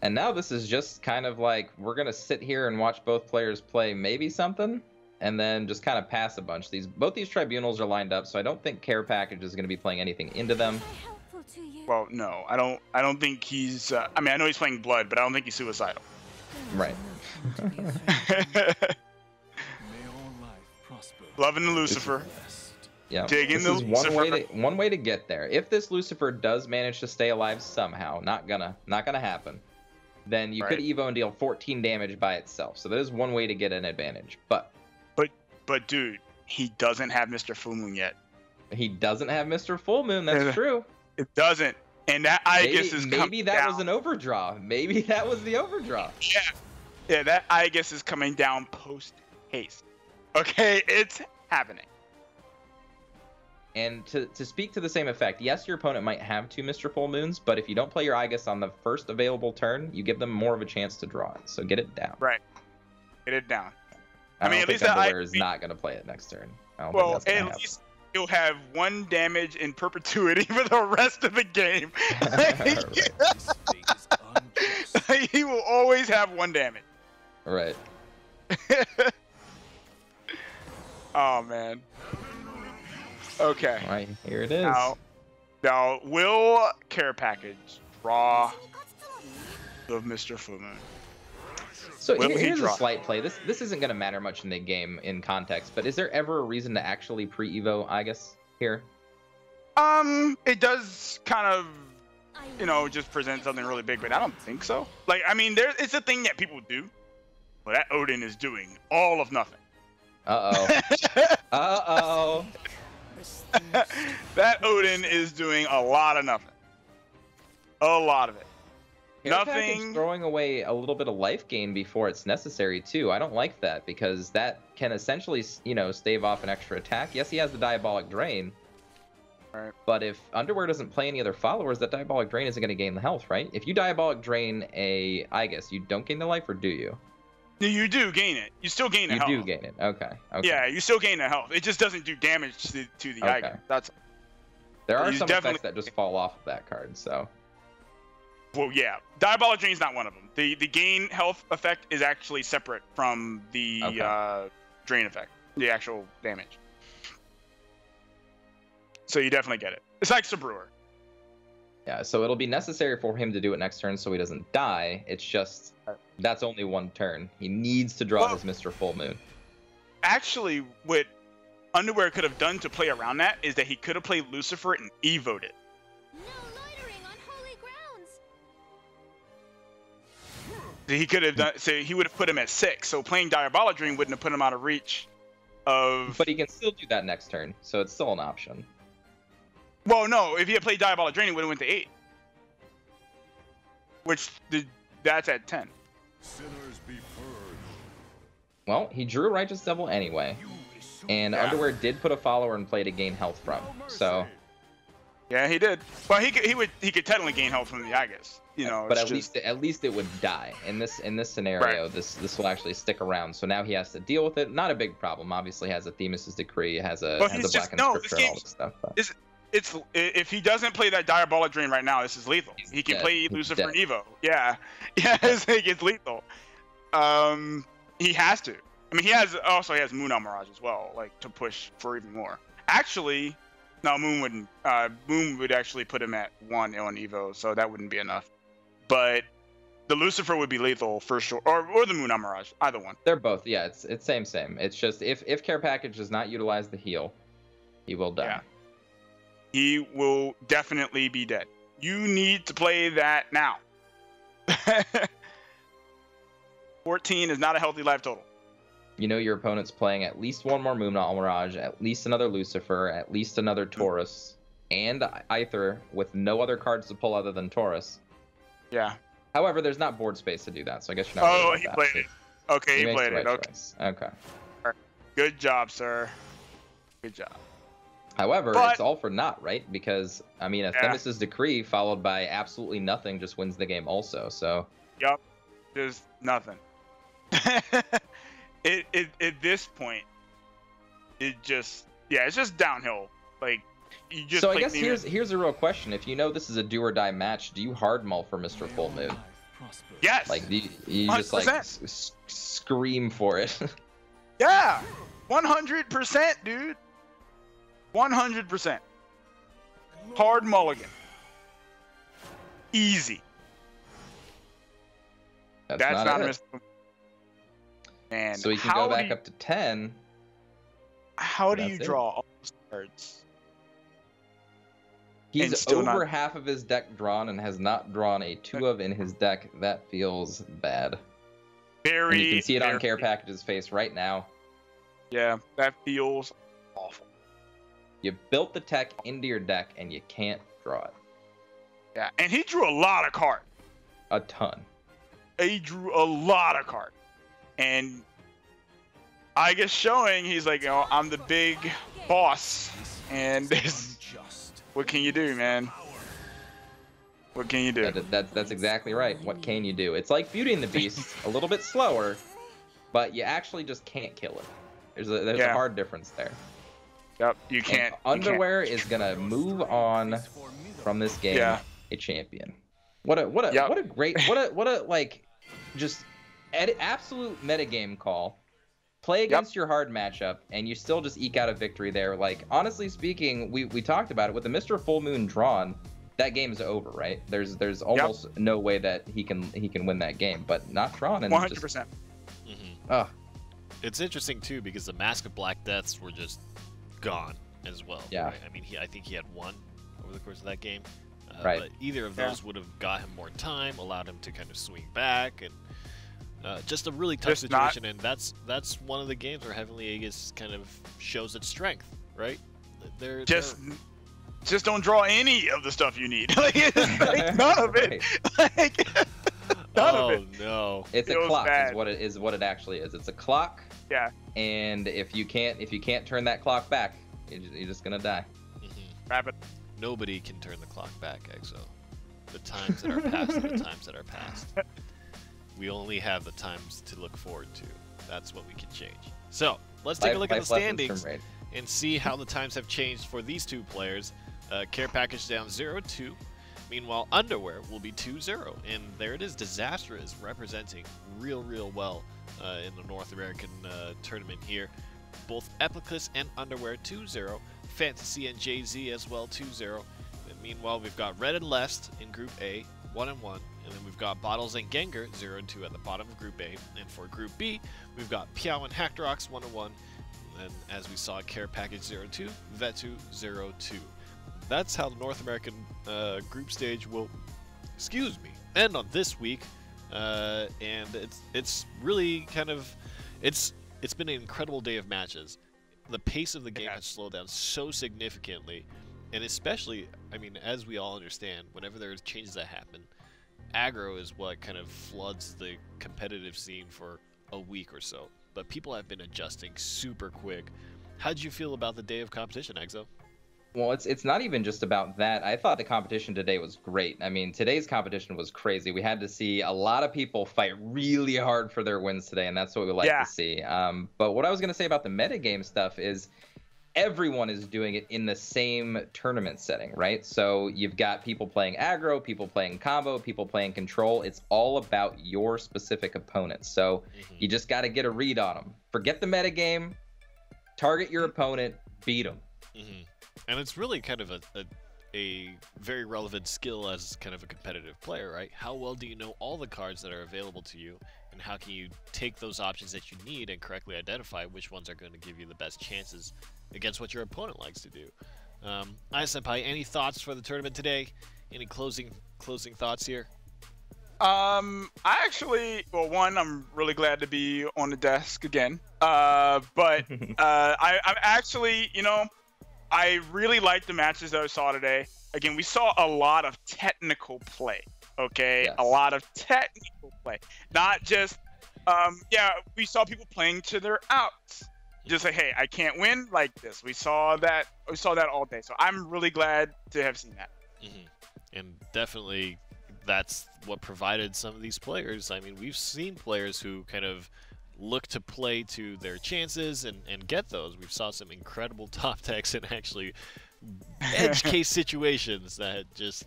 And now this is just kind of like, we're going to sit here and watch both players play maybe something, and then just kind of pass a bunch. Both these tribunals are lined up, so I don't think Care Package is going to be playing anything into them. Well, no, I don't think he's, I mean, I know he's playing Blood, but I don't think he's suicidal. Right. Loving the Lucifer. Yeah, Digging this the is Lucifer. one way to get there. If this Lucifer does manage to stay alive somehow, not gonna happen, then you could Evo and deal 14 damage by itself. So that is one way to get an advantage. But dude, he doesn't have Mr. Full Moon yet. He doesn't have Mr. Full Moon. That's true. It doesn't. And that Aegis is maybe that was an overdraw. Maybe that was the overdraw. Yeah, that Aegis is coming down post haste. Okay, it's happening. And to speak to the same effect, yes, your opponent might have 2 Mr. Full Moons, but if you don't play your Aegis on the first available turn, you give them more of a chance to draw it. So get it down. Right. Get it down. I mean, at least Underwear is not going to play it next turn. Well, at he'll have 1 damage in perpetuity for the rest of the game. He will always have 1 damage. Right. Oh man. Okay. All right, here it is. Now will care package draw the Mr. Full Moon? So Will he here's a draw? slight play. This isn't going to matter much in the game in context, but is there ever a reason to actually pre-evo Aegis here? It does kind of, you know, just present something really big, but I don't think so. Like, I mean, it's a thing that people do, but that Odin is doing all of nothing. Uh-oh. Uh-oh. That Odin is doing a lot of nothing. A lot of it. Care package throwing away a little bit of life gain before it's necessary too. I don't like that because that can essentially, you know, stave off an extra attack. Yes, he has the Diabolic Drain. Right. But if Underwear doesn't play any other followers, that Diabolic Drain isn't going to gain the health, right? If you Diabolic Drain a Aegis, you don't gain the life, or do you? No, you do gain it. You still gain the health. You do gain it. Okay. Okay. Yeah, you still gain the health. It just doesn't do damage to the Okay. Aegis. That's. There are He's some definitely- effects that just fall off of that card, so. Well, yeah, Diabolic Drain's not one of them. The gain health effect is actually separate from the drain effect, the actual damage. So you definitely get it. It's like Sabrewer. Yeah, so it'll be necessary for him to do it next turn so he doesn't die. It's just, that's only 1 turn. He needs to draw his Mr. Full Moon. Actually, what Underwear could have done to play around that is that he could have played Lucifer and evoed it. No loitering on holy grounds. He could have done, so he would have put him at 6. So playing Diabolic Drain wouldn't have put him out of reach of. But he can still do that next turn, so it's still an option. Well, no, if he had played Diabolic Drain, he would have went to 8. That's at 10. Sinners be purged. Well, he drew Righteous Devil anyway, and Yeah. Underwear did put a follower in play to gain health from, so. Yeah, he did. Well, he could technically gain health from the Aegis. You know, But it's at least it would die. In this scenario, Right. this will actually stick around. So now he has to deal with it. Not a big problem. Obviously, has a Themis' Decree, has a But has he's a just- Blackened no, this Scripture, and all game's- this stuff. But it's if he doesn't play that Diabolic Drain right now, this is lethal. He's He can dead. play He's Lucifer and dead. Evo. Yeah, yeah, it's lethal. He has to. I mean, he has Moon Mirage as well, like to push for even more. Actually, no, Moon wouldn't. Moon would actually put him at 1 on Evo, so that wouldn't be enough. But the Lucifer would be lethal for sure, or the Moon Mirage, either one. they're both, yeah, it's same. It's just if Care Package does not utilize the heal, he will die. Yeah. He will definitely be dead. You need to play that now. 14 is not a healthy life total. You know your opponent's playing at least 1 more Moon Mirage, at least another Lucifer, at least another Taurus, and Aether with no other cards to pull other than Taurus. Yeah. However, there's not board space to do that, so I guess you're not worried Oh, about he that. played it. Okay, he makes played the it. right Okay. choice. Okay. Good job, sir. Good job. However, But- it's all for naught, right? Because, I mean, a Yeah. Themis' Decree followed by absolutely nothing just wins the game also, so... Yup. There's nothing. At this point, it's just downhill. Like, you just So I play guess here's a real question. If you know this is a do or die match, do you hard mull for Mr. Full Moon? Yes. Like, do you just, like, 100%. scream for it? Yeah. 100%, dude. 100%. Hard mulligan. Easy. That's not a it. mistake. Man, So he can go back up to 10. How do you That's it. draw all those cards? And He's still over not- half of his deck drawn and has not drawn a 2 of in his deck. That feels bad. Very. And you can see it on very- Care Package's face right now. Yeah, that feels awful. You built the tech into your deck and you can't draw it. Yeah, and he drew a lot of cards. A ton. He drew a lot of cards. And I guess showing he's like, you know, I'm the big boss. And this, what can you do, man? What can you do? That's exactly right. What can you do? It's like Beauty and the Beast, a little bit slower, but you actually just can't kill it. There's a Yeah. hard difference there. Yep, you can't. Underwear is gonna move on from this game a champion. What a great like just absolute metagame call. Play against your hard matchup, and you still just eke out a victory there. Like, honestly speaking, we talked about it with the Mr. Full Moon drawn. That game is over, right? There's almost no way that he can win that game, but not drawn. And 100%. It's interesting too because the Mask of Black Deaths were just gone as well. Yeah. Right? I mean, I think he had one over the course of that game. Right. But either of those would have got him more time, allowed him to kind of swing back, and just a really tough situation. And that's one of the games where Heavenly Aegis kind of shows its strength, right? Just don't draw any of the stuff you need. Like, none of it. Like, none of it. No. It's a clock is what it actually is. It's a clock. Yeah. And if you can't turn that clock back, you're just gonna die. Rabbit. Nobody can turn the clock back, Exo. The times that are past are the times that are past. We only have the times to look forward to. That's what we can change. So let's take a look at the standings and see how the times have changed for these two players. Care Package down 0-2. Meanwhile, Underwear will be 2-0. And there it is. Disaster is representing real well in the North American tournament here. Both Epiclus and Underwear 2-0. Fantasy and Jay-Z as well 2-0. And meanwhile, we've got Red and Lest in Group A 1-1. And then we've got Bottles and Gengar 0-2 at the bottom of Group A. And for Group B, we've got Piao and Hackrox 1-1. And as we saw, Care Package 0-2, Vetu 0-2. That's how the North American group stage will, end on this week. And it's really kind of, it's been an incredible day of matches. The pace of the game has slowed down so significantly, and especially, I mean, as we all understand, whenever there's changes that happen, aggro is what kind of floods the competitive scene for a week or so. But people have been adjusting super quick. How did you feel about the day of competition, Exo? Well, it's not even just about that. I thought the competition today was great. I mean, today's competition was crazy. We had to see a lot of people fight really hard for their wins today, and that's what we like to see. But what I was going to say about the metagame stuff is everyone is doing it in the same tournament setting, right? So you've got people playing aggro, people playing combo, people playing control. It's all about your specific opponent. So you just got to get a read on them. Forget the metagame, target your opponent, beat them. And it's really kind of a very relevant skill as kind of a competitive player, right? How well do you know all the cards that are available to you, and how can you take those options that you need and correctly identify which ones are going to give you the best chances against what your opponent likes to do? Senpai, any thoughts for the tournament today? Any closing thoughts here? I'm really glad to be on the desk again. But I'm actually, I really liked the matches that I saw today. Again, we saw a lot of technical play, okay? Yes. A lot of technical play. Not just, we saw people playing to their outs. Just like, hey, I can't win like this. We saw that all day. So I'm really glad to have seen that. And definitely that's what provided some of these players. I mean, we've seen players who kind of look to play to their chances and get those. We saw some incredible top decks and actually edge case situations that just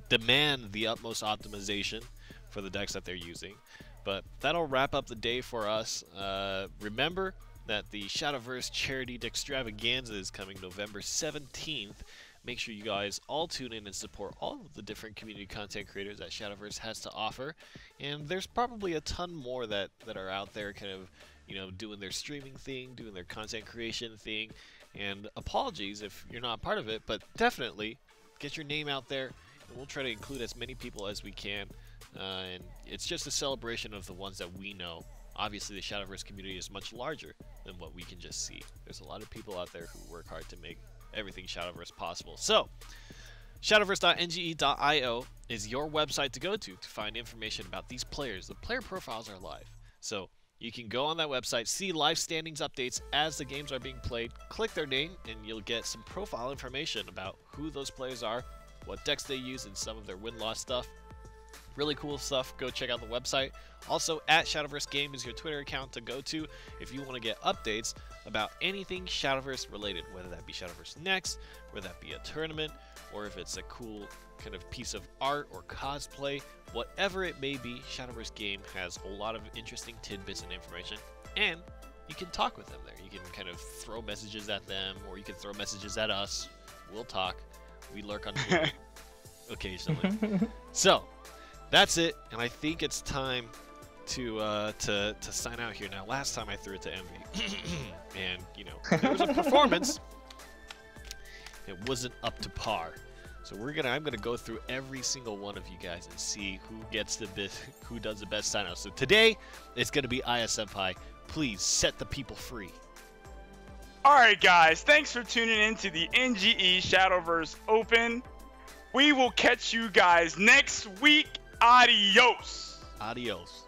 demand the utmost optimization for the decks that they're using. But that'll wrap up the day for us. Remember that the Shadowverse Charity Dextravaganza is coming November 17th. Make sure you guys all tune in and support all of the different community content creators that Shadowverse has to offer. And there's probably a ton more that are out there kind of, doing their streaming thing, doing their content creation thing. And apologies if you're not part of it, but definitely get your name out there, and we'll try to include as many people as we can. And it's just a celebration of the ones that we know. Obviously, the Shadowverse community is much larger than what we can just see. There's a lot of people out there who work hard to make everything Shadowverse possible. So, Shadowverse.nge.io is your website to go to find information about these players. The player profiles are live. So, you can go on that website, see live standings updates as the games are being played, click their name, and you'll get some profile information about who those players are, what decks they use, and some of their win-loss stuff. Really cool stuff. Go check out the website. Also, at Shadowverse Game is your Twitter account to go to if you want to get updates about anything Shadowverse related, whether that be Shadowverse Next, whether that be a tournament, or if it's a cool kind of piece of art or cosplay, whatever it may be. Shadowverse game has a lot of interesting tidbits and information, and you can talk with them there. You can kind of throw messages at them, or you can throw messages at us. We'll talk. We lurk on Twitter occasionally. So that's it, and I think it's time to sign out here. Now, last time I threw it to Envy, and you know, there was a performance. It wasn't up to par. So I'm gonna go through every single one of you guys and see who gets the best, who does the best sign out. So today it's gonna be Aya Senpai. Please set the people free. All right, guys. Thanks for tuning in to the NGE Shadowverse Open. We will catch you guys next week. Adios. Adios.